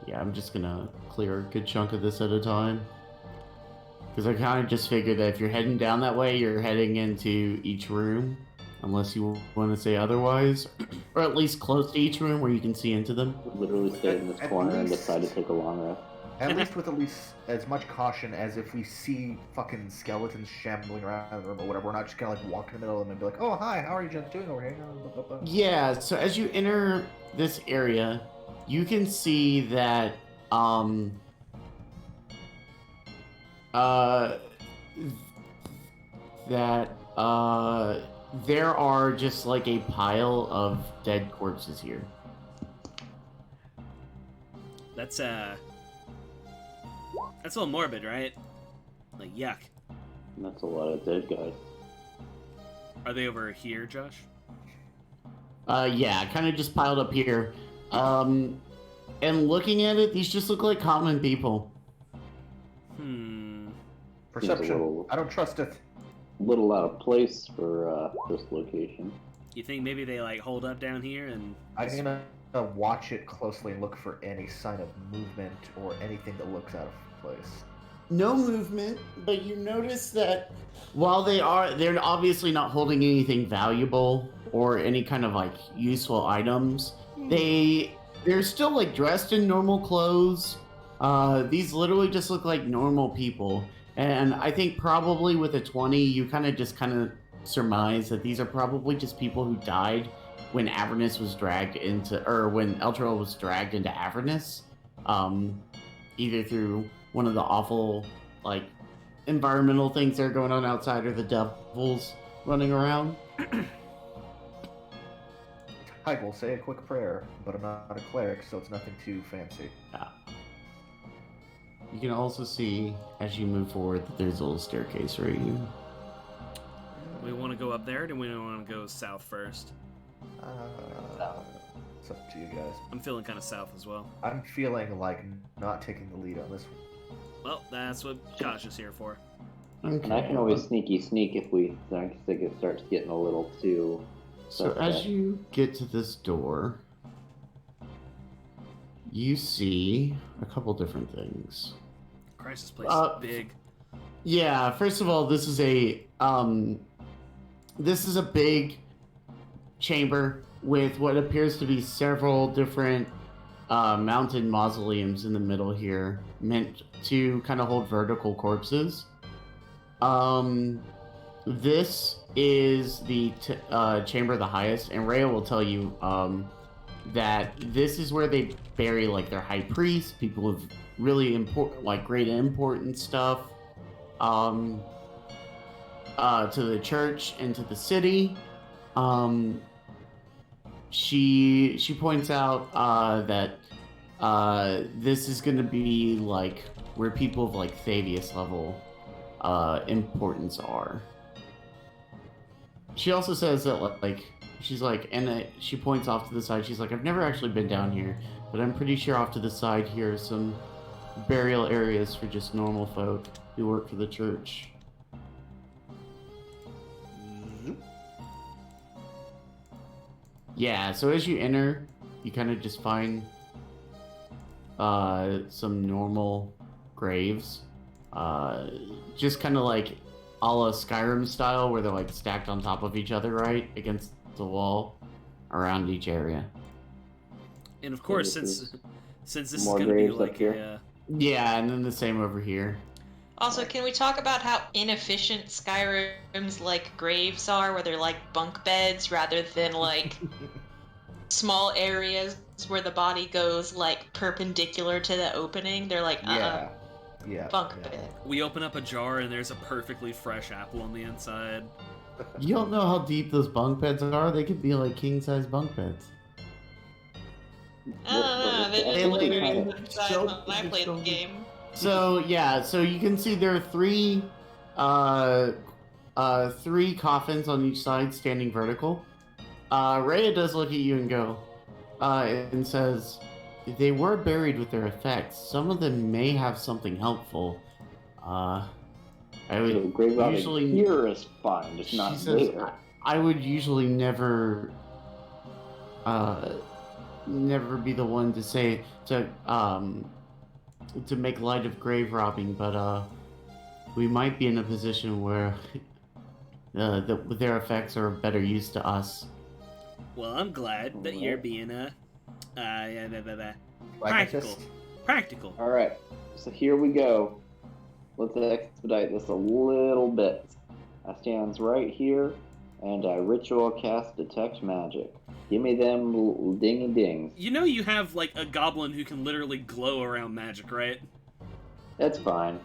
Yeah, I'm just gonna clear a good chunk of this at a time. Because I kind of just figured that if you're heading down that way, you're heading into each room. Unless you want to say otherwise. Or at least close to each room where you can see into them. Literally stayed in this At corner and least- decided to take a long rest. At least with at least as much caution as if we see fucking skeletons shambling around the room or whatever. We're not just gonna like walk in the middle of them and be like, "Oh hi, how are you just doing over here?" Yeah, so as you enter this area, you can see that there are just like a pile of dead corpses here. That's a little morbid, right? Like, yuck. And that's a lot of dead guys. Are they over here, Josh? Yeah, kind of just piled up here. And looking at it, these just look like common people. Perception. little- I don't trust it. Little out of place for this location. You think maybe they like hold up down here and I'm gonna watch it closely and look for any sign of movement or anything that looks out of place. No movement, but you notice that while they're obviously not holding anything valuable or any kind of like useful items, they're still like dressed in normal clothes. These literally just look like normal people. And I think probably with a 20, you kind of surmise that these are probably just people who died when Avernus was dragged into, or when Elturel was dragged into Avernus, either through one of the awful, like, environmental things that are going on outside or the devils running around. I will say a quick prayer, but I'm not a cleric, so it's nothing too fancy. You can also see, as you move forward, that there's a little staircase right here. we want to go up there, or do we want to go south first? It's up to you guys. I'm feeling kind of south as well. I'm feeling like not taking the lead on this one. Well, that's what Josh is here for. Okay. And I can always sneaky sneak if we think it starts getting a little too. So as you get to this door, you see a couple different things. Crisis place is big. Yeah, first of all, this is a big chamber with what appears to be several different mounted mausoleums in the middle here, meant to kind of hold vertical corpses. This is the chamber of the highest, and Rhea will tell you that this is where they bury like their high priests, people of really important, like great important stuff, to the church and to the city. She points out that this is going to be like where people of like Thavius level importance are. She also says that like she's like, and she points off to the side. She's like, I've never actually been down here, but I'm pretty sure off to the side here are some burial areas for just normal folk who work for the church. Yeah, so as you enter, you kind of just find some normal graves. Just kind of like a la Skyrim style, where they're like stacked on top of each other, right? Against the wall around each area. And of course, this since this is more going to be graves up like here. Yeah, and then the same over here. Also, can we talk about how inefficient Skyrim's like graves are, where they're like bunk beds rather than like small areas where the body goes like perpendicular to the opening? They're like, Yeah. bunk bed. we open up a jar and there's a perfectly fresh apple on the inside. You don't know how deep those bunk beds are. They could be like king-size bunk beds. I don't know. They They just look look kind very of good size so- when I played the game. So yeah, so you can see there are three 3 coffins on each side standing vertical. Rhea does look at you and go, and says, they were buried with their effects. Some of them may have something helpful. I would grave robbing usually here is fine, just she not says, there. I would usually never be the one to say to make light of grave robbing, but we might be in a position where their effects are of better use to us. Well, I'm glad that you're being Pragmatist? practical. All right, so here we go. Let's expedite this a little bit. I stands right here, and I ritual cast detect magic. Give me them dingy dings. You know you have like a goblin who can literally glow around magic, right? That's fine.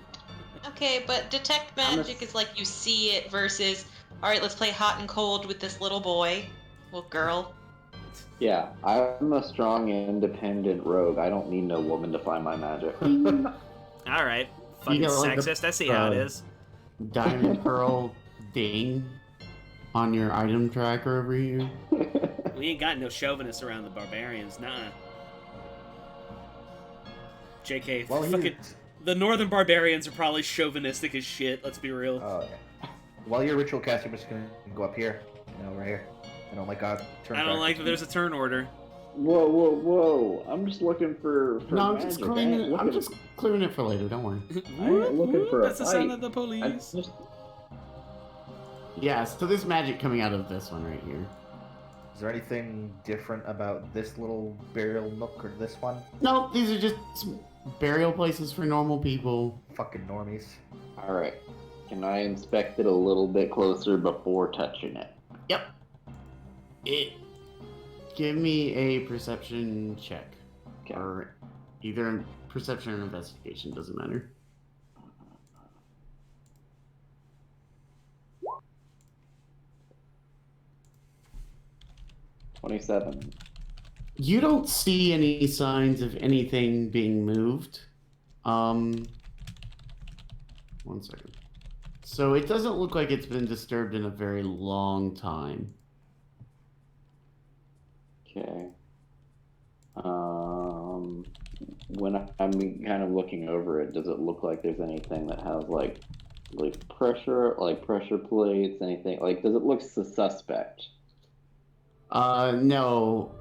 Okay, but detect magic is like you see it versus, all right, let's play hot and cold with this little boy, little girl. Yeah, I'm a strong, independent rogue. I don't need no woman to find my magic. All right, fucking got, like, sexist. I see how it is. Diamond pearl ding on your item tracker over here. We ain't got no chauvinists around the barbarians, nah. JK, Well, fucking the northern barbarians are probably chauvinistic as shit. Let's be real. Oh, yeah. While you're ritual casting, I'm just gonna go up here. Right here. I don't like turn. I don't like that there's a turn order. Whoa! I'm just looking for No, I'm magic. just clearing it. I'm just clearing it for later. Don't worry. I ain't looking for a That's the sound fight. of the police. Yeah, so there's magic coming out of this one right here. Is there anything different about this little burial nook or this one? No, these are just burial places for normal people. Fucking normies. All right. Can I inspect it a little bit closer before touching it? Yep. Give me a perception check. Okay. Or either perception or investigation, doesn't matter. $27. You don't see any signs of anything being moved. 1 second. So it doesn't look like it's been disturbed in a very long time. Okay. When I'm kind of looking over it, does it look like there's anything that has like pressure plates, anything like? Does it look suspect? No.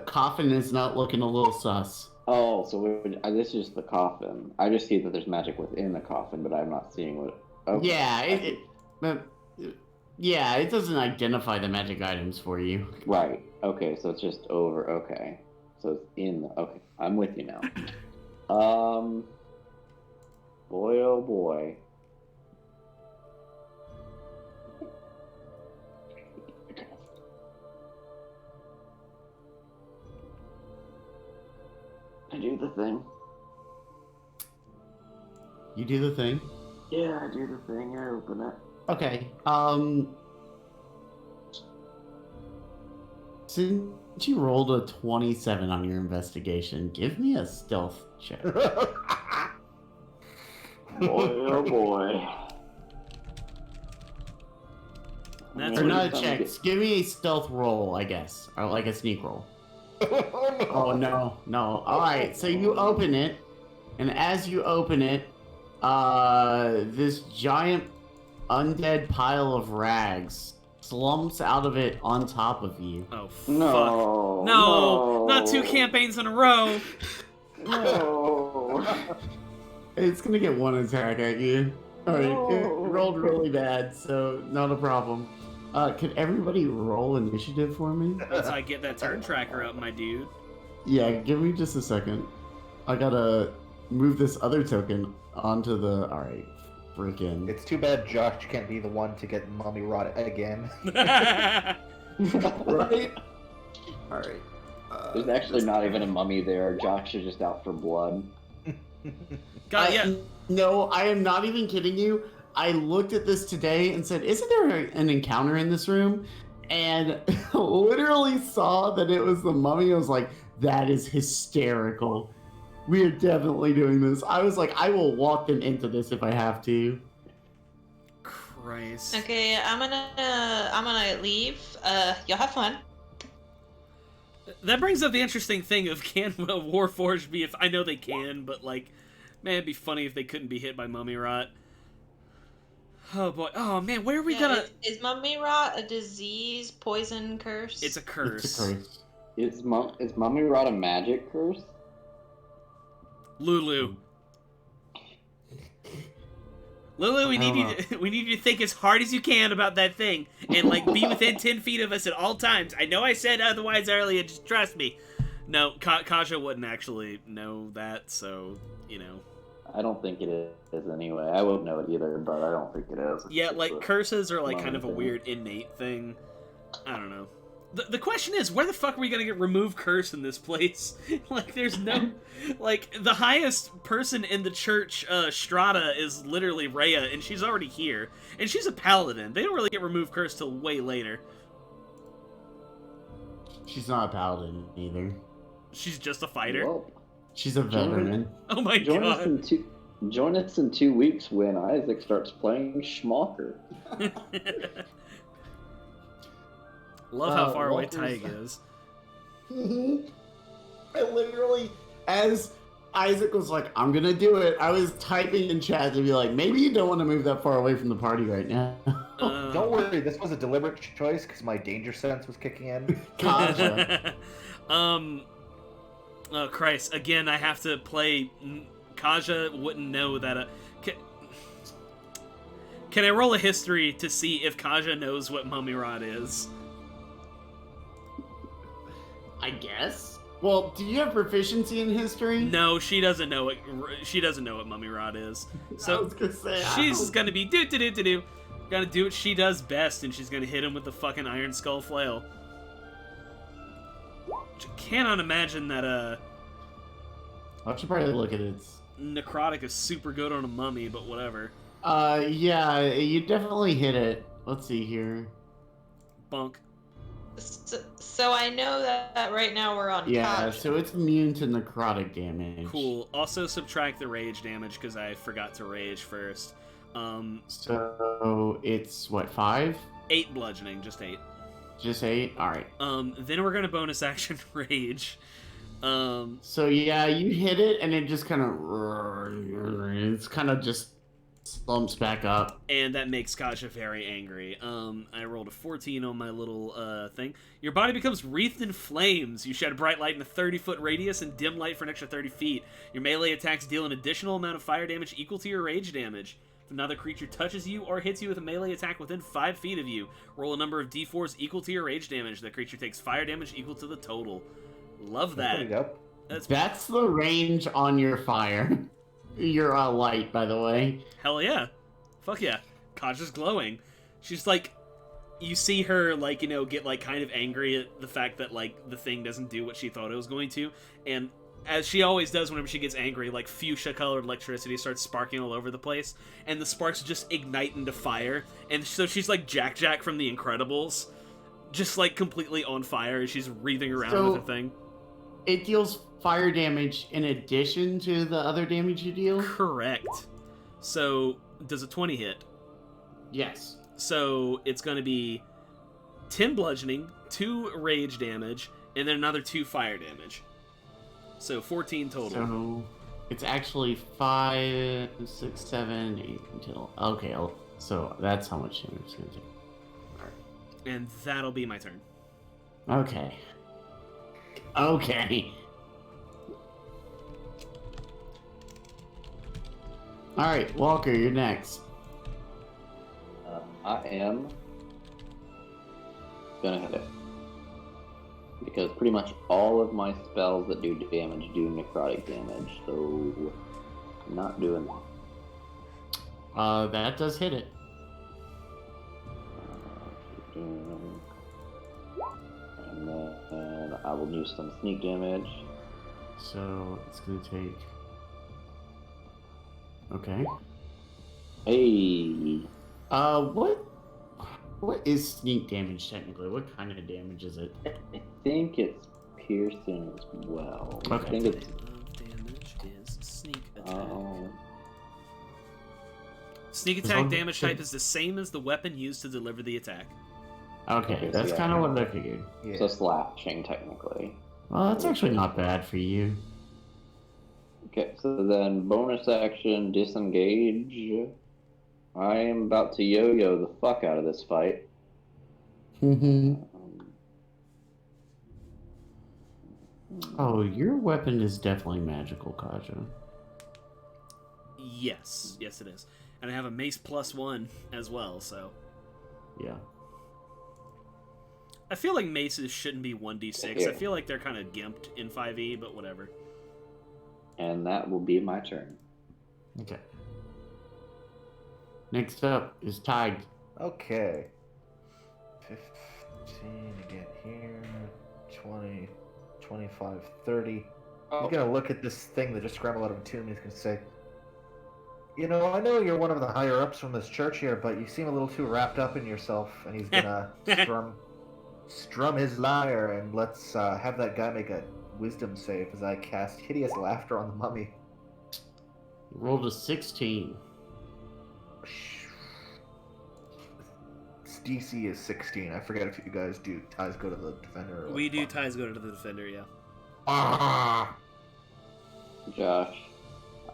Coffin is not looking a little sus. Oh, so this is just the coffin. I just see that there's magic within the coffin, but I'm not seeing what. Okay. Yeah, it doesn't identify the magic items for you. Right. Okay, so it's just over. Okay, so it's in. Okay, I'm with you now. Boy, oh boy. I do the thing. You do the thing? Yeah, I do the thing. I open it. Okay, since you rolled a 27 on your investigation, give me a stealth check. Boy, oh boy. That's Or what not a check, give me a stealth roll, I guess. Or like a sneak roll. Oh no. Alright, so you open it, and as you open it, this giant undead pile of rags slumps out of it on top of you. Oh, fuck. No, Not 2 campaigns in a row. No. It's gonna get 1 attack at you. Alright, it No. rolled really bad, so not a problem. Could everybody roll initiative for me? Once I get that turn tracker up, my dude. Yeah, give me just a second. I gotta move this other token onto the... Alright, freaking... It's too bad Josh can't be the one to get mummy rot again. Right? Alright. There's actually not even a mummy there. Josh is just out for blood. God, yeah. No, I am not even kidding you. I looked at this today and said, isn't there an encounter in this room? And literally saw that it was the mummy. I was like, that is hysterical. We are definitely doing this. I was like, I will walk them into this if I have to. Christ. Okay, I'm gonna leave. Y'all have fun. That brings up the interesting thing of can a Warforged be if I know they can, but like, man, it'd be funny if they couldn't be hit by mummy rot. Oh boy. Oh man, where are we gonna? Is mummy rot a disease, poison, curse? It's a curse. It's a curse. Is Mummy Rot a magic curse? Lulu. Lulu, we need you to think as hard as you can about that thing, and like be within 10 feet of us at all times. I know I said otherwise earlier. Just trust me. No, Kaja wouldn't actually know that, so you know. I don't think it is anyway. I wouldn't know it either, but I don't think it is. Yeah, like curses are like mummy kind of a thing. weird innate thing. I don't know. The question is, where the fuck are we gonna get remove curse in this place? Like, there's no... Like, the highest person in the church, Strata, is literally Rhea, and she's already here. And she's a paladin. They don't really get remove curse till way later. She's not a paladin either. She's just a fighter. Well, She's a veteran. Oh my god. Join us in 2 weeks when Isaac starts playing Schmalker. Love how far away Walter's- Tyg is. I literally, as Isaac was like, I'm gonna do it, I was typing in chat to be like, maybe you don't want to move that far away from the party right now. Don't worry, this was a deliberate choice because my danger sense was kicking in. Kaja. Oh Christ! Again, I have to play. Kaja wouldn't know that. Can I roll a history to see if Kaja knows what mummy rot is? I guess. Well, do you have proficiency in history? No, she doesn't know it. She doesn't know what mummy rot is. I So was gonna say, she's gonna be do. Gonna do what she does best, and she's gonna hit him with the fucking iron skull flail. Which I cannot imagine that I should probably look at it. necrotic is super good on a mummy, but whatever. Yeah, you definitely hit it. Let's see here. Bunk. So I know that right now we're on Yeah, Kaja. so it's immune to necrotic damage. Cool. Also subtract the rage damage because I forgot to rage first. So it's what, 5? 8 bludgeoning, just 8. Just 8? Alright. Then we're gonna bonus action rage. So yeah, you hit it and it just it's kind of just slumps back up. And that makes Kaja very angry. I rolled a 14 on my little thing. Your body becomes wreathed in flames. You shed bright light in a 30-foot radius and dim light for an extra 30 feet. Your melee attacks deal an additional amount of fire damage equal to your rage damage. If another creature touches you or hits you with a melee attack within 5 feet of you, roll a number of d4s equal to your rage damage. The creature takes fire damage equal to the total. Love that. Pretty dope. That's the range on your fire. Your light, by the way. Hell yeah. Fuck yeah. Kaja's glowing. She's like, you see her, like, you know, get, like, kind of angry at the fact that, like, the thing doesn't do what she thought it was going to. And as she always does whenever she gets angry, like, fuchsia-colored electricity starts sparking all over the place. And the sparks just ignite into fire. And so she's like Jack from The Incredibles. Just, like, completely on fire as she's wreathing around with her thing. It deals fire damage in addition to the other damage you deal? Correct. So, does a 20 hit? Yes. So, it's going to be 10 bludgeoning, 2 rage damage, and then another 2 fire damage. So, 14 total. So, it's actually 5, 6, 7, 8 until... Okay, so that's how much damage it's going to take. And that'll be my turn. Okay. Okay. Alright, Walker, you're next. I am gonna hit it. Because pretty much all of my spells that do damage do necrotic damage, so I'm not doing that. That does hit it. And then I will use some sneak damage. So, it's gonna take... Okay. Hey! What is sneak damage technically? What kind of damage is it? I think it's piercing as well. Okay. I think it's Damage is sneak attack. Sneak attack damage type is the same as the weapon used to deliver the attack. Okay, that's kind of what I figured. Yeah. So slashing, technically. Well, that's actually not bad for you. Okay, so then bonus action, disengage. I am about to yo-yo the fuck out of this fight. Oh, your weapon is definitely magical, Kaja. Yes, it is. And I have a mace +1 as well, so... Yeah. I feel like maces shouldn't be 1d6. Yeah. I feel like they're kind of gimped in 5e, but whatever. And that will be my turn. Okay. Next up is Tagged. Okay. 15 again here. 20, 25, 30. Oh. He's gonna look at this thing that just scrambled out of a tomb and he's gonna say, "You know, I know you're one of the higher ups from this church here, but you seem a little too wrapped up in yourself." And he's gonna strum his lyre, and let's have that guy make a wisdom save as I cast Hideous Laughter on the mummy. Rolled a 16. DC is 16. I forget if you guys do ties go to the defender. Or We do ties go to the defender, yeah. Ah! Josh,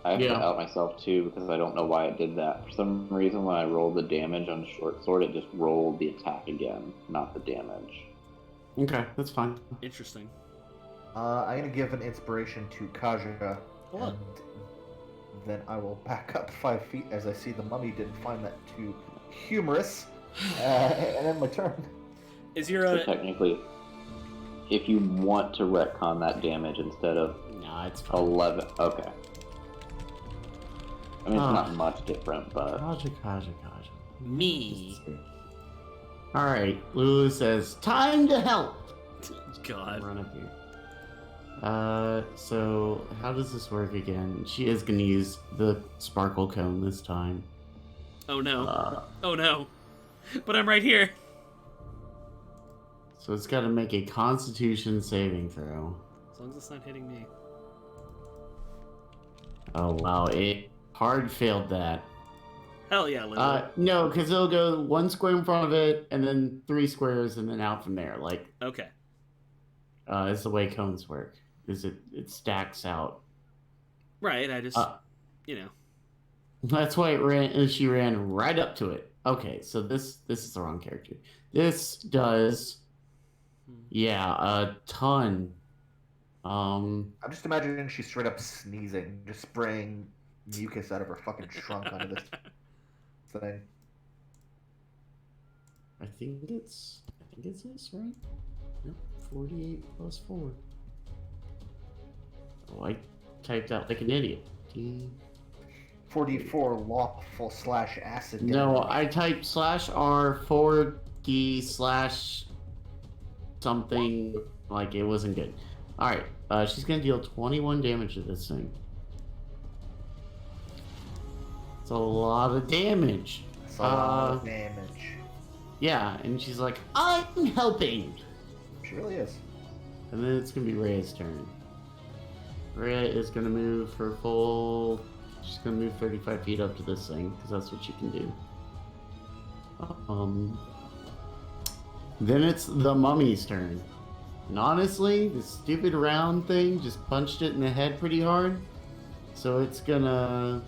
I have Yeah. to out myself too because I don't know why it did that. For some reason, when I rolled the damage on short sword, it just rolled the attack again, not the damage. Okay, that's fine. Interesting. I'm gonna give an inspiration to Kaja, Hold on. and then I will back up 5 feet as I see the mummy didn't find that too humorous, and then my turn. Is your So technically, if you want to retcon that damage instead of Nah, it's fine. 11, okay. I mean, Ah. it's not much different, but Kaja. me? Alright, Lulu says, time to help! God. Run up here. So how does this work again? She is gonna use the sparkle cone this time. Oh no. Uh, Oh no. But I'm right here. So it's gotta make a constitution saving throw. As long as it's not hitting me. Oh wow, it hard failed that. Hell yeah, Lily. No, because it'll go 1 square in front of it, and then 3 squares, and then out from there. Like, Okay. is the way cones work. Is it stacks out. Right, I just, Uh, you know. That's why it ran. She ran right up to it. Okay, so this is the wrong character. This does, yeah, a ton. I'm just imagining she's straight up sneezing, just spraying mucus out of her fucking trunk onto this thing. I think it's this, right? Yep, 48 plus 4. Oh, I typed out like an idiot. 44 lawful / acid. No, damage. I typed /R 4D / something, like it wasn't good. Alright, she's gonna deal 21 damage to this thing. It's a lot of damage. That's a lot of damage. Yeah, and she's like, I'm helping! She really is. And then it's gonna be Rhea's turn. Rhea is gonna move her full. She's gonna move 35 feet up to this thing, because that's what she can do. Then it's the mummy's turn. And honestly, this stupid round thing just punched it in the head pretty hard. So it's gonna...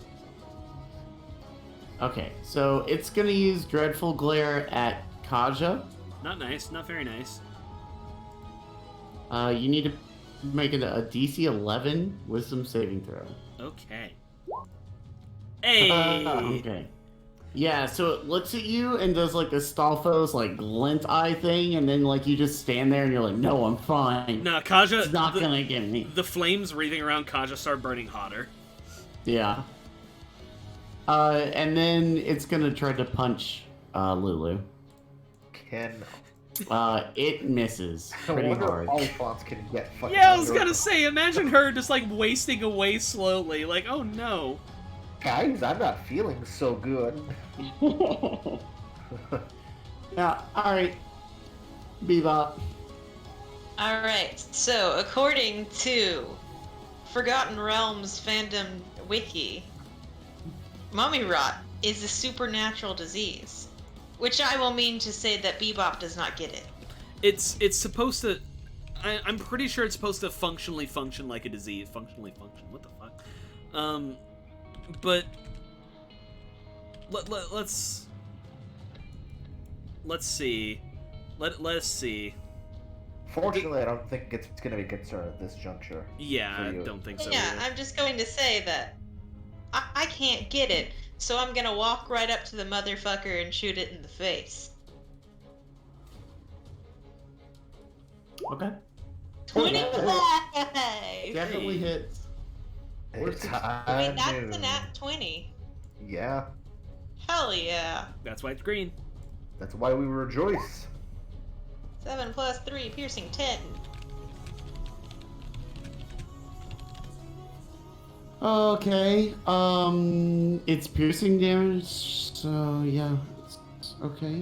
Okay, so it's gonna use Dreadful Glare at Kaja. Not nice, not very nice. You need to make it a DC 11 Wisdom saving throw. Okay. Hey! Okay. Yeah, so it looks at you and does like a Stalfos like glint eye thing, and then like you just stand there and you're like, no, I'm fine. Nah, Kaja, It's not gonna get me. the flames wreathing around Kaja start burning hotter. Yeah. And then it's gonna try to punch Lulu. It misses I pretty wonder hard. if Oliphants can get fucking. Yeah, I was under gonna it. say, imagine her just like wasting away slowly. Like, oh no. Guys, I'm not feeling so good. Yeah, alright. Bebop. Alright, so according to Forgotten Realms fandom wiki, Mummy Rot is a supernatural disease. Which I will mean to say that Bebop does not get it. It's supposed to... I'm pretty sure it's supposed to functionally function like a disease. Functionally function? What the fuck? But... Let's see. Let us see. Fortunately, I don't think it's going to be a concern at this juncture. Yeah, I don't think so. Yeah, either. I'm just going to say that I can't get it, so I'm gonna walk right up to the motherfucker and shoot it in the face. Okay. 25! Definitely hits. It's I mean, that's a nat 20. Yeah, Hell yeah. That's why it's green. that's why we rejoice. 7 plus 3, piercing 10. Okay. It's piercing damage, so yeah. Okay.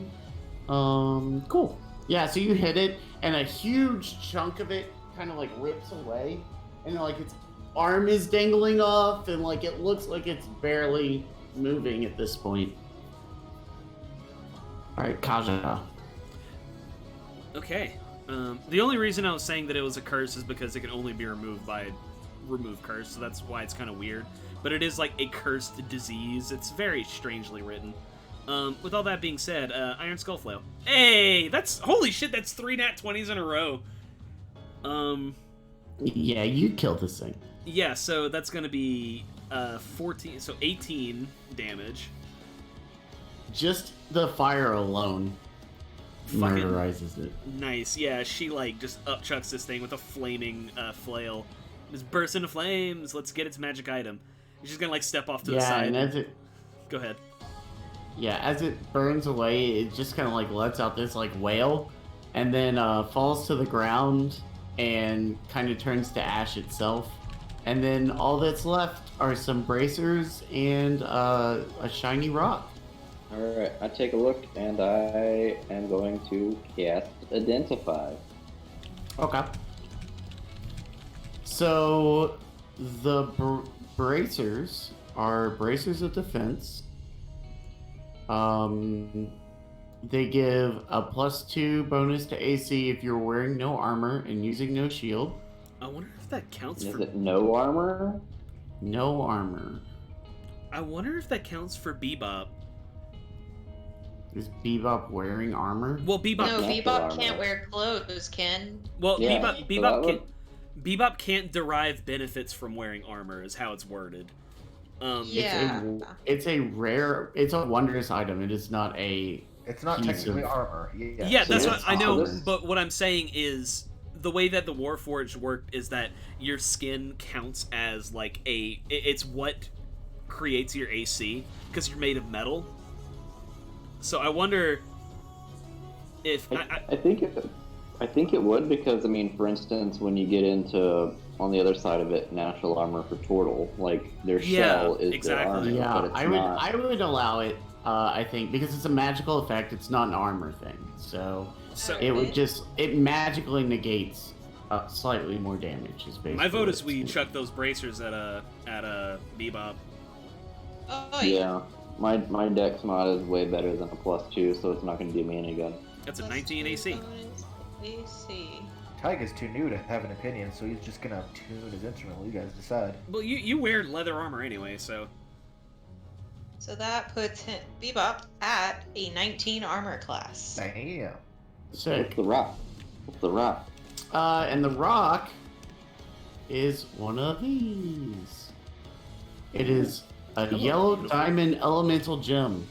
Cool. Yeah, so you hit it, and a huge chunk of it kind of like rips away, and like its arm is dangling off, and like it looks like it's barely moving at this point. All right, Kaja. Okay. The only reason I was saying that it was a curse is because it can only be removed by remove curse, so that's why it's kind of weird. But it is like a cursed disease. It's very strangely written. With all that being said, Iron Skullflail. Hey, that's holy shit! That's 3 nat 20s in a row. Yeah, you killed this thing. Yeah, so that's gonna be 14, so 18 damage. Just the fire alone Fucking murderizes it. nice. Yeah, she like just upchucks this thing with a flaming flail. Just bursts into flames. Let's get its magic item. She's gonna like step off to the side. And as it Go ahead. as it burns away, it just kind of like lets out this like wail, and then falls to the ground and kind of turns to ash itself. And then all that's left are some bracers and a shiny rock. Alright, I take a look and I am going to cast Identify. Okay. So the bracers are bracers of defense. They give a +2 bonus to AC if you're wearing no armor and using no shield. I wonder if that counts Is for. it no armor? No armor. I wonder if that counts for Bebop. Is Bebop wearing armor? Well, Bebop. No, Can't Bebop armor. can't wear clothes, Ken. Well, Yeah, Bebop. so Bebop that can't. Bebop can't derive benefits from wearing armor, is how it's worded. Yeah. It's a rare. It's a wondrous item. It is not a. It's not Piece technically of- armor. Yeah, so that's it's what I know. awesome. But what I'm saying is the way that the Warforged worked is that your skin counts as like it's what creates your AC because you're made of metal. So I wonder if I think it would, because I mean, for instance, when you get into on the other side of it, natural armor for Turtle, like their shell is exactly. their armor, but Yeah, it's not. I would allow it. I think because it's a magical effect. It's not an armor thing. So it would just magically negates slightly more damage. Is basically my vote what is we it's- chuck those bracers at Bebop. Oh, Yeah, my dex mod is way better than a +2, so it's not going to do me any good. That's a 19 AC. AC. Tyga's too new to have an opinion, so he's just gonna tune his instrument. You guys decide. Well, you wear leather armor anyway, so So that puts Bebop at a 19 armor class. Damn. Sick. What's the rock? What's the rock? And the rock is one of these. It is a yellow diamond elemental gem.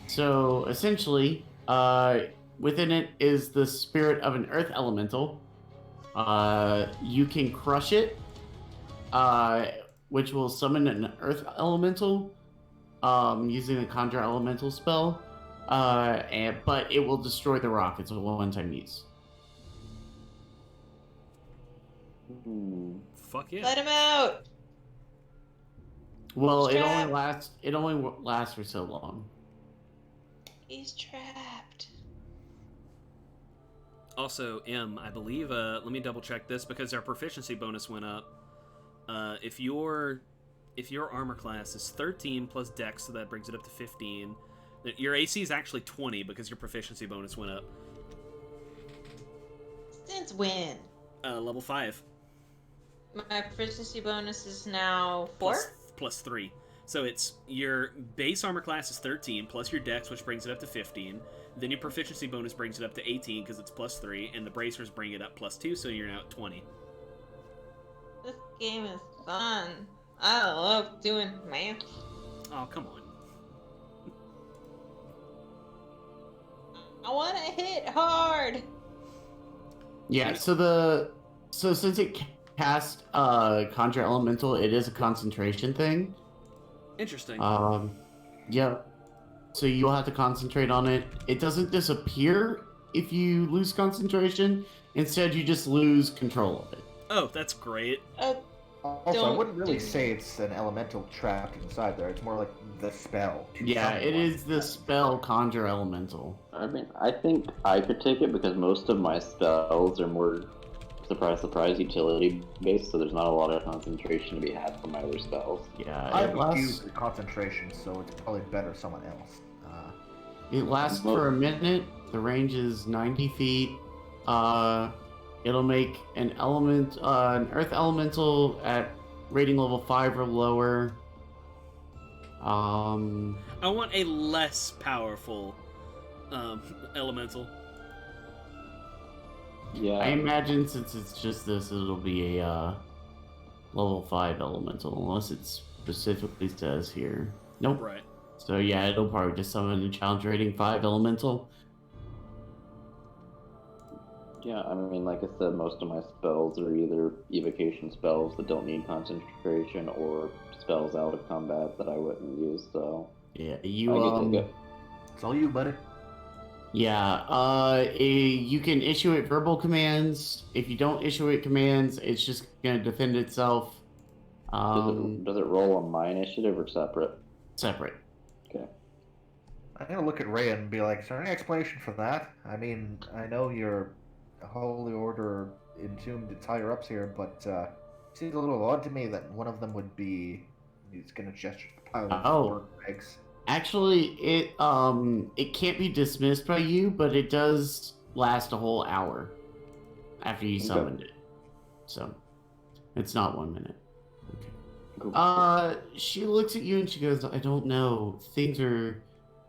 So essentially, within it is the spirit of an earth elemental. You can crush it, which will summon an earth elemental using a conjure elemental spell. But it will destroy the rock. It's a one-time use. fuck yeah. Let him out! Well, He's it only trapped. lasts. It only lasts for so long. He's trapped. Also, I believe, let me double check this because our proficiency bonus went up. If you're if your armor class is 13 plus Dex, so that brings it up to 15. Your AC is actually 20 because your proficiency bonus went up. Since when? Level 5. My proficiency bonus is now 4? Plus 3. So it's your base armor class is 13 plus your Dex, which brings it up to 15. Then your proficiency bonus brings it up to 18 because it's plus 3, and the bracers bring it up plus 2, so you're now at 20. This game is fun. I love doing math. Oh, come on. I want to hit hard. Yeah, so since it cast Conjure Elemental, it is a concentration thing. Interesting. Yeah. So you'll have to concentrate on it. It doesn't disappear if you lose concentration. Instead, you just lose control of it. Oh, that's great. Also, I wouldn't really say it's an elemental trapped inside there. It's more like the spell. Yeah, it is the spell Conjure Elemental. I mean, I think I could take it because most of my spells are more surprise utility based, so there's not a lot of concentration to be had from my other spells. Yeah, I it would use lasts, the concentration, so it's probably better someone else. it lasts for a minute. The range is 90 feet. It'll make an earth elemental at rating level 5 or lower. I want a less powerful elemental. Yeah. I imagine since it's just this, it'll be a level 5 elemental, unless it specifically says here. Nope. Right. So yeah, it'll probably just summon a challenge rating 5 elemental. Yeah, I mean, like I said, most of my spells are either evocation spells that don't need concentration or spells out of combat that I wouldn't use, so... Yeah, I can take it. It's all you, buddy. Yeah, you can issue it verbal commands. If you don't issue it commands, it's just gonna defend itself. Does it roll on my initiative or separate? Separate. Okay. I'm gonna look at Ray and be like, is there any explanation for that? I mean, I know you're a Holy Order entombed its higher ups here, but it seems a little odd to me that one of them would be. He's gonna gesture to the pile of work eggs. Actually, it can't be dismissed by you, but it does last a whole hour after you summoned it. So it's not 1 minute. Okay. Cool. She looks at you and she goes, I don't know. Things are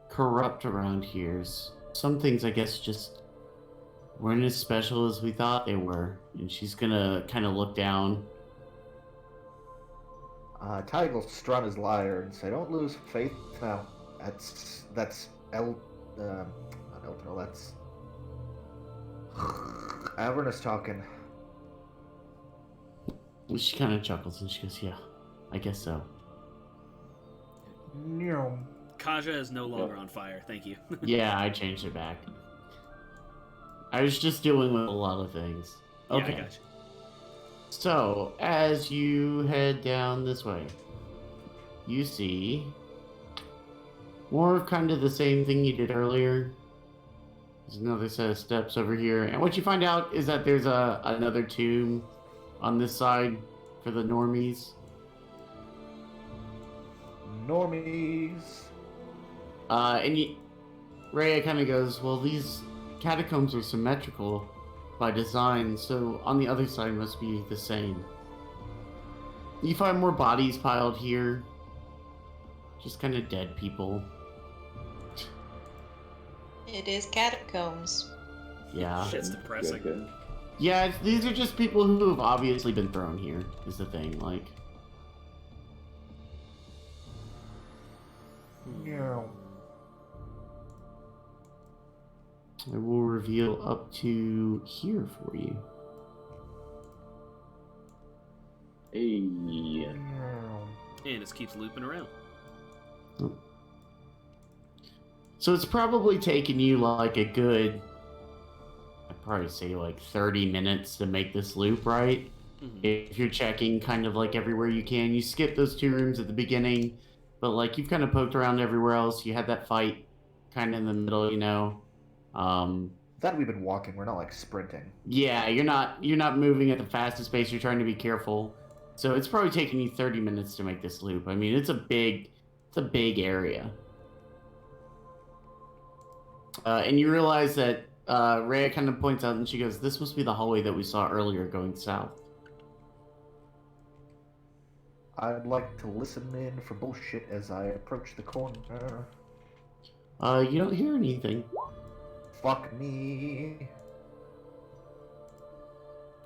corrupt around here. Some things, I guess, just weren't as special as we thought they were. And she's gonna kind of look down. Tig will strut his lyre and say, "Don't lose faith now. That's not Eldrall, that's Avernus talking." She kind of chuckles and she goes, yeah, I guess so. No. Kaja is no longer on fire. Thank you. Yeah, I changed it back. I was just dealing with a lot of things. Okay. Yeah, I got you. So, as you head down this way, you see more of kind of the same thing you did earlier. There's another set of steps over here. And what you find out is that there's another tomb on this side for the normies. Normies. And Rhea kind of goes, well, these catacombs are symmetrical by design, so on the other side must be the same. You find more bodies piled here. Just kind of dead people. It is catacombs. Yeah. Shit's depressing. Good. Yeah, these are just people who have obviously been thrown here, is the thing, like. No. I will reveal up to here for you. Hey. No. And it just keeps looping around. So it's probably taken you like a good, I'd probably say like 30 minutes to make this loop, right? Mm-hmm. If you're checking kind of like everywhere you can. You skip those 2 rooms at the beginning, but like you've kind of poked around everywhere else. You had that fight kind of in the middle, you know. That we've been walking. We're not like sprinting. Yeah, you're not moving at the fastest pace. You're trying to be careful. So it's probably taking you 30 minutes to make this loop. I mean, it's a big area. And you realize that Rhea kind of points out and she goes, this must be the hallway that we saw earlier going south. I'd like to listen in for bullshit as I approach the corner. You don't hear anything. Fuck me.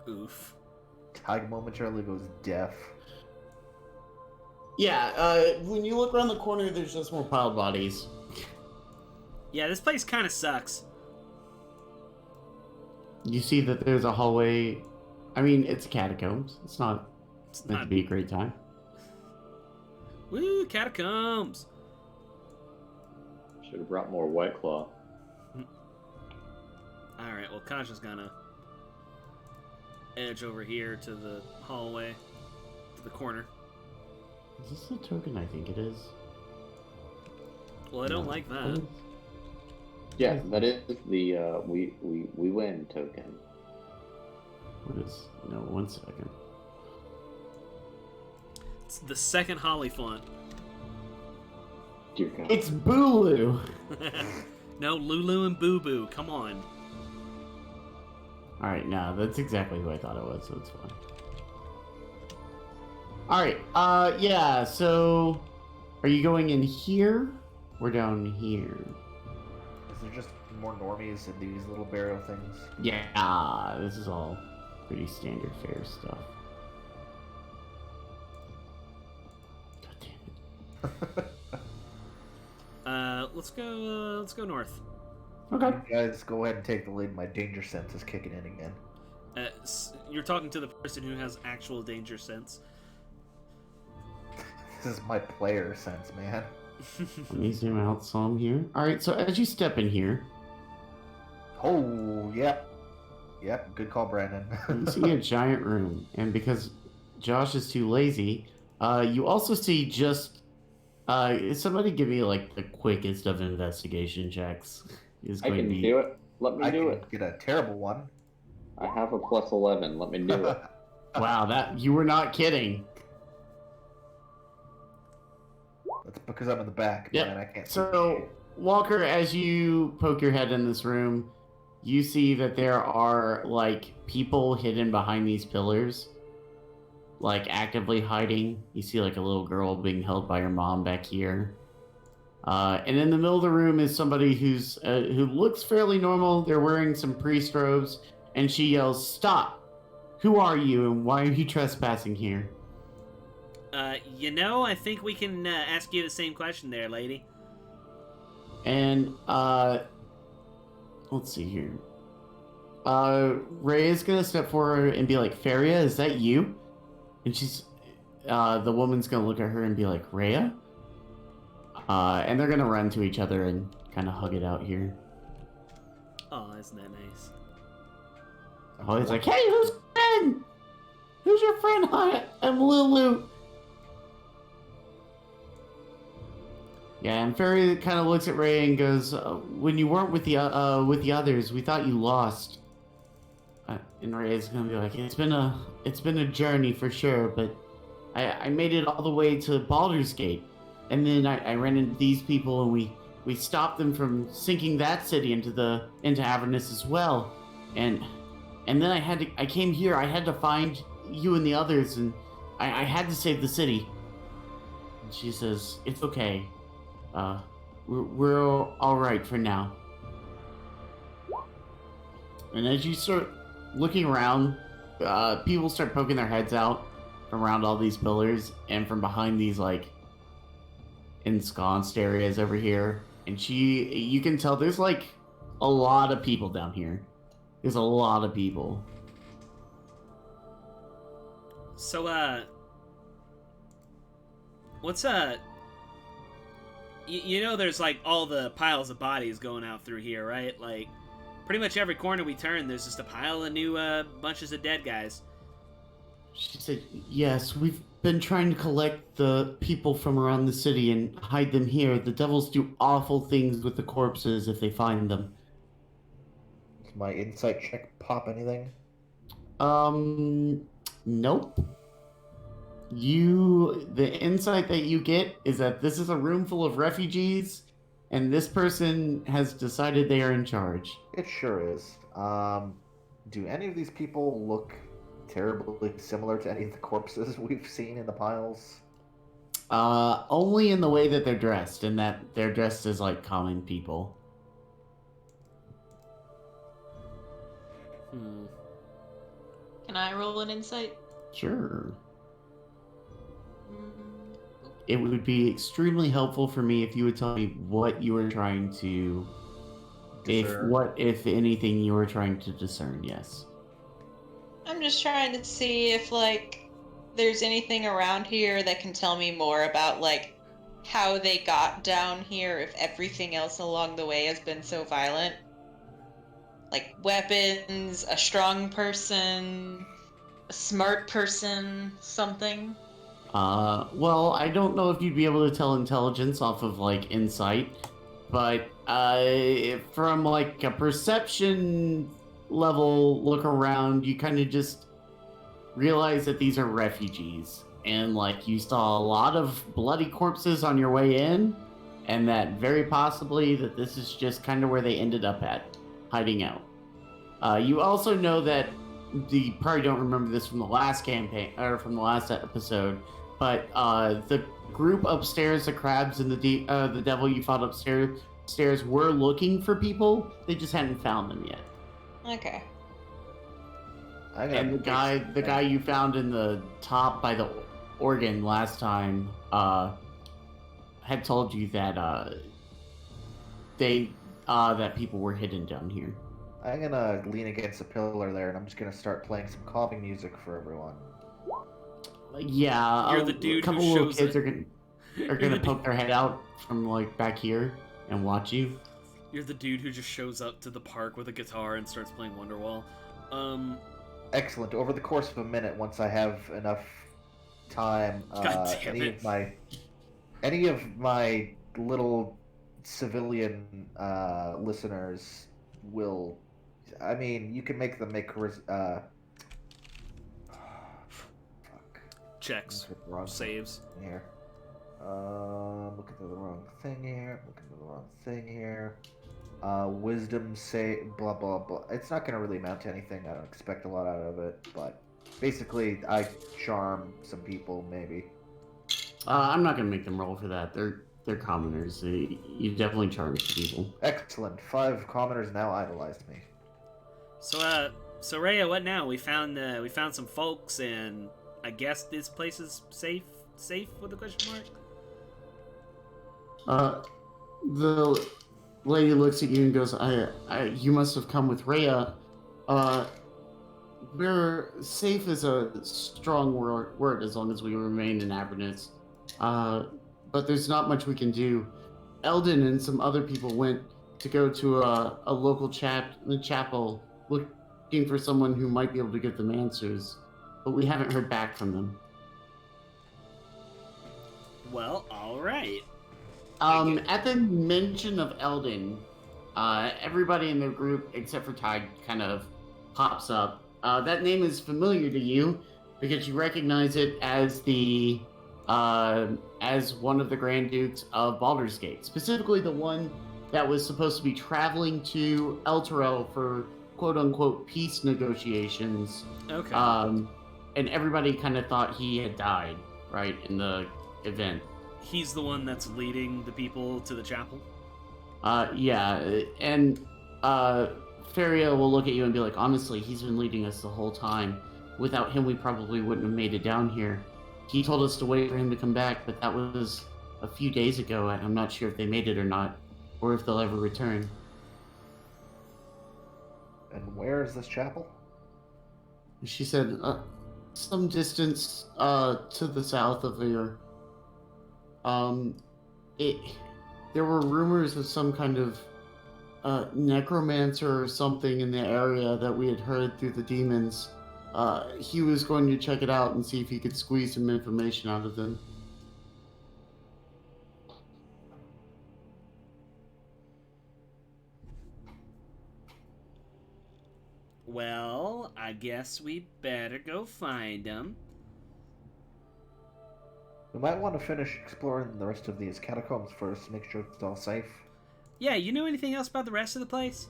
Oof. Tiger momentarily goes deaf. Yeah, when you look around the corner, there's just more piled bodies. Yeah, this place kind of sucks. You see that there's a hallway. I mean, it's catacombs. It's not meant to be a great time. Woo, catacombs. Should have brought more White Claw. Alright, well, Kasha's gonna edge over here to the hallway, to the corner. Is this the token? I think it is. Well, I don't like that. Yeah, that is the we win token. What is? No, 1 second. It's the second Holly font. Dear God. It's Bulu. No, Lulu and Boo Boo. Come on. All right, no, that's exactly who I thought it was, so it's fine. All right, yeah. So, are you going in here or down here? Is there just more normies in these little burial things? Yeah, this is all pretty standard fare stuff. God damn it. Let's go north. Okay. You guys go ahead and take the lead. My danger sense is kicking in again. You're talking to the person who has actual danger sense. This is my player sense, man. Let me zoom out some here. All right, so as you step in here, Oh, yep. Yep, good call, Brandon. you see a giant room, and because Josh is too lazy, you also see just somebody give me like the quickest of investigation checks. Is I going can to be do it. Let me I do can it. get a terrible one. I have a plus 11. Let me do it. Wow, that you were not kidding. That's because I'm in the back, Yep. man. I can't see So, shit. Walker, as you poke your head in this room, you see that there are like people hidden behind these pillars, like actively hiding. You see like a little girl being held by her mom back here. And in the middle of the room is somebody who looks fairly normal. They're wearing some priest robes, and she yells, "Stop! Who are you, and why are you trespassing here?" I think we can ask you the same question there, lady. And let's see here. Ray is gonna step forward and be like, "Faria, is that you?" And the woman's gonna look at her and be like, "Rhea?" And they're gonna run to each other and kind of hug it out here. Oh, isn't that nice? Oh, he's like, "Hey, who's your friend? Who's your friend? Hi, I'm Lulu." Yeah, and Fairy kind of looks at Ray and goes, "When you weren't with the others, we thought you lost." And Ray's gonna be like, "It's been a journey for sure, but I made it all the way to Baldur's Gate, and then I ran into these people, and we stopped them from sinking that city into Avernus as well, and then I came here. I had to find you and the others, and I had to save the city." And she says, "It's okay. We're all right for now." And as you start looking around, people start poking their heads out from around all these pillars and from behind these like ensconced areas over here. And you can tell there's like a lot of people down here. There's a lot of people. So, what's you know, there's like all the piles of bodies going out through here, right? Like, pretty much every corner we turn, there's just a pile of new bunches of dead guys. She said, "Yes, we've been trying to collect the people from around the city and hide them here. The devils do awful things with the corpses if they find them." Does my insight check pop anything? Nope. The insight that you get is that this is a room full of refugees, and this person has decided they are in charge. It sure is. Do any of these people look terribly similar to any of the corpses we've seen in the piles? Only in the way that they're dressed, and that they're dressed as like common people. Can I roll an insight? Sure. Mm, It would be extremely helpful for me if you would tell me what you were trying to, if anything, you were trying to discern. Yes. I'm just trying to see if, like, there's anything around here that can tell me more about, like, how they got down here if everything else along the way has been so violent. Like, weapons, a strong person, a smart person, something. Well, I don't know if you'd be able to tell intelligence off of like insight, but from like a perception level look around, you kind of just realize that these are refugees, and like you saw a lot of bloody corpses on your way in, and that very possibly that this is just kind of where they ended up at, hiding out. You also know that you probably don't remember this from the last campaign or from the last episode, but the group upstairs, the crabs and the devil you fought upstairs were looking for people. They just hadn't found them yet. Okay. And the guy you found in the top by the organ last time had told you that that people were hidden down here. I'm gonna lean against a pillar there, and I'm just gonna start playing some calming music for everyone. Yeah, You're the dude a couple who little shows kids up. are gonna poke their head out from like back here and watch you. You're the dude who just shows up to the park with a guitar and starts playing Wonderwall. Excellent. Over the course of a minute, once I have enough time, God damn it. any of my little civilian listeners will. I mean, you can make them make fuck. Checks. Wrong Saves. thing here. Looking at the wrong thing here. Looking at the wrong thing here. Wisdom say blah blah blah. It's not gonna really amount to anything. I don't expect a lot out of it, but basically, I charm some people maybe. I'm not gonna make them roll for that. They're commoners. You definitely charge people. Excellent. 5 commoners now idolized me. So Rhea, what now? We found some folks, and I guess this place is safe. Safe with a question mark. The lady looks at you and goes, you must have come with Rhea. We're safe is a strong word as long as we remain in Avernus. But there's not much we can do. Eldon and some other people went to go to a local chapel looking for someone who might be able to give them answers, but we haven't heard back from them. Well, all right. At the mention of Eldon, everybody in the group except for Tide kind of pops up. That name is familiar to you because you recognize it as as one of the Grand Dukes of Baldur's Gate, specifically the one that was supposed to be traveling to Elturel for quote-unquote peace negotiations. Okay. And everybody kind of thought he had died, right, in the event. He's the one that's leading the people to the chapel? Yeah, and Feria will look at you and be like, honestly, he's been leading us the whole time. Without him, we probably wouldn't have made it down here. He told us to wait for him to come back, but that was a few days ago, and I'm not sure if they made it or not, or if they'll ever return. And where is this chapel? She said, some distance to the south of here. There were rumors of some kind of necromancer or something in the area that we had heard through the demons. He was going to check it out and see if he could squeeze some information out of them. Well, I guess we better go find him. We might want to finish exploring the rest of these catacombs first, make sure it's all safe. Yeah, you know anything else about the rest of the place?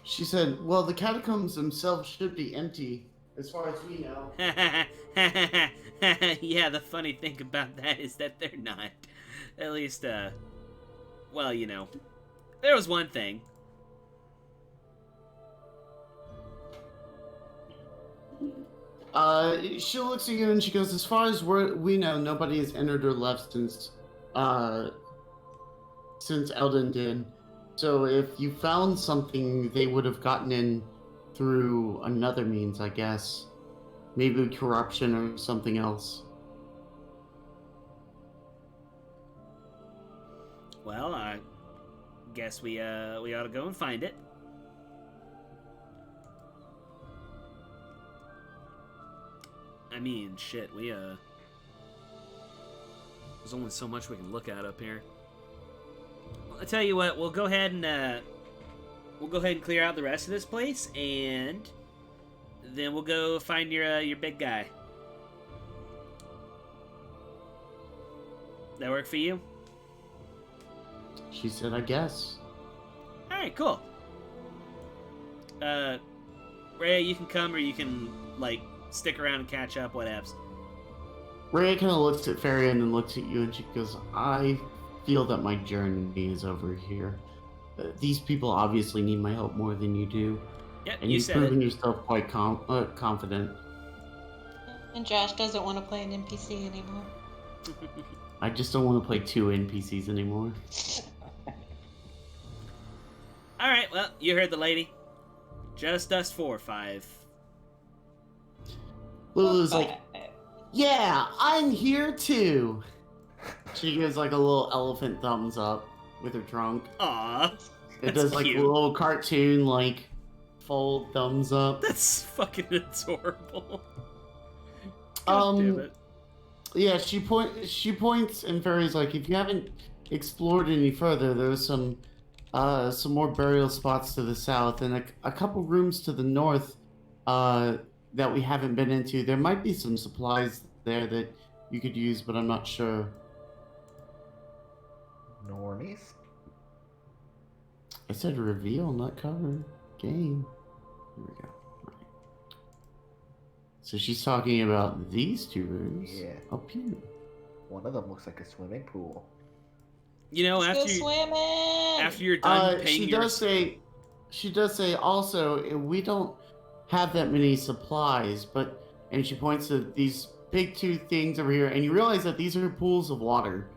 She said, well, the catacombs themselves should be empty, as far as we know. Yeah, the funny thing about that is that they're not. At least, well, you know, there was one thing. She looks at you and she goes, as far as we know, nobody has entered or left since Eldon did. So if you found something, they would have gotten in through another means, I guess. Maybe corruption or something else. Well, I guess we ought to go and find it. I mean, shit, there's only so much we can look at up here. I tell you what, we'll go ahead and clear out the rest of this place, and then we'll go find your big guy. That work for you? She said, I guess. All right, cool. Ray, you can come, or you can like stick around and catch up. Whatevs. Ray kind of looks at Faria and then looks at you, and she goes, I feel that my journey is over here. These people obviously need my help more than you do. Yep, And you you've said proven it. yourself quite confident. And Josh doesn't want to play an NPC anymore. I just don't want to play 2 NPCs anymore. All right, well, you heard the lady. Just us 4 or 5. Lulu's like, yeah, I'm here too. She gives like a little elephant thumbs up with her trunk. Aw, It that's does like cute. a little cartoon like fold thumbs up. That's fucking adorable. God damn it. Yeah, she points and Fairy's like, if you haven't explored any further, there's some more burial spots to the south and a couple rooms to the north that we haven't been into. There might be some supplies there that you could use, but I'm not sure. Normies? I said reveal, not cover. Game. Here we go. Right. So she's talking about these 2 rooms. Yeah. Up here. One of them looks like a swimming pool. You know, Let's after go swimming! after you're done paying she your... does say also we don't have that many supplies, and she points to these big 2 things over here, and you realize that these are pools of water.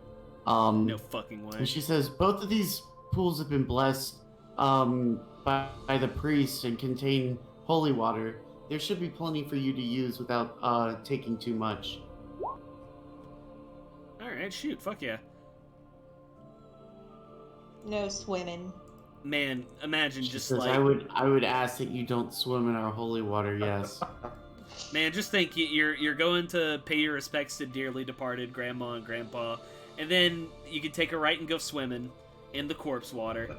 No fucking way. And she says both of these pools have been blessed by the priest and contain holy water. There should be plenty for you to use without taking too much. Alright, shoot, fuck yeah. No swimming. Man, imagine She just says, like... I would ask that you don't swim in our holy water, yes. Man, just think you're going to pay your respects to dearly departed grandma and grandpa, and then you can take a right and go swimming in the corpse water.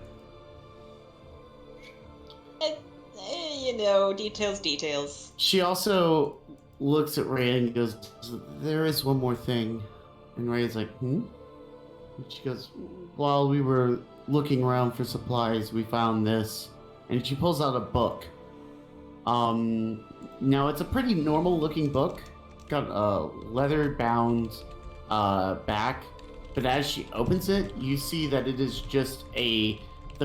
You know, details. She also looks at Ray and goes, there is one more thing. And Ray's like, And she goes, while we were looking around for supplies, we found this. And she pulls out a book. Now it's a pretty normal looking book. Got a leather bound back. But as she opens it, you see that it is just the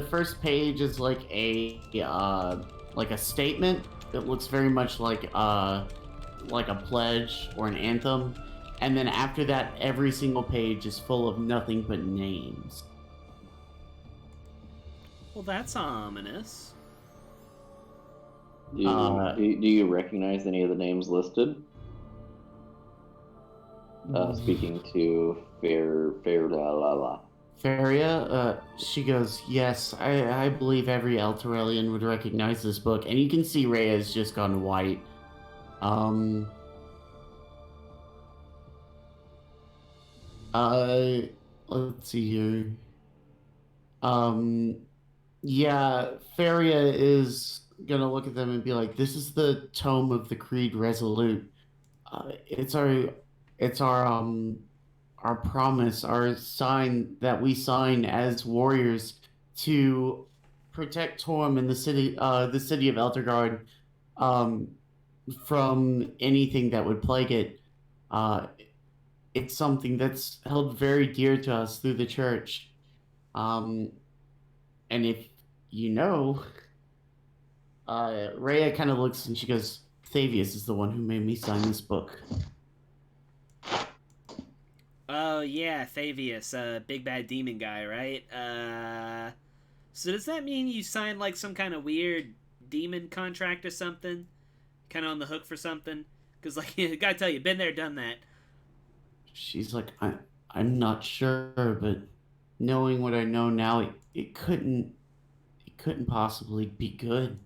first page is like a statement that looks very much like a pledge or an anthem. And then after that, every single page is full of nothing but names. Well, that's ominous. Do you recognize any of the names listed? Speaking to Fair la la la. Faria, she goes, yes, I believe every Elturelian would recognize this book. And you can see Ray has just gone white. Let's see here. Yeah, Faria is gonna look at them and be like, this is the Tome of the Creed Resolute. It's our It's our promise, our sign that we sign as warriors to protect Torm and the city of Eldergard, um, from anything that would plague it. Uh, it's something that's held very dear to us through the church. Um, and if you know, Rhea kind of looks and she goes, Thavius is the one who made me sign this book. Oh yeah, Thavius, big bad demon guy, right? So does that mean you signed like some kind of weird demon contract or something? Kind of on the hook for something? Because like, I gotta tell you, been there, done that. She's like, I'm not sure, but knowing what I know now, it couldn't possibly be good.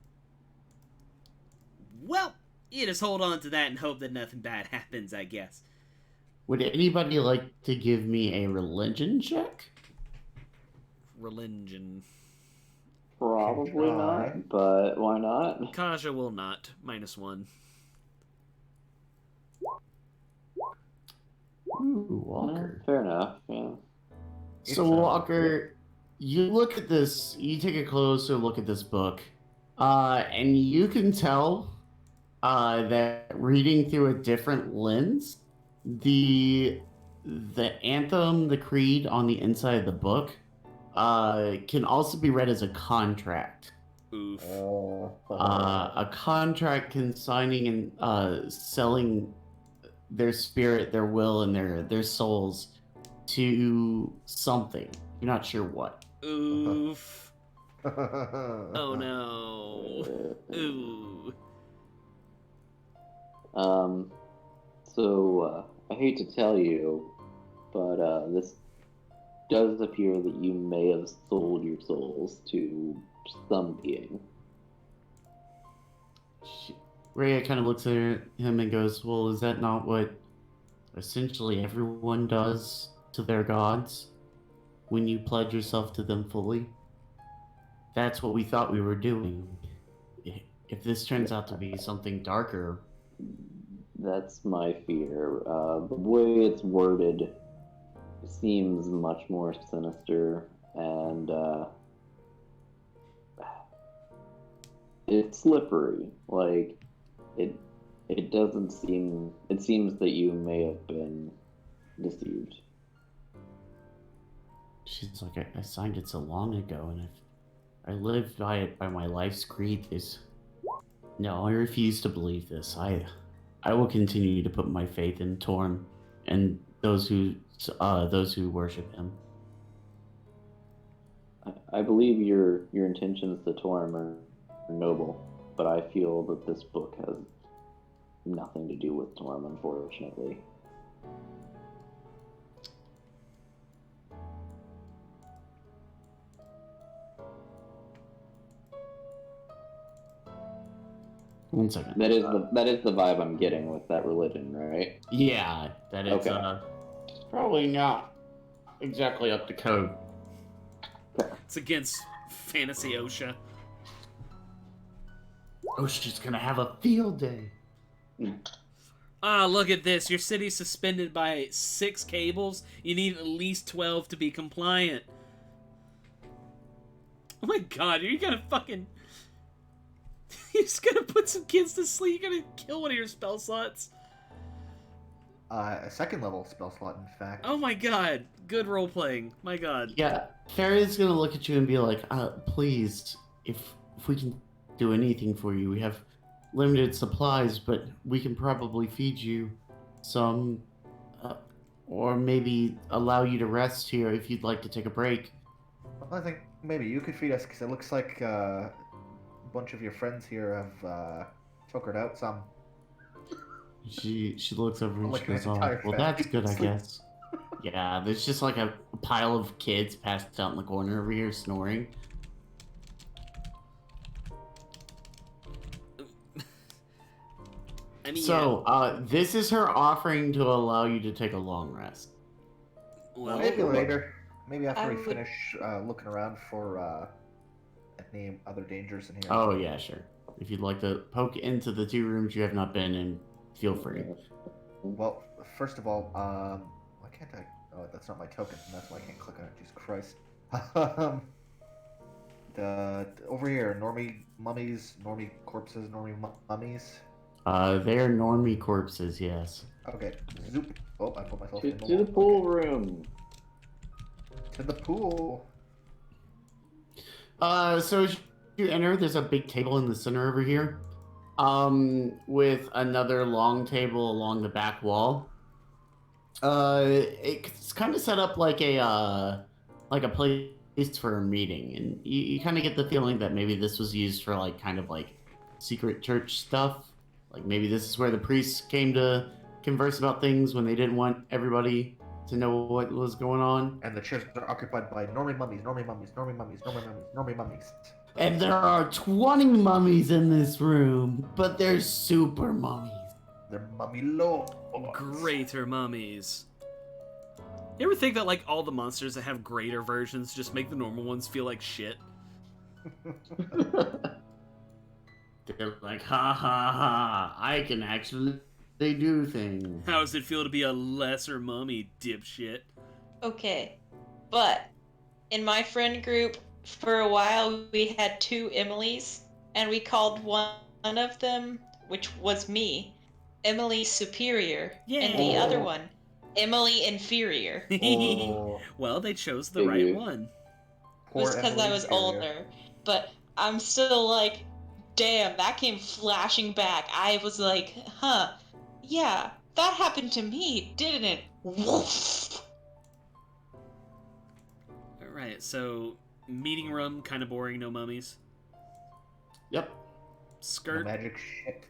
Well, you just hold on to that and hope that nothing bad happens, I guess. Would anybody like to give me a religion check? Religion. Probably not, but why not? Kaja will not. -1. Ooh, Walker. Fair enough, yeah. So, Walker, you look at this, you take a closer look at this book, and you can tell that reading through a different lens, the anthem, the creed on the inside of the book, can also be read as a contract. Oof. A contract consigning and selling their spirit, their will, and their souls to something. You're not sure what. Oof. Oh no. Ooh. So, I hate to tell you, but this does appear that you may have sold your souls to some being. Rhea kind of looks at him and goes, well, is that not what essentially everyone does to their gods when you pledge yourself to them fully? That's what we thought we were doing. If this turns out to be something darker... That's my fear. The way it's worded seems much more sinister, and it's slippery. Like, it doesn't seem... It seems that you may have been deceived. She's like, I signed it so long ago, and I lived by it, by my life's creed. No, I refuse to believe this. I will continue to put my faith in Torm and those who worship him. I believe your intentions to Torm are noble, but I feel that this book has nothing to do with Torm, unfortunately. One second. That is the vibe I'm getting with that religion, right? Yeah, that is Okay. probably not exactly up to code. It's against fantasy OSHA. Oh, she's gonna have a field day. Ah, look at this. Your city's suspended by 6 cables. You need at least 12 to be compliant. Oh my god, are you gonna fucking... You're just gonna put some kids to sleep? You're gonna kill one of your spell slots? A second level spell slot, in fact. Oh my god. Good role-playing. My god. Yeah, Farrah's gonna look at you and be like, please, if we can do anything for you, we have limited supplies, but we can probably feed you some, or maybe allow you to rest here if you'd like to take a break. Well, I think maybe you could feed us, because it looks like a bunch of your friends here have tuckered out some. She looks over and Like she goes, an oh, entire well, that's family good, I sleep. guess. Yeah, there's just like a pile of kids passed out in the corner over here snoring. I mean, So, this is her offering to allow you to take a long rest. well, Maybe later. Maybe after I we would- finish looking around for any other dangers in here. Oh, yeah, sure. If you'd like to poke into the 2 rooms you have not been in, feel free. Well, first of all, why can't I? Oh, that's not my token, and that's why I can't click on it. Jesus Christ. Over here, normie mummies, normie corpses, normie mummies. They're normie corpses, yes. Okay, zoop. Oh, I put myself To, in the to the wall. pool Okay. room. To the pool. So as you enter, there's a big table in the center over here. With another long table along the back wall. It's kind of set up like a place for a meeting, and you kind of get the feeling that maybe this was used for like kind of like secret church stuff. Like maybe this is where the priests came to converse about things when they didn't want everybody to know what was going on. And the chairs are occupied by normie mummies, normie mummies, normie mummies, normie mummies, normie mummies. And there are 20 mummies in this room, but they're super mummies. They're mummy lords. Greater mummies. You ever think that like all the monsters that have greater versions just make the normal ones feel like shit? They're like, ha ha ha, I can actually do things. How does it feel to be a lesser mummy, dipshit? Okay, but in my friend group, for a while we had two Emilys, and we called one of them, which was me, Emily Superior, and the Yeah. other one, Emily Inferior. Oh, Well, they chose the right Figured. one. It poor was because I Emily was Inferior. older, but I'm still like, damn, that came flashing back. I was like, huh, yeah, that happened to me, didn't it? Woof. Alright, so meeting room, kind of boring, no mummies. Yep. No Skirt. magic shit.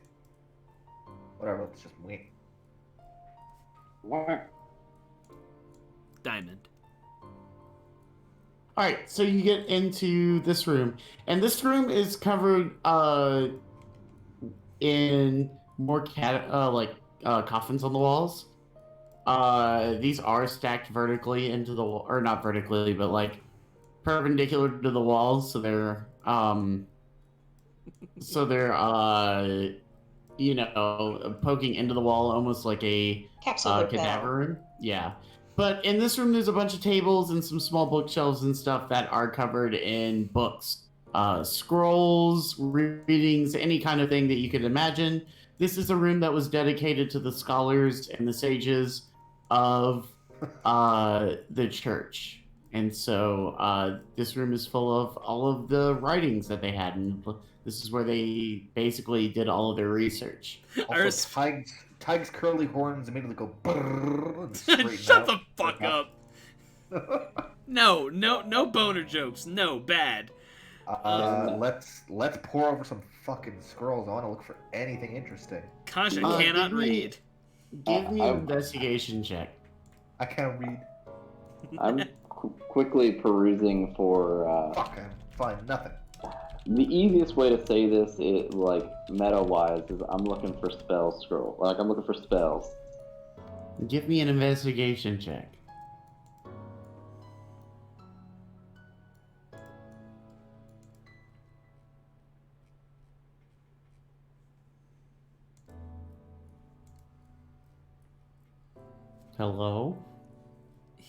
Whatever, let's just wait. Diamond. All right, so you get into this room, and this room is covered in more coffins on the walls. These are stacked vertically into the wall, or not vertically, but like perpendicular to the walls, so they're poking into the wall almost like a Capsule hotel. cadaver room. Yeah. But in this room, there's a bunch of tables and some small bookshelves and stuff that are covered in books, scrolls, readings, any kind of thing that you could imagine. This is a room that was dedicated to the scholars and the sages of the church. And so this room is full of all of the writings that they had. And this is where they basically did all of their research. Also, Tig's curly horns immediately go brrrr and straighten Shut out. the fuck up. No boner jokes. No, bad. Let's pour over some fucking scrolls. I want to look for anything interesting. Kasha Uh, cannot give me- read. Give me an I'm- investigation check. I can't read. I'm quickly perusing for Fuck, I find nothing. the easiest way to say this, like meta-wise, is I'm looking for spell scroll. Like I'm looking for spells. Give me an investigation check. Hello?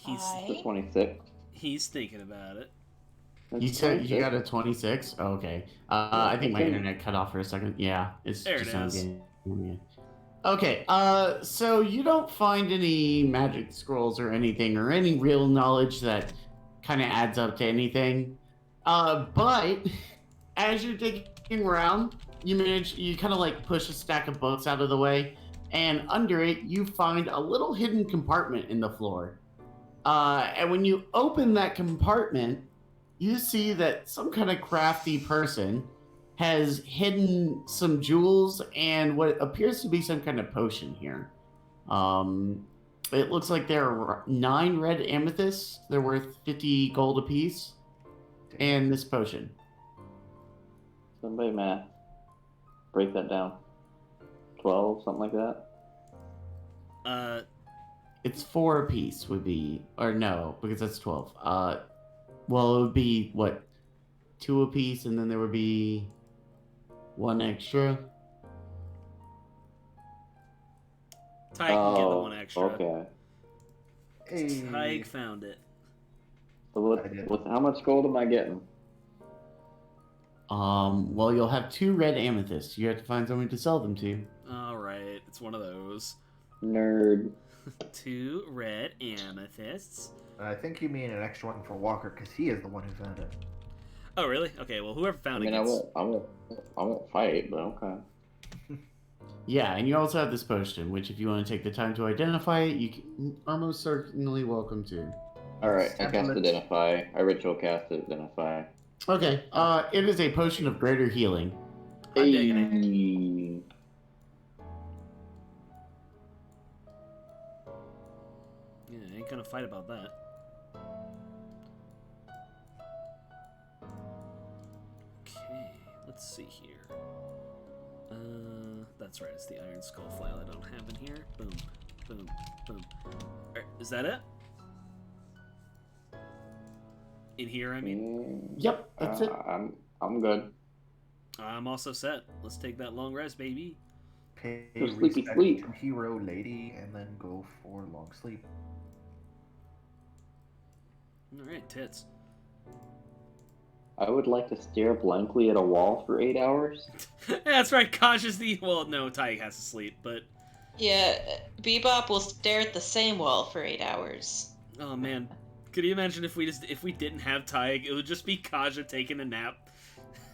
The 26. He's thinking about it. That's You said you 26. got a 26? Oh, okay. I think my internet cut off for a second. Yeah, it's There it just not is. getting. Okay, so you don't find any magic scrolls or anything, or any real knowledge that kind of adds up to anything. But as you're digging around, you kind of like push a stack of books out of the way, and under it you find a little hidden compartment in the floor. And when you open that compartment, you see that some kind of crafty person has hidden some jewels and what appears to be some kind of potion here. It looks like there are 9 red amethysts. They're worth 50 gold apiece. And this potion. Somebody math. Break that down. 12, something like that. It's 4 apiece would be, or no, because that's 12. Well, it would be, what, 2 apiece, and then there would be 1 extra. Tyke can get the one extra. Okay. Hey. Tyke found it. So I did. how much gold am I getting? Well, you'll have 2 red amethysts. You have to find someone to sell them to. Alright, it's one of those. Nerd. 2 red amethysts. I think you mean an extra one for Walker, because he is the one who found it. Oh, really? Okay, well, whoever I found mean, it I gets... won't fight, but okay. Yeah, and you also have this potion, which if you want to take the time to identify it, you are most certainly welcome to. Alright, I cast Sample it. Identify. I ritual cast Identify. Okay, it is a potion of greater healing. I'm digging it. Hey. Yeah, I ain't gonna fight about that. Okay, let's see here. That's right, it's the Iron Skull file I don't have in here. Boom, boom, boom. Is that it? In here, I mean? Yep, that's it. I'm good. I'm also set. Let's take that long rest, baby. Pay So sleepy respect sleep. to hero lady, and then go for long sleep. Alright, tits. I would like to stare blankly at a wall for 8 hours. That's right, Kosh is the... Well, no, Tyke has to sleep, but... Yeah, Bebop will stare at the same wall for 8 hours. Oh, man. Could you imagine if we didn't have Tyke, it would just be Kaja taking a nap.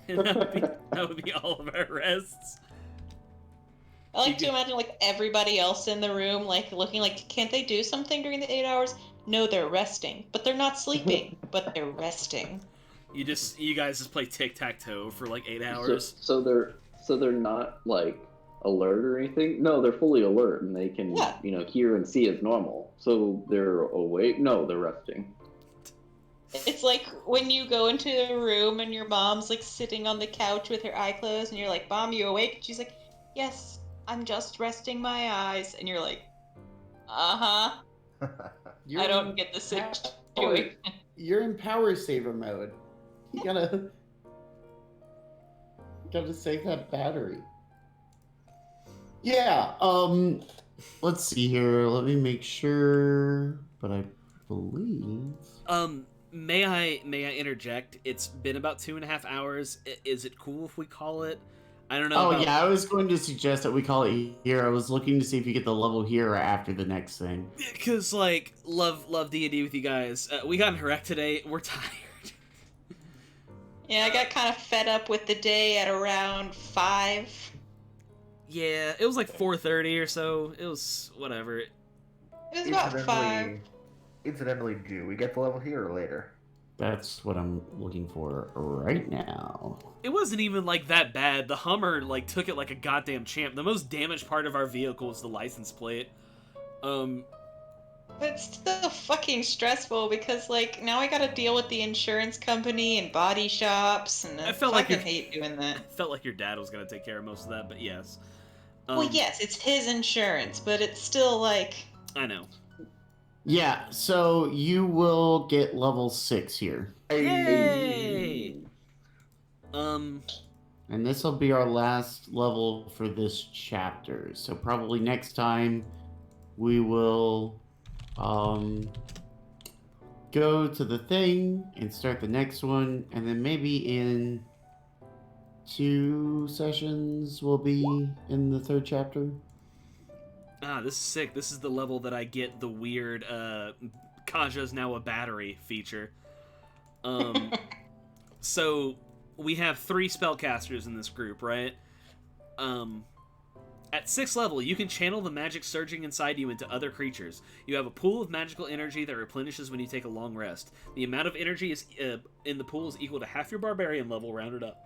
And that would be all of our rests. I like to imagine like everybody else in the room like looking like, can't they do something during the 8 hours? No, they're resting. But they're not sleeping, but they're resting. You guys just play tic-tac-toe for like 8 hours. So they're not like alert or anything. No, they're fully alert and they can hear and see as normal. So they're awake. No, they're resting. It's like when you go into a room and your mom's like sitting on the couch with her eye closed and you're like, Mom, you awake? And she's like, yes, I'm just resting my eyes. And you're like, uh-huh. I don't get the situation. You're in power saver mode. You gotta save that battery. Yeah, let's see here. Let me make sure. But I believe... May I interject? It's been about 2.5 hours. Is it cool if we call it? I don't know. Oh, yeah, I was going to suggest that we call it here. I was looking to see if you get the level here or after the next thing. Because, like, love D&D with you guys. We got in a wreck today. We're tired. Yeah, I got kind of fed up with the day at around 5. Yeah, it was like 4:30 or so. It was whatever. It was about 5. Incidentally, do we get the level here or later? That's what I'm looking for right now. It wasn't even like that bad. The Hummer like took it like a goddamn champ. The most damaged part of our vehicle was the license plate. But it's still fucking stressful because like now I gotta deal with the insurance company and body shops and I fucking hate doing that. I felt like your dad was gonna take care of most of that, but yes. Well, yes, it's his insurance, but it's still like... I know. Yeah, so you will get level 6 here. Yay! And this will be our last level for this chapter. So probably next time we will go to the thing and start the next one, and then maybe in 2 sessions we'll be in the 3rd chapter. Ah, this is sick. This is the level that I get the weird Kaja's now a battery feature. So we have 3 spellcasters in this group, right? At 6th level, you can channel the magic surging inside you into other creatures. You have a pool of magical energy that replenishes when you take a long rest. The amount of energy is in the pool is equal to half your barbarian level, rounded up.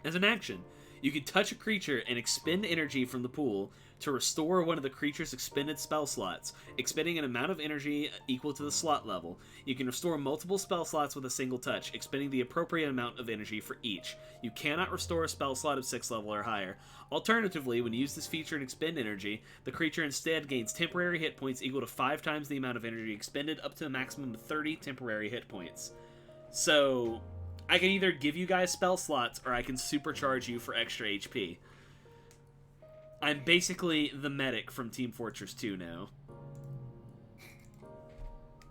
As an action, you can touch a creature and expend energy from the pool to restore one of the creature's expended spell slots, expending an amount of energy equal to the slot level. You can restore multiple spell slots with a single touch, expending the appropriate amount of energy for each. You cannot restore a spell slot of 6th level or higher. Alternatively, when you use this feature and expend energy, the creature instead gains temporary hit points equal to 5 times the amount of energy expended, up to a maximum of 30 temporary hit points. So, I can either give you guys spell slots, or I can supercharge you for extra HP. I'm basically the medic from Team Fortress 2 now.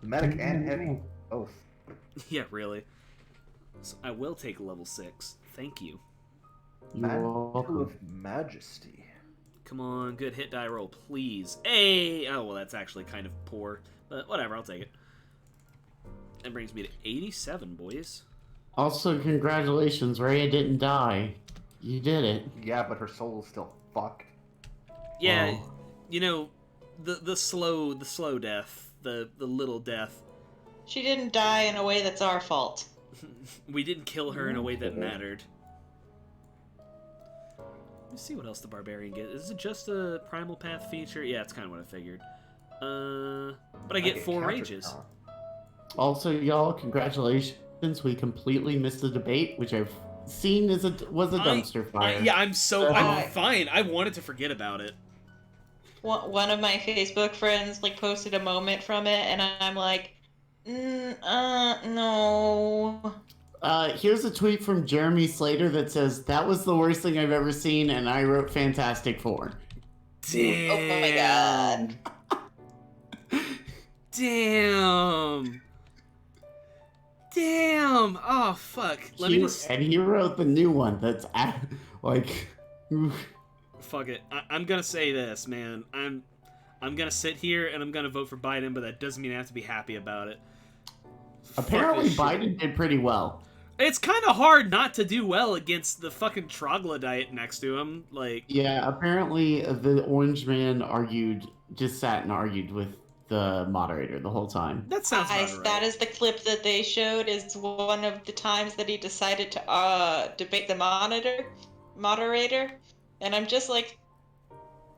Medic and heavy, both. Yeah, really. So I will take level 6. Thank you. You're Mantle welcome. of Majesty. Come on, good hit die roll, please. Hey! Oh, well, that's actually kind of poor. But whatever, I'll take it. That brings me to 87, boys. Also, congratulations, Rhea didn't die. You did it. Yeah, but her soul is still fucked. Yeah, Well, you know, the slow death, the little death. She didn't die in a way that's our fault. We didn't kill her in a way that mattered. Let's see what else the barbarian gets. Is it just a primal path feature? Yeah, it's kind of what I figured. But I get 4 counter rages. power. also, y'all, congratulations. We completely missed the debate, which I've seen was a dumpster fire. I'm fine. I wanted to forget about it. One of my Facebook friends like posted a moment from it, and I'm like, no. Here's a tweet from Jeremy Slater that says, "That was the worst thing I've ever seen," and I wrote Fantastic Four. Damn. Oh my god. Damn. Damn. Oh fuck. And he wrote the new one that's like. Fuck it. I'm gonna say this, man. I'm gonna sit here and I'm gonna vote for Biden, but that doesn't mean I have to be happy about it. Apparently, Fuck this shit. Biden did pretty well. It's kind of hard not to do well against the fucking troglodyte next to him. Like, Yeah, apparently the orange man just sat and argued with the moderator the whole time. that sounds about right. That is the clip that they showed. Is one of the times that he decided to debate the moderator, and I'm just like,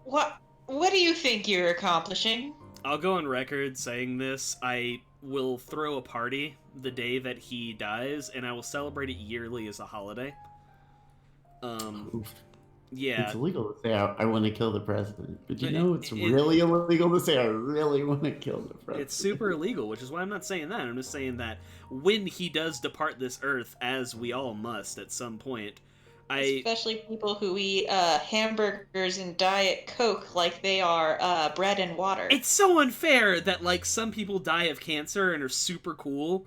what do you think you're accomplishing? I'll go on record saying this. I will throw a party the day that he dies, and I will celebrate it yearly as a holiday. Yeah. It's illegal to say I want to kill the president, but you But know it's really illegal to say I really want to kill the president. It's super illegal, which is why I'm not saying that. I'm just saying that when he does depart this earth, as we all must at some point, Especially people who eat hamburgers and Diet Coke like they are bread and water. It's so unfair that, like, some people die of cancer and are super cool,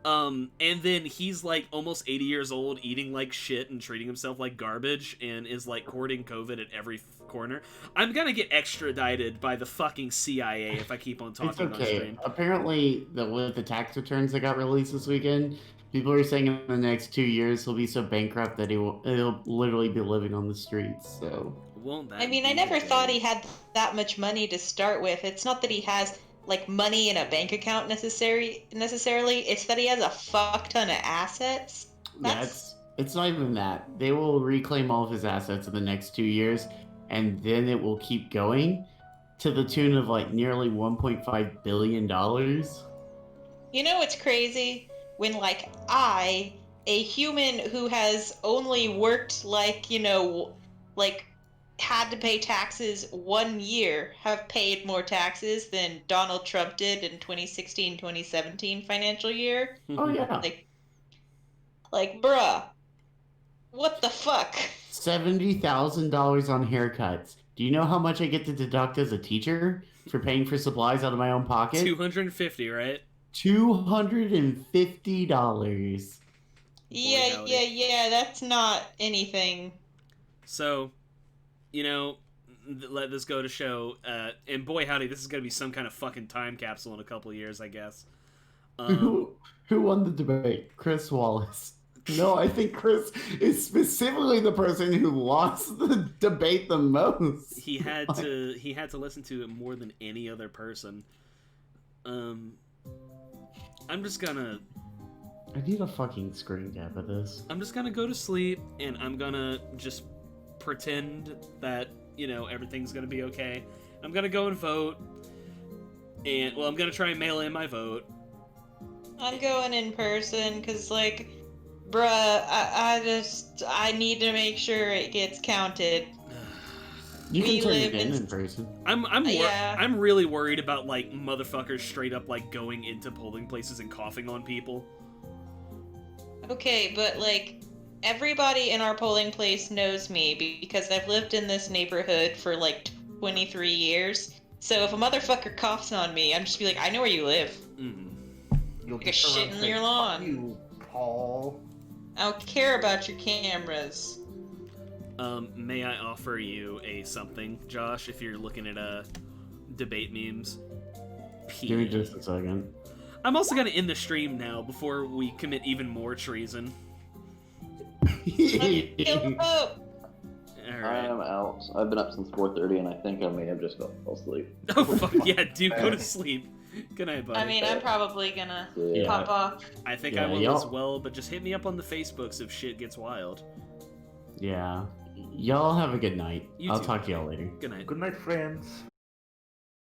and then he's, like, almost 80 years old, eating like shit and treating himself like garbage, and is, like, courting COVID at every corner. I'm gonna get extradited by the fucking CIA if I keep on talking It's on okay. stream. Apparently, with the tax returns that got released this weekend, people are saying in the next 2 years he'll be so bankrupt that he'll literally be living on the streets. So, Won't that I mean, I be never the thought day? he had that much money to start with. It's not that he has like money in a bank account necessarily. It's that he has a fuck ton of assets. yeah, it's not even that. They will reclaim all of his assets in the next 2 years, and then it will keep going to the tune of like nearly $1.5 billion. You know what's crazy? When like a human who has only worked like, like had to pay taxes 1 year, have paid more taxes than Donald Trump did in 2016-2017 financial year. Oh yeah, Like bruh, what the fuck? $70,000 on haircuts. Do you know how much I get to deduct as a teacher for paying for supplies out of my own pocket? 250, right? $250. Yeah, that's not anything. So, let this go to show, and boy howdy, this is gonna be some kind of fucking time capsule in a couple of years, I guess. Who won the debate? Chris Wallace. No, I think Chris is specifically the person who lost the debate the most. He had to listen to it more than any other person. I'm just gonna... I need a fucking screen cap of this. I'm just gonna go to sleep, and I'm gonna just pretend that, everything's gonna be okay. I'm gonna go and vote, and, I'm gonna try and mail in my vote. I'm going in person, because, like, bruh, I need to make sure it gets counted. You We can turn live it in in- person. Yeah. I'm really worried about, like, motherfuckers straight up, like, going into polling places and coughing on people. Okay, but, like, everybody in our polling place knows me because I've lived in this neighborhood for like 23 years. So if a motherfucker coughs on me, I'm just be like, I know where you live. You'll Like a shit in your lawn. Fuck you, Paul. I don't care about your cameras. May I offer you a something, Josh, if you're looking at debate memes? Give me just a second. I'm also gonna end the stream now before we commit even more treason. Kill Pope! Alright. I am out. I've been up since 4:30, and I think I may have just fell asleep. Oh fuck yeah, dude, go to sleep. Good night, buddy. I mean, I'm probably gonna Yeah. pop off. I think Yeah, I will y'all- as well, but just hit me up on the Facebooks if shit gets wild. Yeah. Y'all have a good night. You I'll too. talk to y'all later. Good night. Good night, friends.